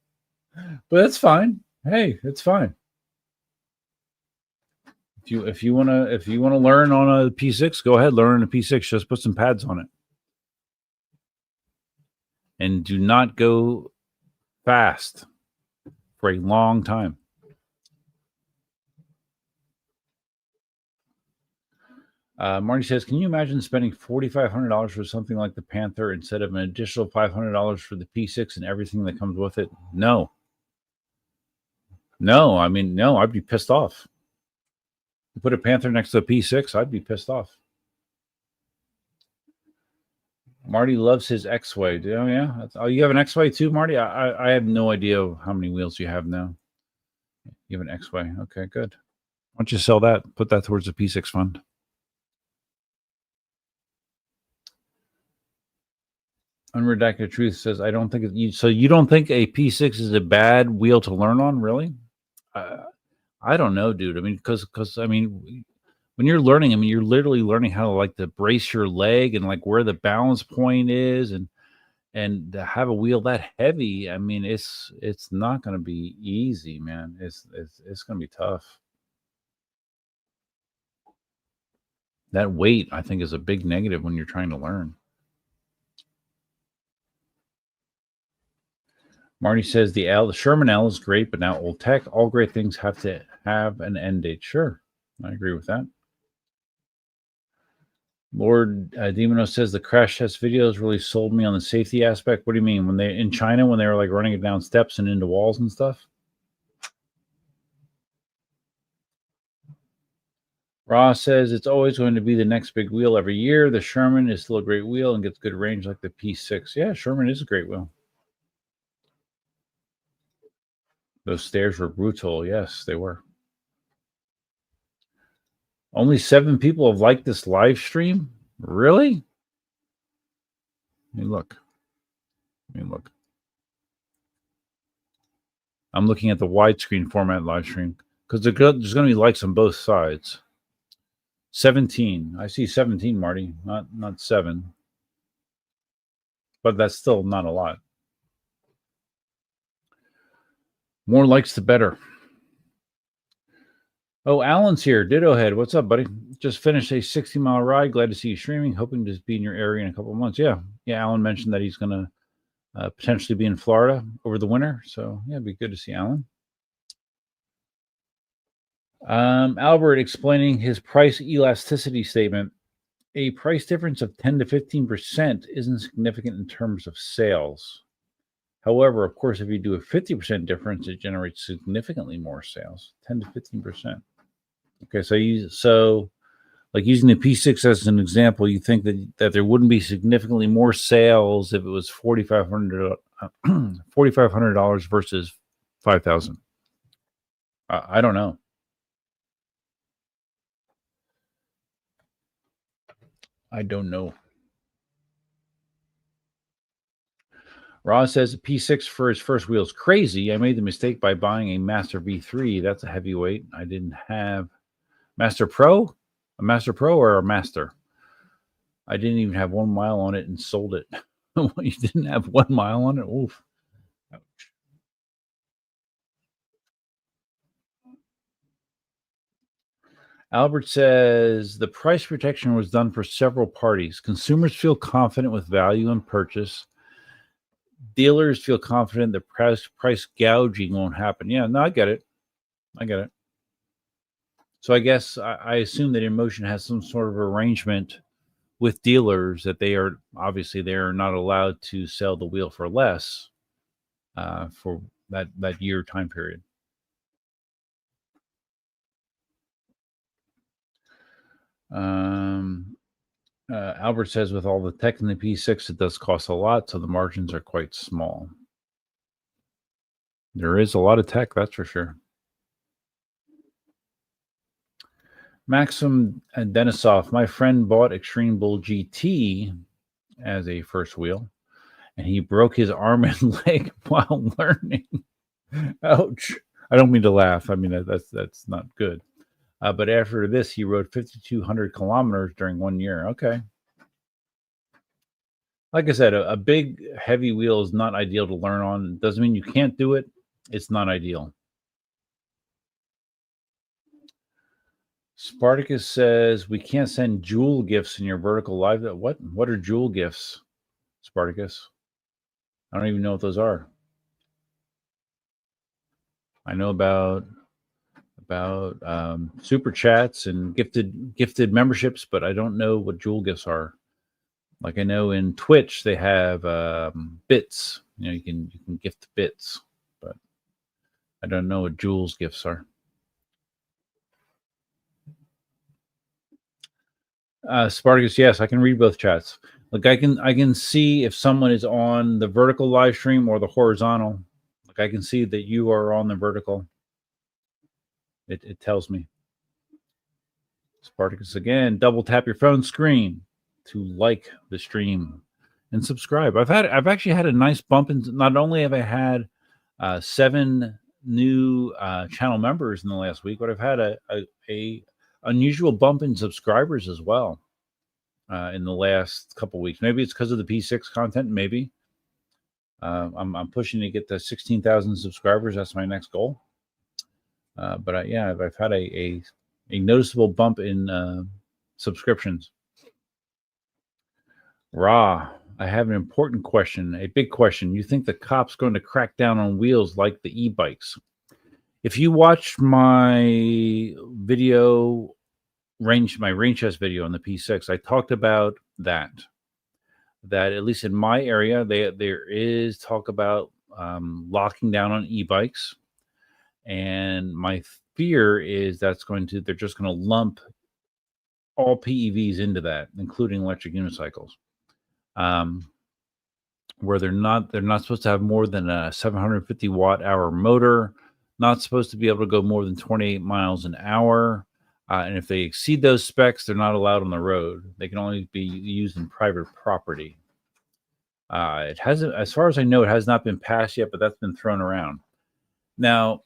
But that's fine. Hey, it's fine. If you wanna learn on a P6, go ahead, learn on a P6. Just put some pads on it. And do not go fast for a long time. Marty says, can you imagine spending $4,500 for something like the Panther instead of an additional $500 for the P6 and everything that comes with it? No. I mean, no, I'd be pissed off. You put a Panther next to a P6, I'd be pissed off. Marty loves his X-Way. Oh, yeah. Oh, you have an X-Way too, Marty? I have no idea how many wheels you have now. You have an X-Way. Okay, good. Why don't you sell that? Put that towards the P6 fund. Unredacted Truth says, I don't think you. So you don't think a P6 is a bad wheel to learn on, really? I don't know, dude. I mean, because I mean, when you're learning, I mean, you're literally learning how to like to brace your leg and like where the balance point is, and to have a wheel that heavy. I mean, it's not going to be easy, man. It's going to be tough. That weight, I think, is a big negative when you're trying to learn. Marty says the Sherman L is great, but now old tech. All great things have to have an end date. Sure, I agree with that. Lord Demino says the crash test videos really sold me on the safety aspect. What do you mean? When they in China, when they were like running it down steps and into walls and stuff? Ross says it's always going to be the next big wheel every year. The Sherman is still a great wheel and gets good range like the P6. Yeah, Sherman is a great wheel. Those stairs were brutal. Yes, they were. Only 7 people have liked this live stream? Really? Let me look. I'm looking at the widescreen format live stream because there's going to be likes on both sides. 17. I see 17, Marty, not 7. But that's still not a lot. More likes the better. Oh, Alan's here. Ditto Head. What's up, buddy? Just finished a 60-mile ride. Glad to see you streaming. Hoping to be in your area in a couple of months. Yeah. Alan mentioned that he's going to potentially be in Florida over the winter. So, yeah, it'd be good to see Alan. Albert explaining his price elasticity statement. A price difference of 10 to 15% isn't significant in terms of sales. However, of course, if you do a 50% difference, it generates significantly more sales, 10 to 15%. Okay, so like using the P6 as an example, you think that there wouldn't be significantly more sales if it was $4,500 versus $5,000. I don't know. I don't know. Ross says P6 for his first wheel is crazy. I made the mistake by buying a Master V3. That's a heavyweight. I didn't have Master Pro, a Master Pro or a Master. I didn't even have 1 mile on it and sold it. You didn't have 1 mile on it? Oof. Ouch. Albert says the price protection was done for several parties. Consumers feel confident with value and purchase. Dealers feel confident that price gouging won't happen. Yeah, no, I get it. So I guess I assume that Inmotion has some sort of arrangement with dealers that they are not allowed to sell the wheel for less for that year time period. Albert says with all the tech in the P6, it does cost a lot, so the margins are quite small. There is a lot of tech, that's for sure. Maxim Denisov, my friend bought Extreme Bull GT as a first wheel, and he broke his arm and leg while learning. Ouch. I don't mean to laugh. I mean, that's not good. But after this, he rode 5,200 kilometers during 1 year. Okay. Like I said, a big, heavy wheel is not ideal to learn on. It doesn't mean you can't do it. It's not ideal. Spartacus says, we can't send jewel gifts in your vertical live. What are jewel gifts, Spartacus? I don't even know what those are. I know about super chats and gifted memberships, but I don't know what jewel gifts are. Like I know in Twitch they have bits. You can gift bits, but I don't know what Jules gifts are. Spartacus, yes, I can read both chats. Like I can see if someone is on the vertical live stream or the horizontal. Like I can see that you are on the vertical. It tells me. Spartacus again. Double tap your phone screen to like the stream and subscribe. I've actually had a nice bump in. Not only have I had 7 new channel members in the last week, but I've had a unusual bump in subscribers as well in the last couple weeks. Maybe it's because of the P6 content. Maybe I'm pushing to get to 16,000 subscribers. That's my next goal. But yeah, I've had a noticeable bump in subscriptions. Ra, I have an important question, a big question. You think the cops going to crack down on wheels like the e-bikes? If you watched my video, my range test video on the P6, I talked about that at least in my area, there is talk about locking down on e-bikes. And my fear is they're just going to lump all PEVs into that, including electric unicycles. Where they're not supposed to have more than a 750 watt hour motor, not supposed to be able to go more than 28 miles an hour. And if they exceed those specs, they're not allowed on the road. They can only be used in private property. It hasn't, as far as I know, it has not been passed yet, but that's been thrown around. Now,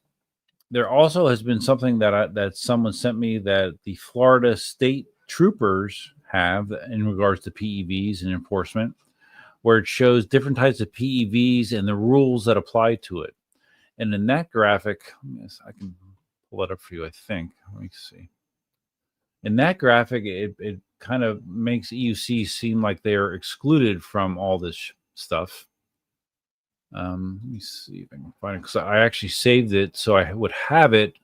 there also has been something that someone sent me that the Florida state troopers have in regards to PEVs and enforcement, where it shows different types of PEVs and the rules that apply to it. And in that graphic, yes, I can pull it up for you, I think. Let me see. In that graphic, it kind of makes EUC seem like they're excluded from all this stuff. Let me see if I can find it, because I actually saved it so I would have it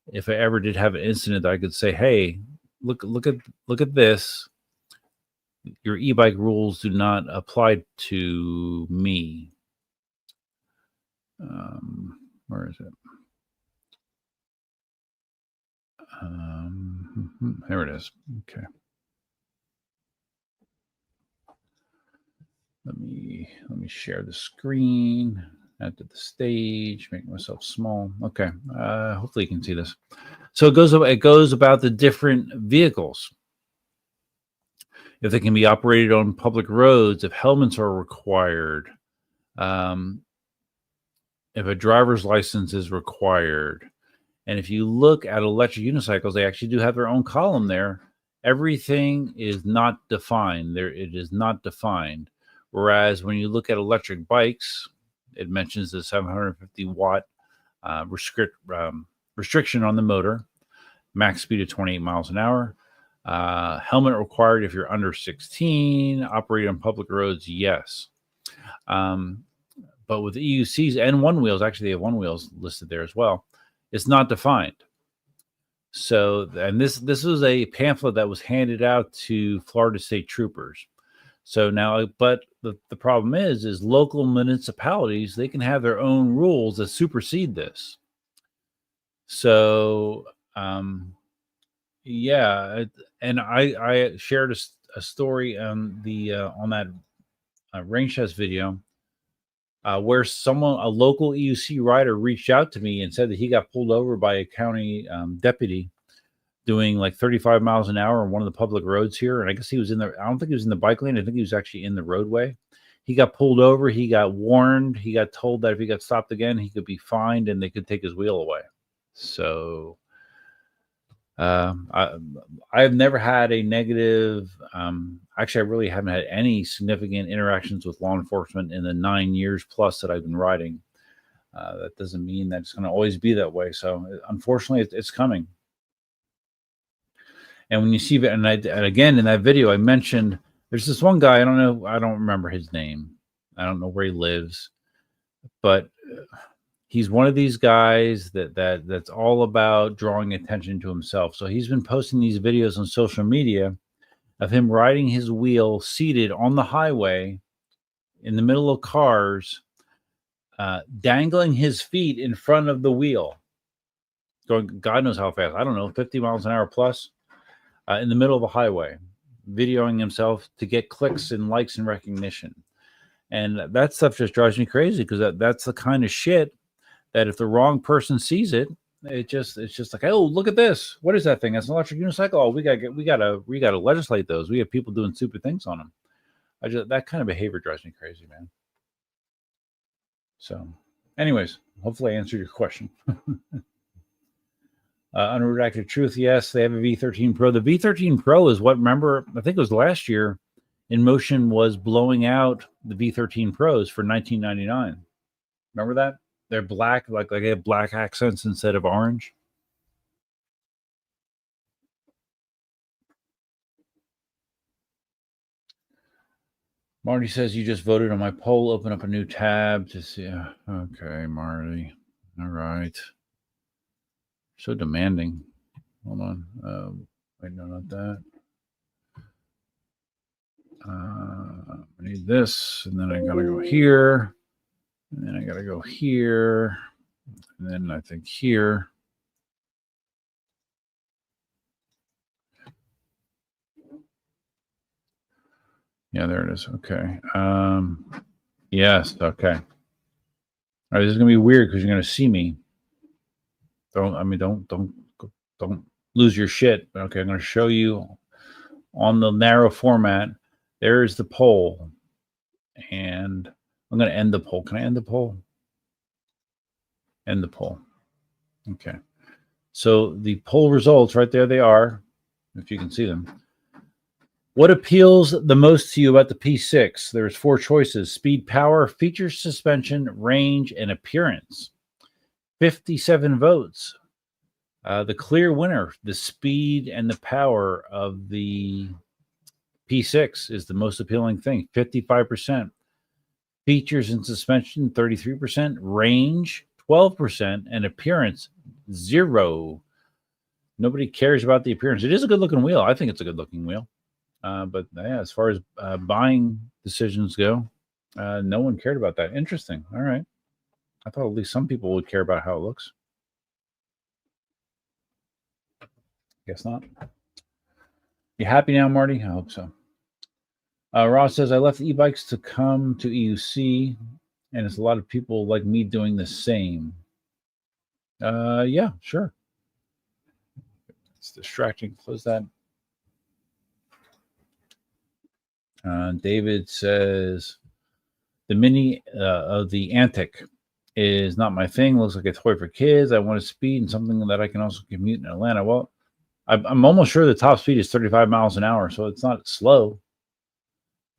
if I ever did have an incident. I could say, "Hey, look at this. Your e-bike rules do not apply to me." Where is it? There it is. Okay. Let me share the screen. Add to the stage. Make myself small. Okay. Hopefully you can see this. So it goes about the different vehicles. If they can be operated on public roads, if helmets are required, if a driver's license is required. And if you look at electric unicycles, they actually do have their own column there. Everything is not defined. It is not defined. Whereas when you look at electric bikes, it mentions the 750 watt restriction on the motor, max speed of 28 miles an hour. Helmet required if you're under 16. Operate on public roads, yes. But with EUCs and one wheels, actually they have one wheels listed there as well, it's not defined. So, and this was a pamphlet that was handed out to Florida state troopers. So now, but the problem is local municipalities, they can have their own rules that supersede this. So, yeah, and I shared a story on that range test video where a local EUC rider reached out to me and said that he got pulled over by a county deputy doing like 35 miles an hour on one of the public roads here. And I guess he was I don't think he was in the bike lane. I think he was actually in the roadway. He got pulled over. He got warned. He got told that if he got stopped again, he could be fined and they could take his wheel away. So I have never had a negative. Actually, I really haven't had any significant interactions with law enforcement in the 9 years plus that I've been riding. That doesn't mean that it's going to always be that way. So unfortunately, it's coming. And when you see that, and again in that video, I mentioned there's this one guy. I don't remember his name. I don't know where he lives, but he's one of these guys that's all about drawing attention to himself. So he's been posting these videos on social media of him riding his wheel seated on the highway in the middle of cars, dangling his feet in front of the wheel, going God knows how fast. I don't know, 50 miles an hour plus, in the middle of the highway. videoing himself to get clicks and likes and recognition. And that stuff just drives me crazy because that's the kind of shit that if the wrong person sees it, it's just like, oh, look at this. What is that thing? That's an electric unicycle. Oh, we gotta legislate those. We have people doing stupid things on them. That kind of behavior drives me crazy, man. So, anyways, hopefully I answered your question. Unredacted truth, yes, they have a V13 Pro. The V13 Pro is what, remember, I think it was last year, Inmotion was blowing out the V13 Pros for $19.99. Remember that? They're black, like they have black accents instead of orange. Marty says you just voted on my poll. Open up a new tab to see. Okay, Marty. All right. So demanding. Hold on. Wait, no, not that. I need this, and then I gotta go here, and then I gotta go here, and then I think here. Yeah, there it is. Okay. Yes. Okay. All right. This is gonna be weird because you're gonna see me. Don't lose your shit. Okay, I'm gonna show you on the narrow format. There's the poll, and I'm gonna end the poll. Can I end the poll? End the poll. Okay. So the poll results right there. They are, if you can see them. What appeals the most to you about the P6? There's 4 choices: speed, power, features, suspension, range, and appearance. 57 votes. The clear winner, the speed and the power of the P6 is the most appealing thing, 55%. Features and suspension, 33%. Range, 12%. And appearance, 0. Nobody cares about the appearance. It is a good-looking wheel. I think it's a good-looking wheel. But yeah, as far as buying decisions go, no one cared about that. Interesting. All right. I thought at least some people would care about how it looks. Guess not. You happy now, Marty? I hope so. Ross says, I left e-bikes to come to EUC, and it's a lot of people like me doing the same. Yeah, sure. It's distracting. Close that. David says, the mini of the Antic is not my thing. Looks like a toy for kids. I want a speed and something that I can also commute in Atlanta. Well, I'm almost sure the top speed is 35 miles an hour, so it's not slow.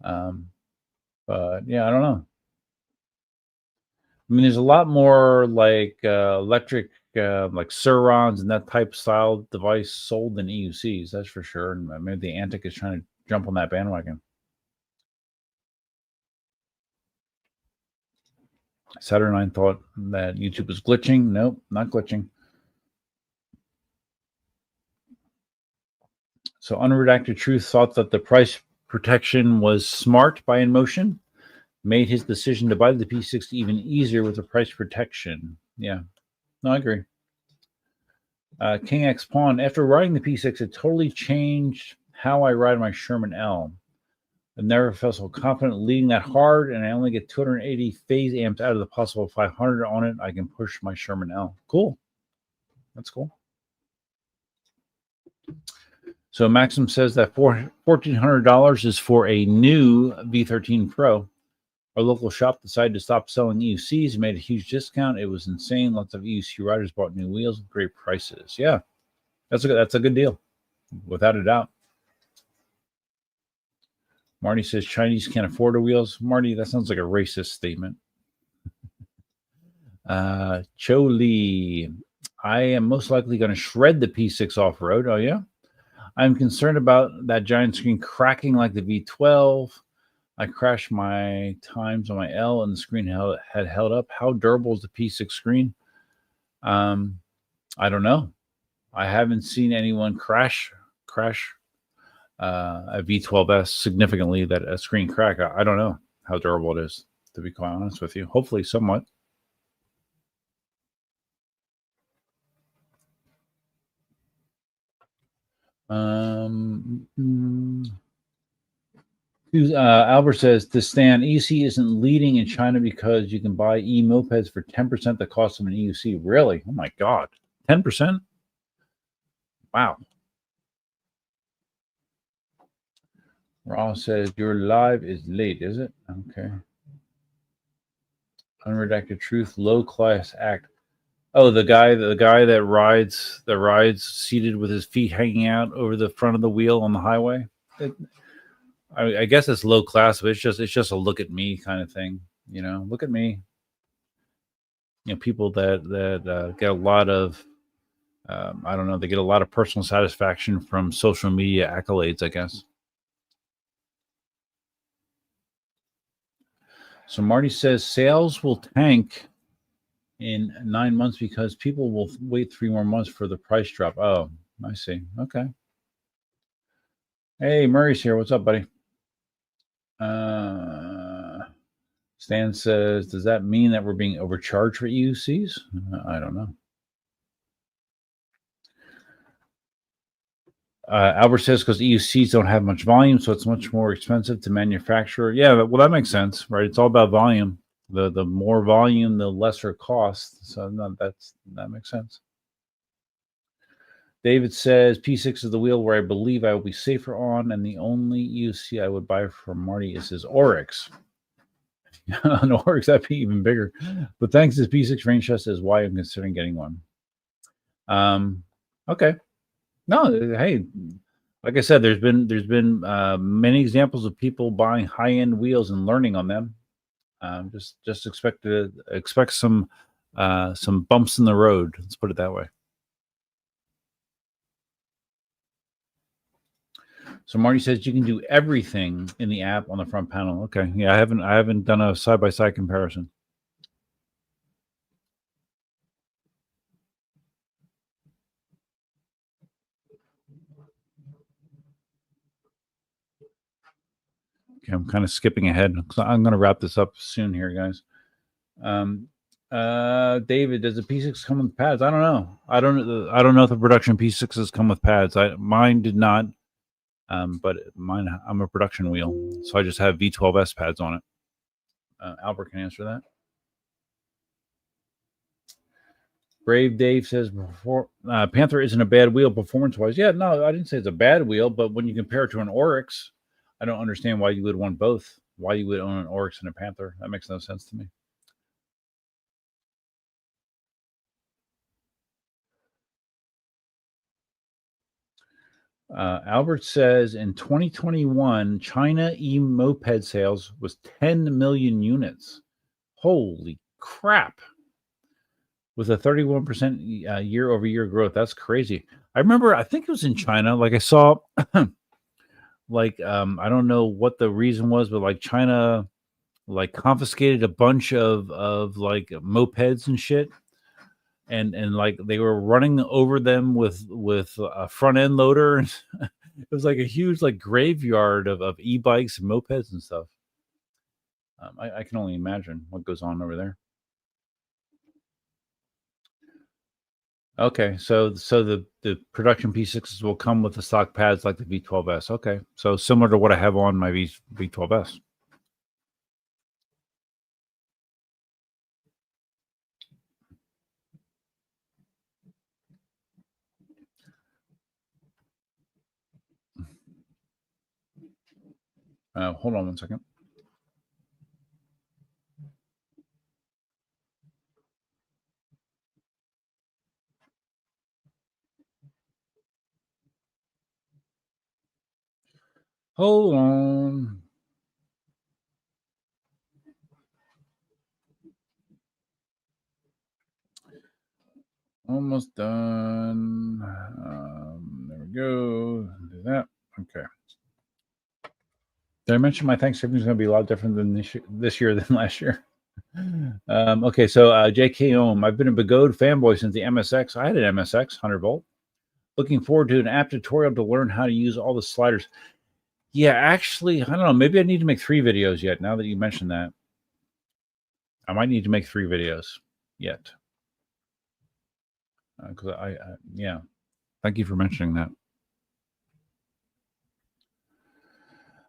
But yeah, I don't know. I mean, there's a lot more like electric, like Surons and that type style device sold than EUCs. That's for sure. And maybe the Antic is trying to jump on that bandwagon. Saturn thought that YouTube was glitching. Nope, not glitching. So Unredacted Truth thought that the price protection was smart by Inmotion, made his decision to buy the P60 even easier with the price protection. Yeah, no, I agree. King X Pawn, after riding the P6, it totally changed how I ride my Sherman L. I never felt so confident leading that hard, and I only get 280 phase amps out of the possible 500 on it. I can push my Sherman L. Cool. That's cool. So Maxim says that $1,400 is for a new V13 Pro. Our local shop decided to stop selling EUCs and made a huge discount. It was insane. Lots of EUC riders bought new wheels with great prices. Yeah, that's a good deal, without a doubt. Marty says Chinese can't afford the wheels. Marty, that sounds like a racist statement. Cho Lee, I am most likely going to shred the P6 off-road. Oh, yeah? I'm concerned about that giant screen cracking like the V12. I crashed my times on my L and the screen had held up. How durable is the P6 screen? I don't know. I haven't seen anyone crash a V12S significantly that a screen crack. I don't know how durable it is, to be quite honest with you. Hopefully somewhat. Albert says, to Stan, EUC isn't leading in China because you can buy e-mopeds for 10% the cost of an EUC. Really? Oh my God. 10%? Wow. Ross says, your live is late, is it? Okay. Unredacted truth, low class act. Oh, the guy that rides seated with his feet hanging out over the front of the wheel on the highway. I guess it's low class, but it's just a look at me kind of thing. You know, look at me. You know, people that get a lot of I don't know, they get a lot of personal satisfaction from social media accolades, I guess. So Marty says sales will tank in 9 months because people will wait 3 more months for the price drop. Oh, I see. Okay. Hey, Murray's here. What's up, buddy? Stan says, does that mean that we're being overcharged for EUCs? I don't know. Albert says because EUCs don't have much volume, so it's much more expensive to manufacture. Yeah, well, that makes sense, right? It's all about volume. The more volume, the lesser cost. So no, that makes sense. David says P6 is the wheel where I believe I will be safer on, and the only EUC I would buy from Marty is his Oryx. An Oryx, that'd be even bigger. But thanks to P6 range test is why I'm considering getting one. Okay. No, hey, like I said, there's been many examples of people buying high-end wheels and learning on them. Just expect some bumps in the road. Let's put it that way. So Marty says you can do everything in the app on the front panel. Okay, yeah, I haven't done a side-by-side comparison. Okay, I'm kind of skipping ahead because I'm going to wrap this up soon here, guys. David, does the P6 come with pads? I don't know. I don't know if the production P6s come with pads. Mine did not. But mine, I'm a production wheel, so I just have V12S pads on it. Albert can answer that. Brave Dave says Panther isn't a bad wheel performance-wise. Yeah, no, I didn't say it's a bad wheel, but when you compare it to an Oryx, I don't understand why you would want both. Why you would own an Oryx and a Panther? That makes no sense to me. Albert says in 2021, China e-moped sales was 10 million units. Holy crap. With a 31% year-over-year growth. That's crazy. I remember, I think it was in China. Like I saw, like I don't know what the reason was, but like China, like confiscated a bunch of like mopeds and shit, and like they were running over them with a front end loader. And it was like a huge like graveyard of e-bikes and mopeds and stuff. I can only imagine what goes on over there. Okay, so the production P6s will come with the stock pads like the V12S. Okay, so similar to what I have on my V12S. Hold on one second. Hold on. Almost done. There we go. Do that. Okay. Did I mention my Thanksgiving is going to be a lot different than this year than last year? Okay, so JK Ohm, I've been a Begode fanboy since the MSX. I had an MSX 100 volt. Looking forward to an app tutorial to learn how to use all the sliders. Yeah, actually, I don't know. Maybe I need to make 3 videos yet. Now that you mentioned that, I might need to make 3 videos yet. Because yeah, thank you for mentioning that.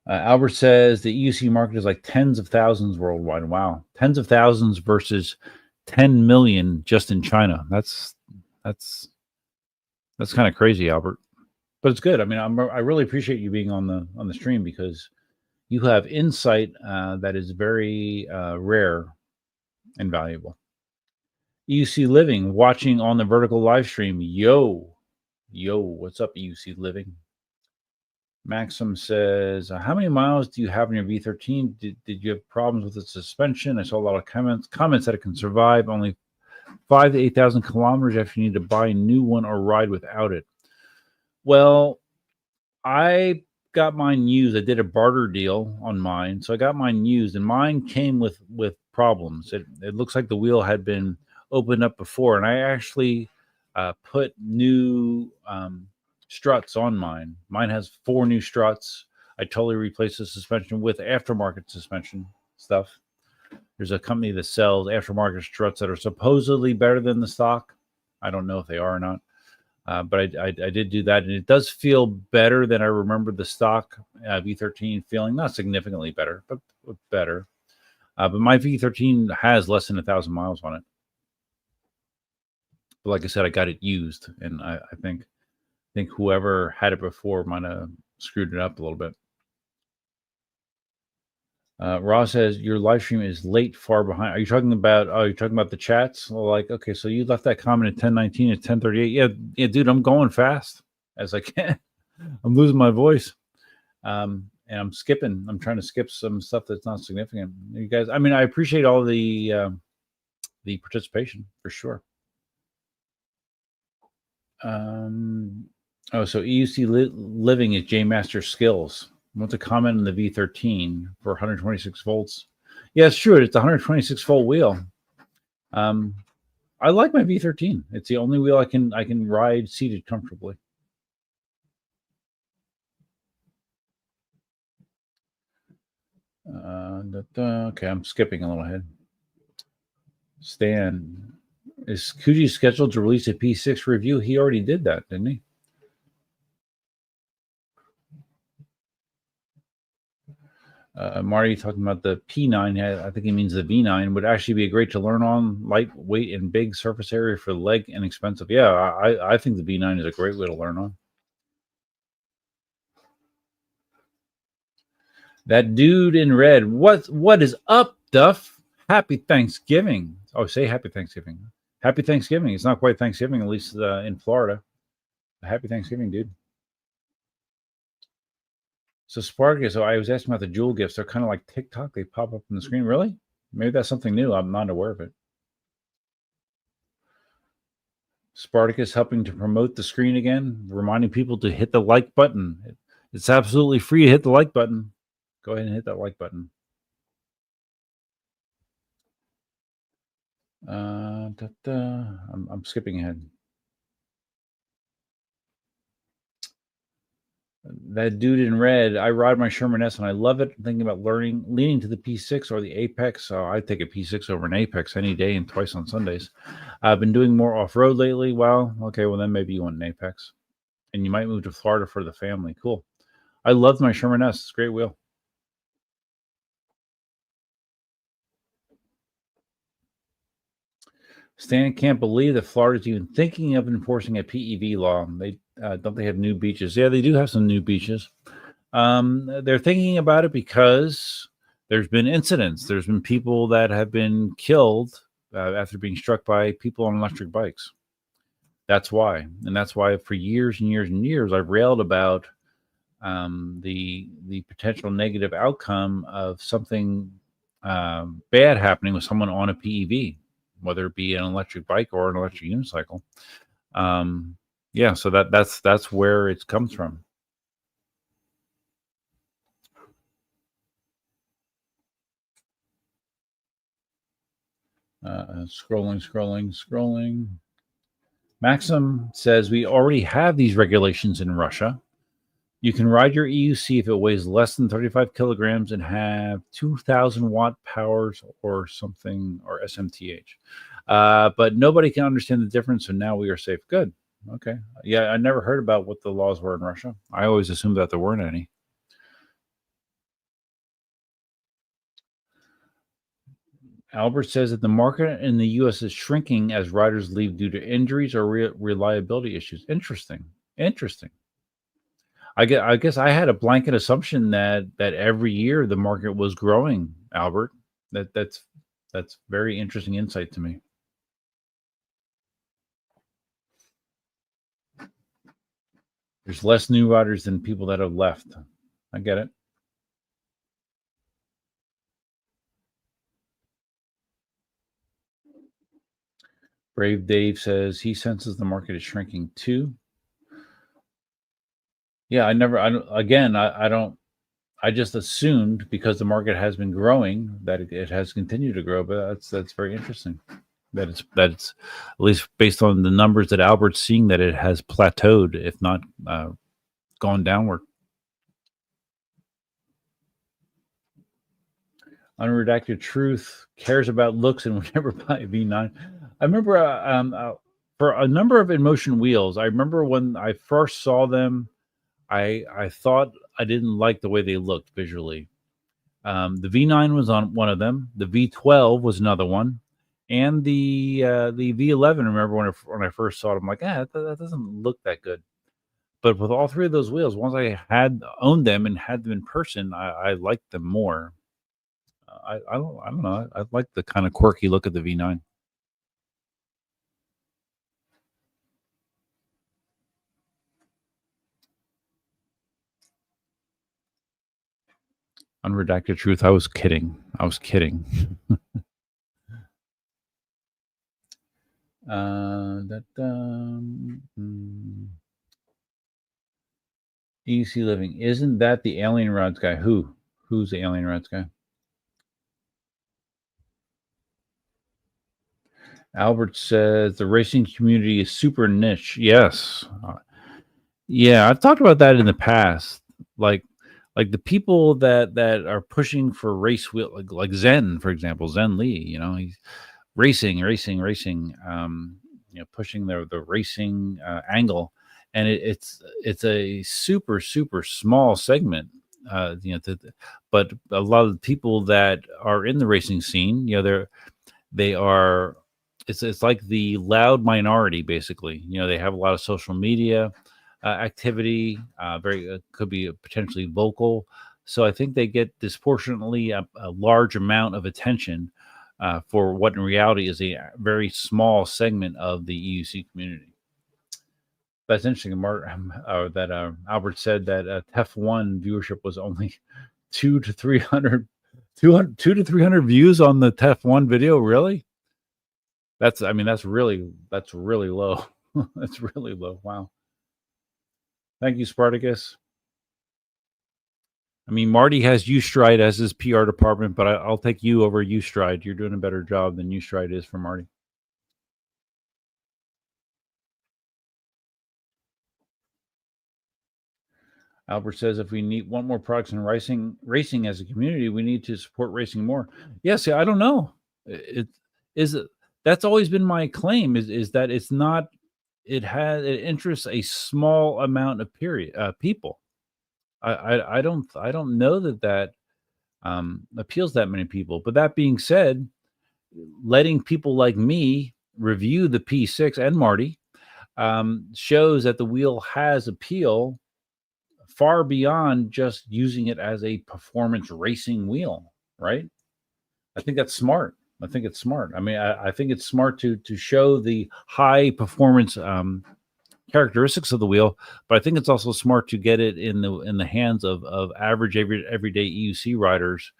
Albert says the EUC market is like tens of thousands worldwide. Wow, tens of thousands versus 10 million just in China. That's kind of crazy, Albert. But it's good. I mean, I really appreciate you being on the stream because you have insight that is very rare and valuable. EUC Living watching on the vertical live stream. Yo, what's up, EUC Living? Maxim says, how many miles do you have in your V13? Did you have problems with the suspension? I saw a lot of comments that it can survive only 5,000 to 8,000 kilometers after you need to buy a new one or ride without it. Well, I got mine used. I did a barter deal on mine, so I got mine used, and mine came with problems. It looks like the wheel had been opened up before, and I actually put new struts on mine. Mine has 4 new struts. I totally replaced the suspension with aftermarket suspension stuff. There's a company that sells aftermarket struts that are supposedly better than the stock. I don't know if they are or not. But I did do that, and it does feel better than I remember the stock V13 feeling. Not significantly better, but better. But my V13 has less than 1,000 miles on it. But like I said, I got it used, and I think whoever had it before might have screwed it up a little bit. Ross says your live stream is late, far behind. Are you talking about? Oh, you're talking about the chats? Well, like, okay, so you left that comment at 10:19 at 10:38. Yeah, dude, I'm going fast as I can. I'm losing my voice, and I'm skipping. I'm trying to skip some stuff that's not significant. You guys, I mean, I appreciate all the participation for sure. Oh, so EUC Living is J Master Skills. Want to comment on the V13 for 126 volts? Yeah, it's true. It's a 126 volt wheel. I like my V13. It's the only wheel I can ride seated comfortably. Okay, I'm skipping a little ahead. Stan, is Kuji scheduled to release a P6 review? He already did that, didn't he? Marty talking about the P9. I think he means the V9 would actually be great to learn on, lightweight and big surface area for leg, inexpensive. Yeah, I think the V9 is a great way to learn on. That dude in red. What is up, Duff? Happy Thanksgiving. Oh, say happy Thanksgiving. Happy Thanksgiving. It's not quite Thanksgiving, at least in Florida. Happy Thanksgiving, dude. So Spartacus, so I was asking about the jewel gifts. They're kind of like TikTok. They pop up on the screen. Really? Maybe that's something new. I'm not aware of it. Spartacus helping to promote the screen again, reminding people to hit the like button. It's absolutely free to hit the like button. Go ahead and hit that like button. I'm skipping ahead. That dude in red, I ride my Sherman S and I love it. I'm thinking about leaning to the P6 or the Apex. So I take a P6 over an Apex any day and twice on Sundays. I've been doing more off-road lately. Well, okay, well then maybe you want an Apex. And you might move to Florida for the family. Cool. I love my Sherman S. It's a great wheel. Stan can't believe that Florida's even thinking of enforcing a PEV law. They don't they have new beaches? Yeah, they do have some new beaches. They're thinking about it because there's been incidents. There's been people that have been killed after being struck by people on electric bikes. That's why, and that's why for years and years and years I've railed about the potential negative outcome of something bad happening with someone on a PEV, whether it be an electric bike or an electric unicycle. Yeah, so that's where it comes from. Scrolling. Maxim says we already have these regulations in Russia. You can ride your EUC if it weighs less than 35 kilograms and have 2,000 watt powers or something, or SMTH. But nobody can understand the difference, so now we are safe. Good. Okay. Yeah, I never heard about what the laws were in Russia. I always assumed that there weren't any. Albert says that the market in the U.S. is shrinking as riders leave due to injuries or reliability issues. Interesting. I guess I had a blanket assumption that every year the market was growing, Albert. That's very interesting insight to me. There's less new riders than people that have left. I get it. Brave Dave says he senses the market is shrinking too. Yeah, I just assumed because the market has been growing that it has continued to grow, but that's very interesting. That it's at least based on the numbers that Albert's seeing that it has plateaued, if not gone downward. Unredacted Truth cares about looks and would never buy a V9. I remember for a number of Inmotion wheels. I remember when I first saw them, I thought I didn't like the way they looked visually. The V9 was on one of them. The V12 was another one, and the V11. Remember when I first saw it, I'm like, that doesn't look that good. But with all three of those wheels, once I had owned them and had them in person, I liked them more. I don't know. I like the kind of quirky look of the V9. Unredacted Truth. I was kidding. Easy Living. Isn't that the Alien Rods guy? Who's the Alien Rods guy? Albert says the racing community is super niche. Yes. Yeah, I've talked about that in the past. Like the people that are pushing for race wheel, like Zen, for example, Zen Lee. He's racing. Pushing the racing angle, and it's a super small segment. But a lot of the people that are in the racing scene, they are. It's like the loud minority, basically. They have a lot of social media activity, could be potentially vocal. So I think they get disproportionately a large amount of attention for what in reality is a very small segment of the EUC community. That's interesting. Albert said that TEF1 viewership was only 200 to 300 views on the TEF1 video. Really? That's really low. That's really low. Wow. Thank you, Spartacus. I mean, Marty has Ustride as his PR department, but I'll take you over Ustride. You're doing a better job than Ustride is for Marty. Albert says if we want more products in racing as a community, we need to support racing more. Yes, I don't know. That's always been my claim is that it's not. It interests a small amount of people. I don't know that appeals that many people. But that being said, letting people like me review the P6 and Marty shows that the wheel has appeal far beyond just using it as a performance racing wheel, right? I think that's smart. I think it's smart. I mean, I think it's smart to show the high performance characteristics of the wheel, but I think it's also smart to get it in the hands of average everyday EUC riders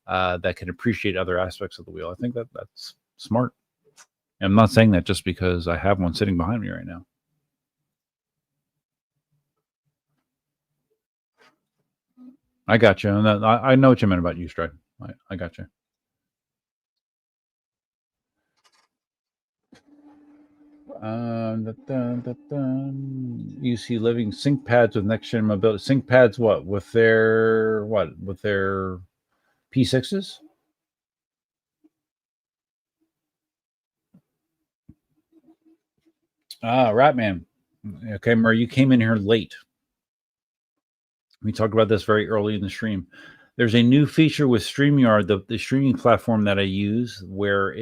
that can appreciate other aspects of the wheel. I think that's smart. And I'm not saying that just because I have one sitting behind me right now. I got you. I know what you meant about Ustride. I got you. UC Living sync pads with next gen mobility. Sync pads with their P6s? Ratman. Okay, Murray, you came in here late. We talked about this very early in the stream. There's a new feature with StreamYard, the streaming platform that I use, where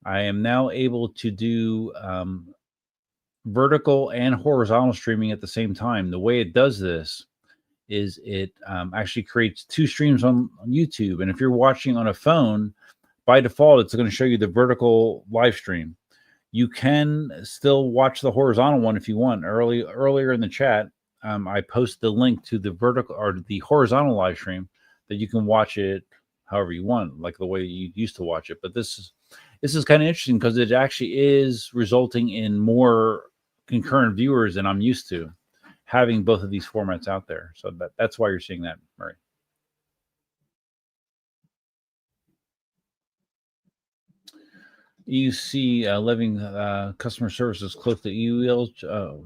I am now able to do vertical and horizontal streaming at the same time. The way it does this is it actually creates two streams on YouTube. And if you're watching on a phone, by default, it's going to show you the vertical live stream. You can still watch the horizontal one if you want. Earlier in the chat, I post the link to the vertical or the horizontal live stream that you can watch it however you want, like the way you used to watch it. But this is kind of interesting because it actually is resulting in more concurrent viewers than I'm used to, having both of these formats out there. So that's why you're seeing that, Murray. You see living customer services close to e-wheels,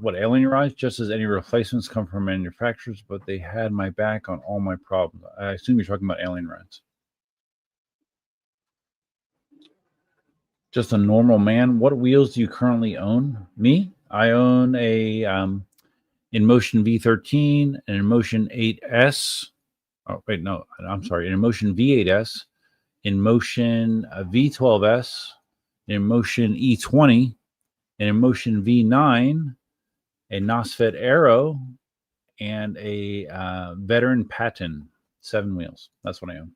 what alienized, just as any replacements come from manufacturers, but they had my back on all my problems. I assume you're talking about alien rides. Just a normal man. What wheels do you currently own? Me? I own a Inmotion V13, an Inmotion 8S. Oh, wait, no, I'm sorry. An Inmotion V8S, Inmotion V12S, an Inmotion E20, an Inmotion V9, a NOSFET Aero, and a Veteran Patton, 7 wheels. That's what I own.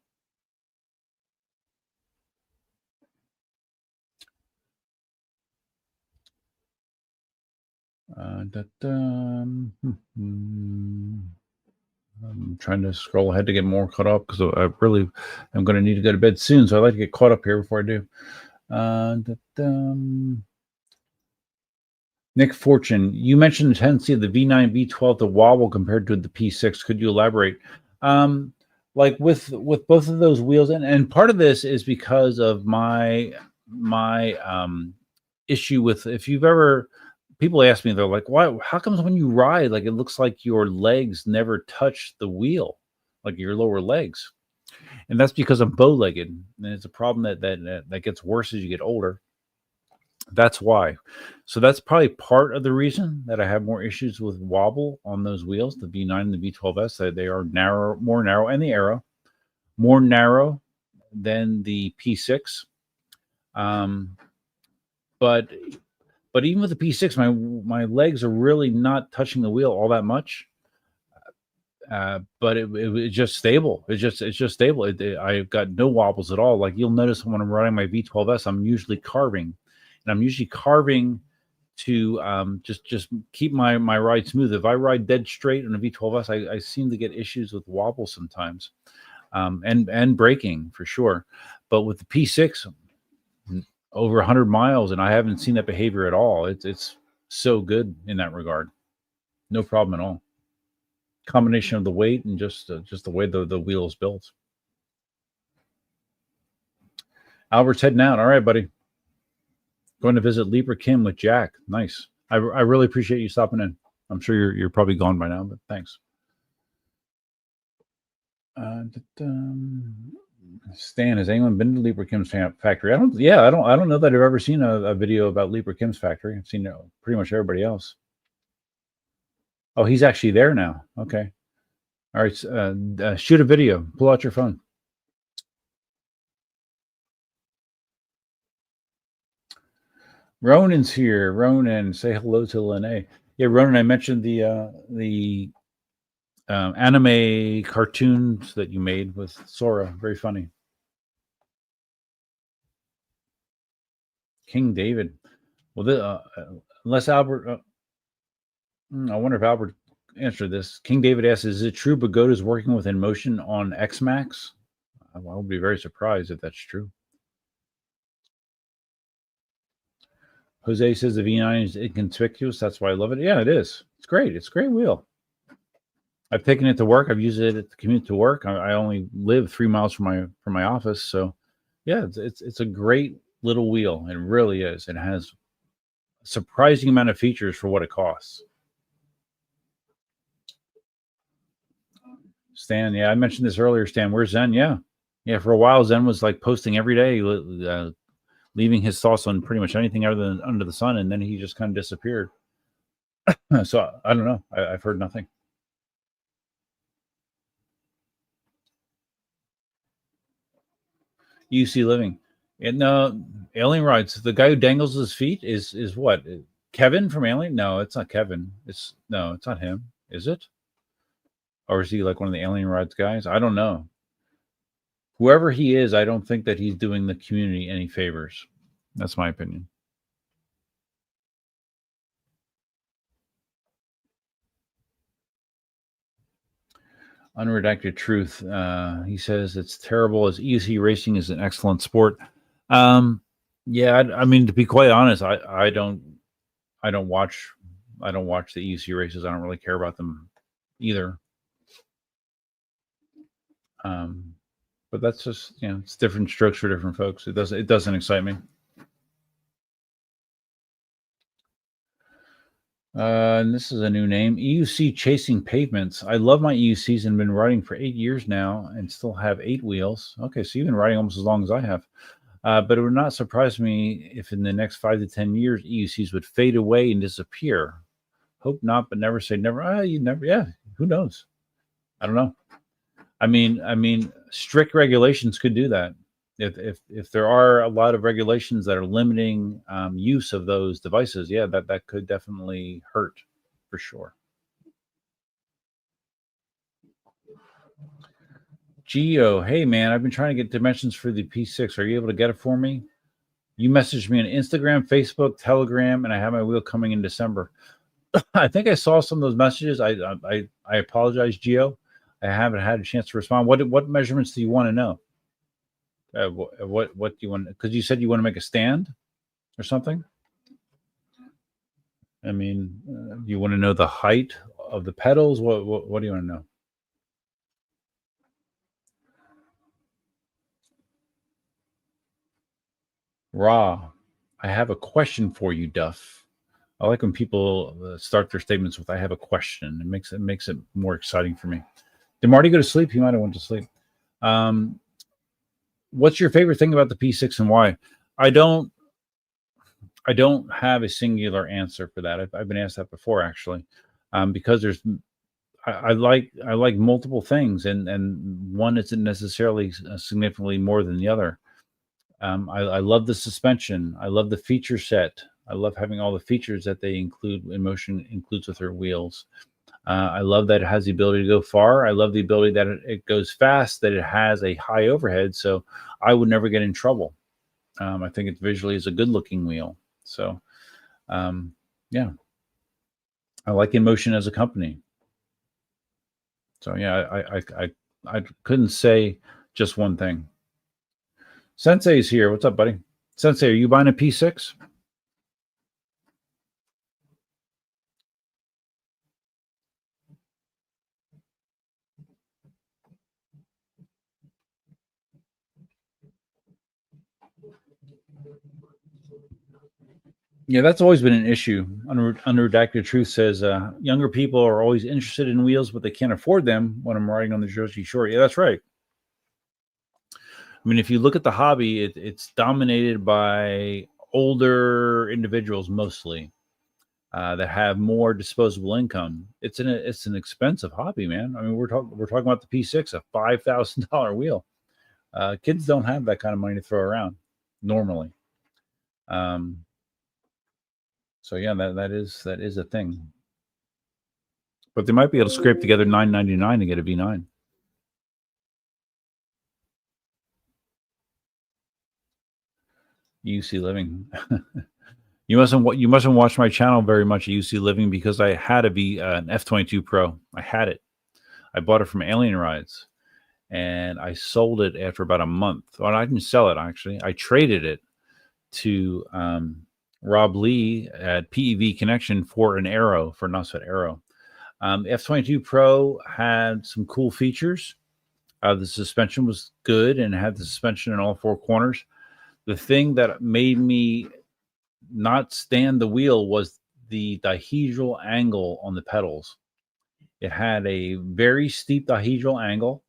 I'm trying to scroll ahead to get more caught up because I really am going to need to go to bed soon. So I'd like to get caught up here before I do. Nick Fortune, you mentioned the tendency of the V9, V12 to wobble compared to the P6. Could you elaborate? Like with both of those wheels, and part of this is because of my issue with, if you've ever, people ask me, they're like, why, how comes when you ride, like it looks like your legs never touch the wheel, like your lower legs? And that's because I'm bow-legged, and it's a problem that gets worse as you get older. That's why. So that's probably part of the reason that I have more issues with wobble on those wheels, the V9 and the V12S. They are narrow, more narrow, and the Aero more narrow than the P6. But even with the P6, my legs are really not touching the wheel all that much. But it's just stable. It's just stable. I've got no wobbles at all. Like you'll notice when I'm riding my V12S, I'm usually carving. And I'm usually carving to just keep my ride smooth. If I ride dead straight on a V12S, I seem to get issues with wobble sometimes, and braking for sure. But with the P6, over 100 miles, and I haven't seen that behavior at all. It's so good in that regard. No problem at all. Combination of the weight and just the way the wheel is built. Albert's heading out. All right, buddy. Going to visit Libra Kim with Jack. Nice. I really appreciate you stopping in. I'm sure you're probably gone by now, but thanks. Stan, has anyone been to Libra Kim's factory? I don't know that I've ever seen a video about Libra Kim's factory. I've seen pretty much everybody else. Oh, he's actually there now. Okay. All right. Shoot a video. Pull out your phone. Ronan's here. Ronan, say hello to Lene. Yeah, Ronan, I mentioned the anime cartoons that you made with Sora. Very funny. King David. Well, unless Albert, I wonder if Albert answered this. King David asks, "Is it true Pagoda is working with Inmotion on X-Max?" I would be very surprised if that's true. Jose says the V9 is inconspicuous. That's why I love it. Yeah, it is. It's great. It's a great wheel. I've taken it to work. I've used it to commute to work. I only live 3 miles from my office, so yeah, it's a great little wheel. It really is. It has a surprising amount of features for what it costs. Stan, yeah, I mentioned this earlier. Stan, where's Zen? Yeah, for a while, Zen was like posting every day, leaving his thoughts on pretty much anything other than under the sun, and then he just kind of disappeared. So I don't know. I've heard nothing. UC Living. And no, Alien Rides. The guy who dangles his feet is what? Kevin from Alien? No, it's not Kevin. It's not him. Is it? Or is he like one of the Alien Rides guys? I don't know. Whoever he is, I don't think that he's doing the community any favors. That's my opinion. Unredacted Truth. He says it's terrible as EUC racing is an excellent sport. Yeah, I mean, to be quite honest, I don't watch the EUC races. I don't really care about them either. But that's just, it's different strokes for different folks. It doesn't excite me. And this is a new name, EUC Chasing Pavements. I love my EUCs and been riding for 8 years now and still have 8 wheels. Okay, so you've been riding almost as long as I have. But it would not surprise me if in the next 5 to 10 years, EUCs would fade away and disappear. Hope not, but never say never. You never. Yeah, who knows? I don't know. I mean, strict regulations could do that. If there are a lot of regulations that are limiting use of those devices, yeah, that could definitely hurt for sure. Geo, hey man, I've been trying to get dimensions for the P6. Are you able to get it for me? You messaged me on Instagram, Facebook, Telegram, and I have my wheel coming in December. I think I saw some of those messages. I apologize, Geo. I haven't had a chance to respond. What measurements do you want to know? What do you want? Because you said you want to make a stand or something. I mean, you want to know the height of the pedals? What do you want to know? Raw, I have a question for you, Duff. I like when people start their statements with "I have a question." It makes it more exciting for me. Did Marty go to sleep? He might have went to sleep. What's your favorite thing about the P6 and why? I don't have a singular answer for that. I've been asked that before, actually, because I like multiple things, and one isn't necessarily significantly more than the other. I love the suspension. I love the feature set. I love having all the features that they include. Inmotion includes with their wheels. I love that it has the ability to go far. I love the ability that it goes fast, that it has a high overhead, so I would never get in trouble. I think it visually is a good-looking wheel. So, yeah, I like Inmotion as a company. So, yeah, I couldn't say just one thing. Sensei's here. What's up, buddy? Sensei, are you buying a P6? Yeah, that's always been an issue. Unredacted Truth says younger people are always interested in wheels, but they can't afford them when I'm riding on the Jersey Shore. Yeah, that's right. I mean, if you look at the hobby, it's dominated by older individuals mostly that have more disposable income. It's an expensive hobby, man. I mean, we're talking about the P6, a $5,000 wheel. Kids don't have that kind of money to throw around normally. So yeah, that is a thing. But they might be able to scrape together $9.99 to get a V9. UC Living. You mustn't watch my channel very much at UC Living because I had an F22 Pro. I had it. I bought it from Alien Rides, and I sold it after about a month. Well, I didn't sell it actually. I traded it to Rob Lee at PEV Connection for an Arrow, for an offset Arrow. F22 Pro had some cool features. The suspension was good and had the suspension in all 4 corners. The thing that made me not stand the wheel was the dihedral angle on the pedals. It had a very steep dihedral angle.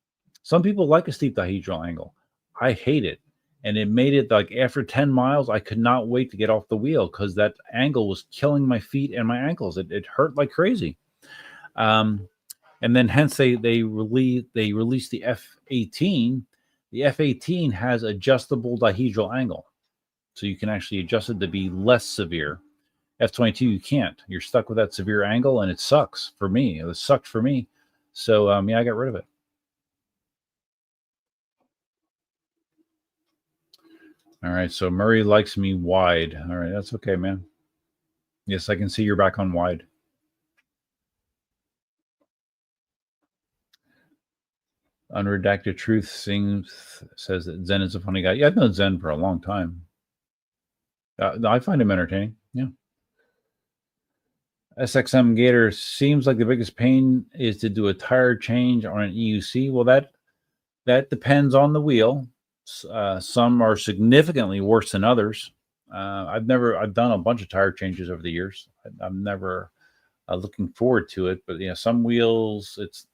Some people like a steep dihedral angle. I hate it. And it made it like after 10 miles, I could not wait to get off the wheel because that angle was killing my feet and my ankles. It hurt like crazy. And then hence they released the F18 The F18 has adjustable dihedral angle, so you can actually adjust it to be less severe. F22, you can't. You're stuck with that severe angle, and it sucks for me. It sucked for me. So, yeah, I got rid of it. All right, so Murray likes me wide. All right, that's okay, man. Yes, I can see you're back on wide. Unredacted Truth says that Zen is a funny guy. Yeah, I've known Zen for a long time. I find him entertaining. Yeah. SXM Gator seems like the biggest pain is to do a tire change on an EUC. Well, that depends on the wheel. Some are significantly worse than others. I've done a bunch of tire changes over the years. I'm never looking forward to it, but yeah, some wheels it's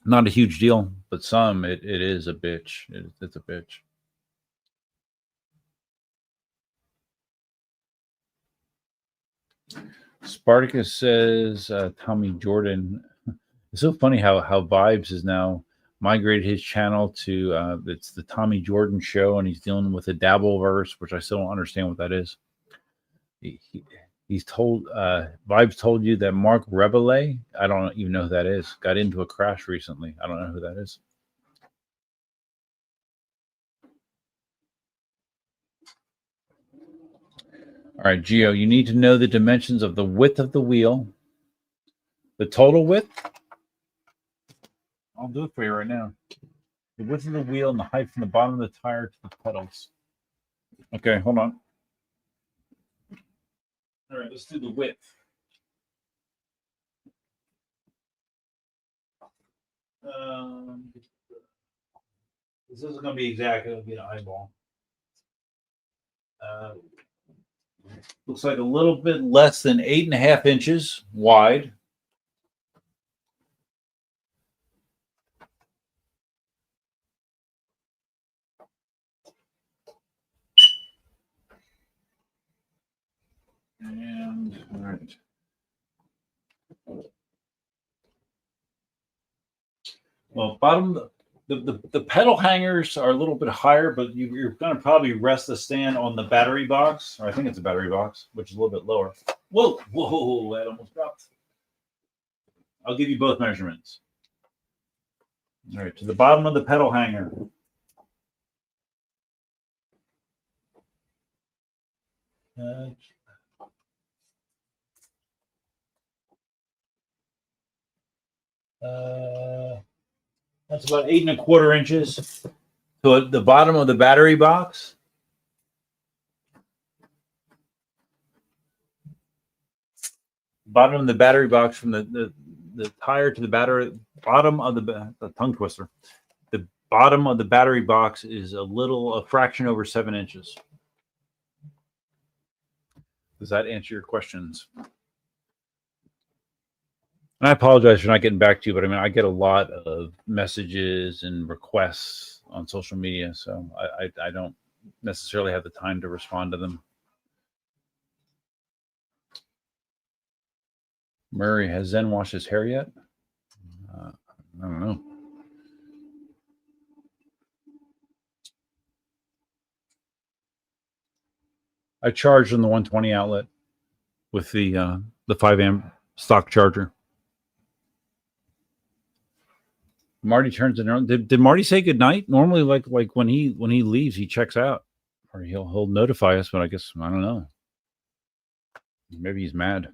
not a huge deal, but some it is a bitch. It's a bitch. Spartacus says Tommy Jordan. It's so funny how Vibes is now migrated his channel to it's the Tommy Jordan show, and he's dealing with the Dabbleverse, which I still don't understand what that is. He's told Vibes told you that Mark Rebele, I don't even know who that is, got into a crash recently. I don't know who that is. All right, Gio, you need to know the dimensions of the width of the wheel, the total width. I'll do it for you right now. The width of the wheel and the height from the bottom of the tire to the pedals. Okay, hold on. All right, let's do the width. This isn't going to be exact. It'll be an eyeball. Looks like a little bit less than 8.5 inches wide. And all right. Well, the pedal hangers are a little bit higher, but you're going to probably rest the stand on the battery box, or I think it's a battery box, which is a little bit lower. Whoa, that almost dropped. I'll give you both measurements. All right, to the bottom of the pedal hanger. That's about 8.25 inches. So at the bottom of the battery box. Bottom of the battery box from the tire to the battery, bottom of the tongue twister. The bottom of the battery box is a fraction over 7 inches. Does that answer your questions? And I apologize for not getting back to you, but I mean, I get a lot of messages and requests on social media, so I don't necessarily have the time to respond to them. Murray, has Zen washed his hair yet? I don't know. I charged on the 120 outlet with the 5 amp stock charger. Marty turns it on. Did Marty say goodnight? Normally, like when he leaves, he checks out, or he'll notify us. But I guess I don't know. Maybe he's mad.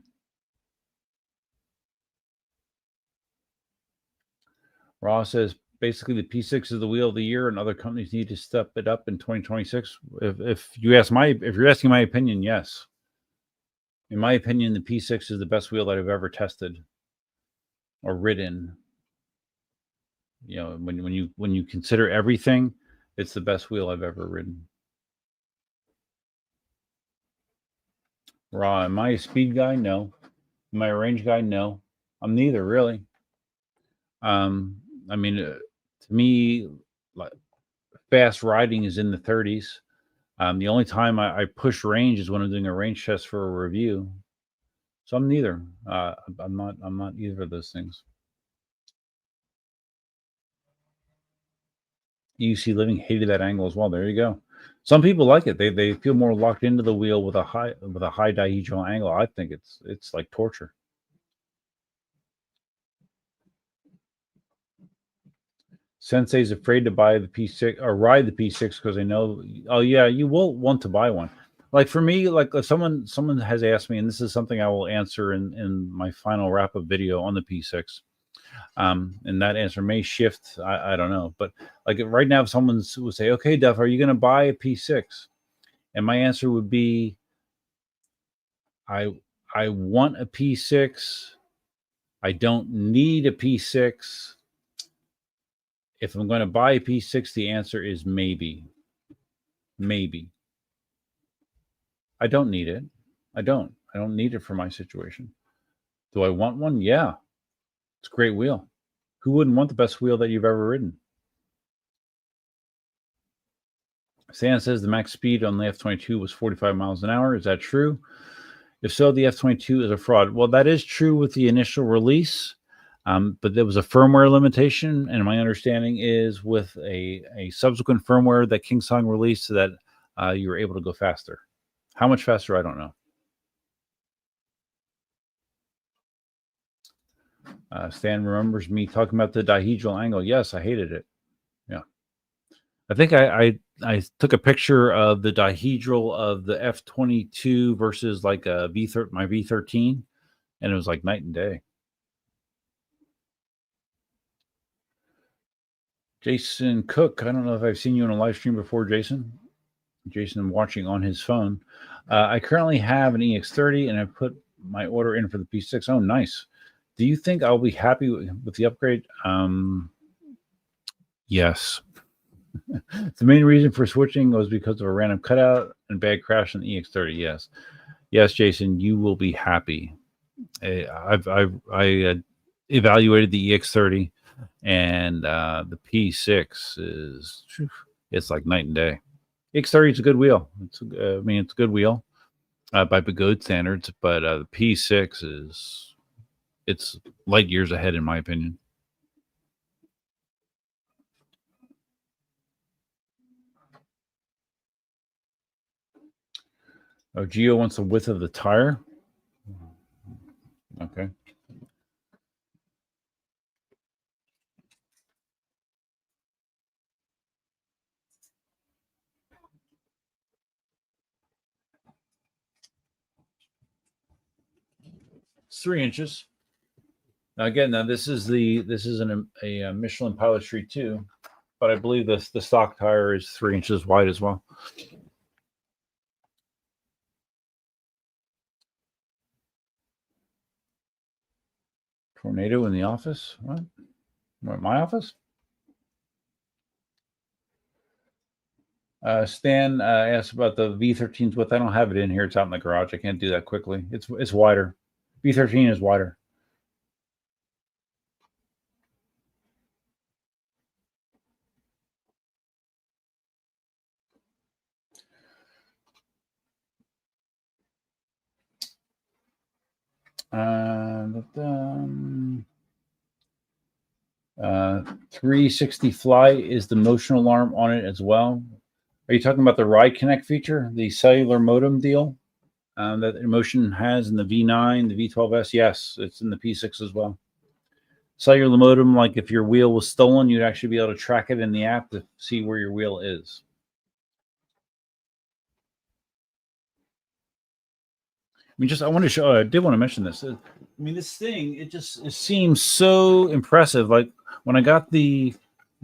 Ross says basically the P6 is the wheel of the year, and other companies need to step it up in 2026. If you're asking my opinion, yes. In my opinion, the P6 is the best wheel that I've ever tested or ridden. You know, when you consider everything, it's the best wheel I've ever ridden. Raw, am I a speed guy? No. Am I a range guy? No. I'm neither, really. I mean, to me, like, fast riding is in the 30s. The only time I push range is when I'm doing a range test for a review. So I'm neither. I'm not either of those things. EUC Living hated that angle as well. There you go. Some people like it. They feel more locked into the wheel with a high dihedral angle. I think it's like torture. Sensei's afraid to buy the P6 or ride the P6 because they know. Oh yeah, you will want to buy one. Like for me, like if someone has asked me, and this is something I will answer in my final wrap up video on the P6. And that answer may shift. I don't know, but like right now, if someone would say, "Okay, Duff, are you going to buy a P6?" and my answer would be, I want a P6. I don't need a P6. If I'm going to buy a P6, the answer is maybe. Maybe. I don't need it. I don't need it for my situation. Do I want one? Yeah. It's a great wheel. Who wouldn't want the best wheel that you've ever ridden? Stan says the max speed on the F22 was 45 miles an hour. Is that true? If so, the F22 is a fraud. Well, that is true with the initial release, but there was a firmware limitation, and my understanding is with a subsequent firmware that Kingsong released that you were able to go faster. How much faster, I don't know. Stan remembers me talking about the dihedral angle. Yes, I hated it. Yeah. I think I took a picture of the dihedral of the F22 versus like a my V13, and it was like night and day. Jason Cook, I don't know if I've seen you on a live stream before, Jason. Jason watching on his phone. I currently have an EX30, and I put my order in for the P6. Oh, nice. Do you think I'll be happy with the upgrade? Yes. The main reason for switching was because of a random cutout and bad crash on the EX30. Yes, Jason, you will be happy. I evaluated the EX30, and the P6 it's like night and day. EX30 is a good wheel. It's a good wheel by Begode standards, but the P6 it's light years ahead in my opinion. Oh, Geo wants the width of the tire. Okay. It's 3 inches. Now again, this is a Michelin Pilot Street 2, but I believe the stock tire is 3 inches wide as well. Tornado in the office? What? My office? Stan asked about the V13's width. I don't have it in here. It's out in the garage. I can't do that quickly. It's wider. V13 is wider. Um, 360 Fly is the motion alarm on it as well. Are you talking about the Ride Connect feature, the cellular modem deal that Inmotion has in the V9, the V12S? Yes, it's in the P6 as well. Cellular modem, like if your wheel was stolen, you'd actually be able to track it in the app to see where your wheel is. I mean, I want to show. I did want to mention this. I mean, this thing, it seems so impressive. Like when I got the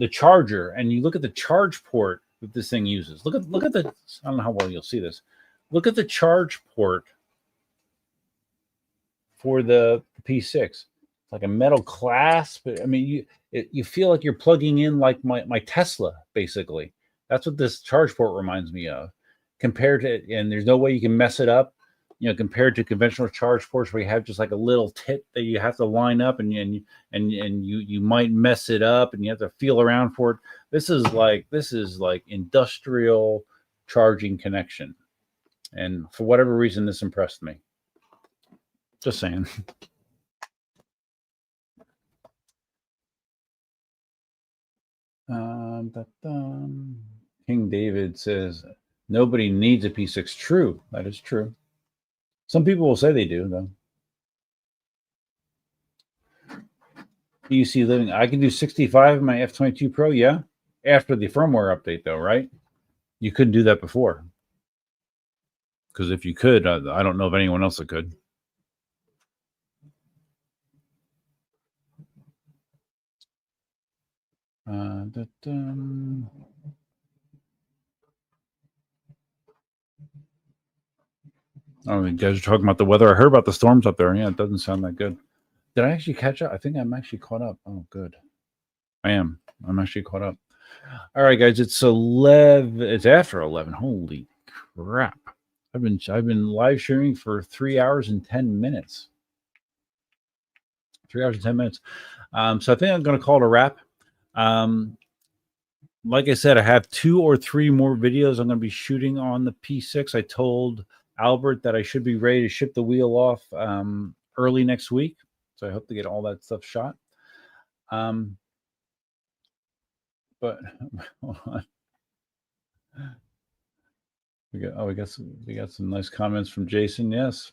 charger, and you look at the charge port that this thing uses. Look at the. I don't know how well you'll see this. Look at the charge port for the P6. It's like a metal clasp. I mean, you feel like you're plugging in like my Tesla, basically. That's what this charge port reminds me of. Compared to, and there's no way you can mess it up. You know, compared to conventional charge ports where you have just like a little tit that you have to line up and you might mess it up and you have to feel around for it. This is like industrial charging connection. And for whatever reason, this impressed me. Just saying. King David says, nobody needs a P6. True. That is true. Some people will say they do, though. PUC living. I can do 65 in my F22 Pro, yeah. After the firmware update, though, right? You couldn't do that before. Because if you could, I don't know of anyone else that could. Oh, you guys are talking about the weather. I heard about the storms up there. Yeah, it doesn't sound that good. Did I actually catch up? I think I'm actually caught up. Oh, good. I am. I'm actually caught up. All right, guys. It's 11. It's after 11. Holy crap! I've been live streaming for 3 hours and 10 minutes. 3 hours and 10 minutes. So I think I'm going to call it a wrap. Like I said, I have 2 or 3 more videos I'm going to be shooting on the P6. I told Albert that I should be ready to ship the wheel off early next week. So I hope to get all that stuff shot. But hold on. We got some nice comments from Jason. Yes.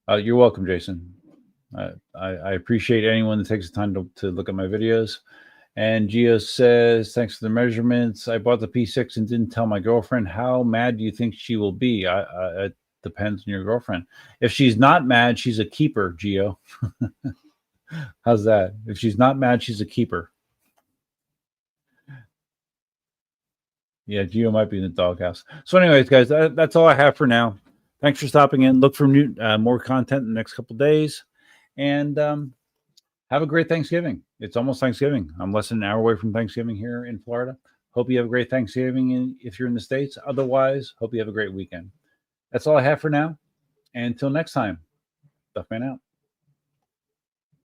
You're welcome, Jason. I appreciate anyone that takes the time to look at my videos. And Gio says, thanks for the measurements. I bought the P6 and didn't tell my girlfriend. How mad do you think she will be? It depends on your girlfriend. If she's not mad, she's a keeper, Gio. How's that? If she's not mad, she's a keeper. Yeah, Gio might be in the doghouse. So anyways, guys, that's all I have for now. Thanks for stopping in. Look for more content in the next couple of days. And have a great Thanksgiving. It's almost Thanksgiving. I'm less than an hour away from Thanksgiving here in Florida. Hope you have a great Thanksgiving if you're in the States. Otherwise, hope you have a great weekend. That's all I have for now. And until next time, Duffman out.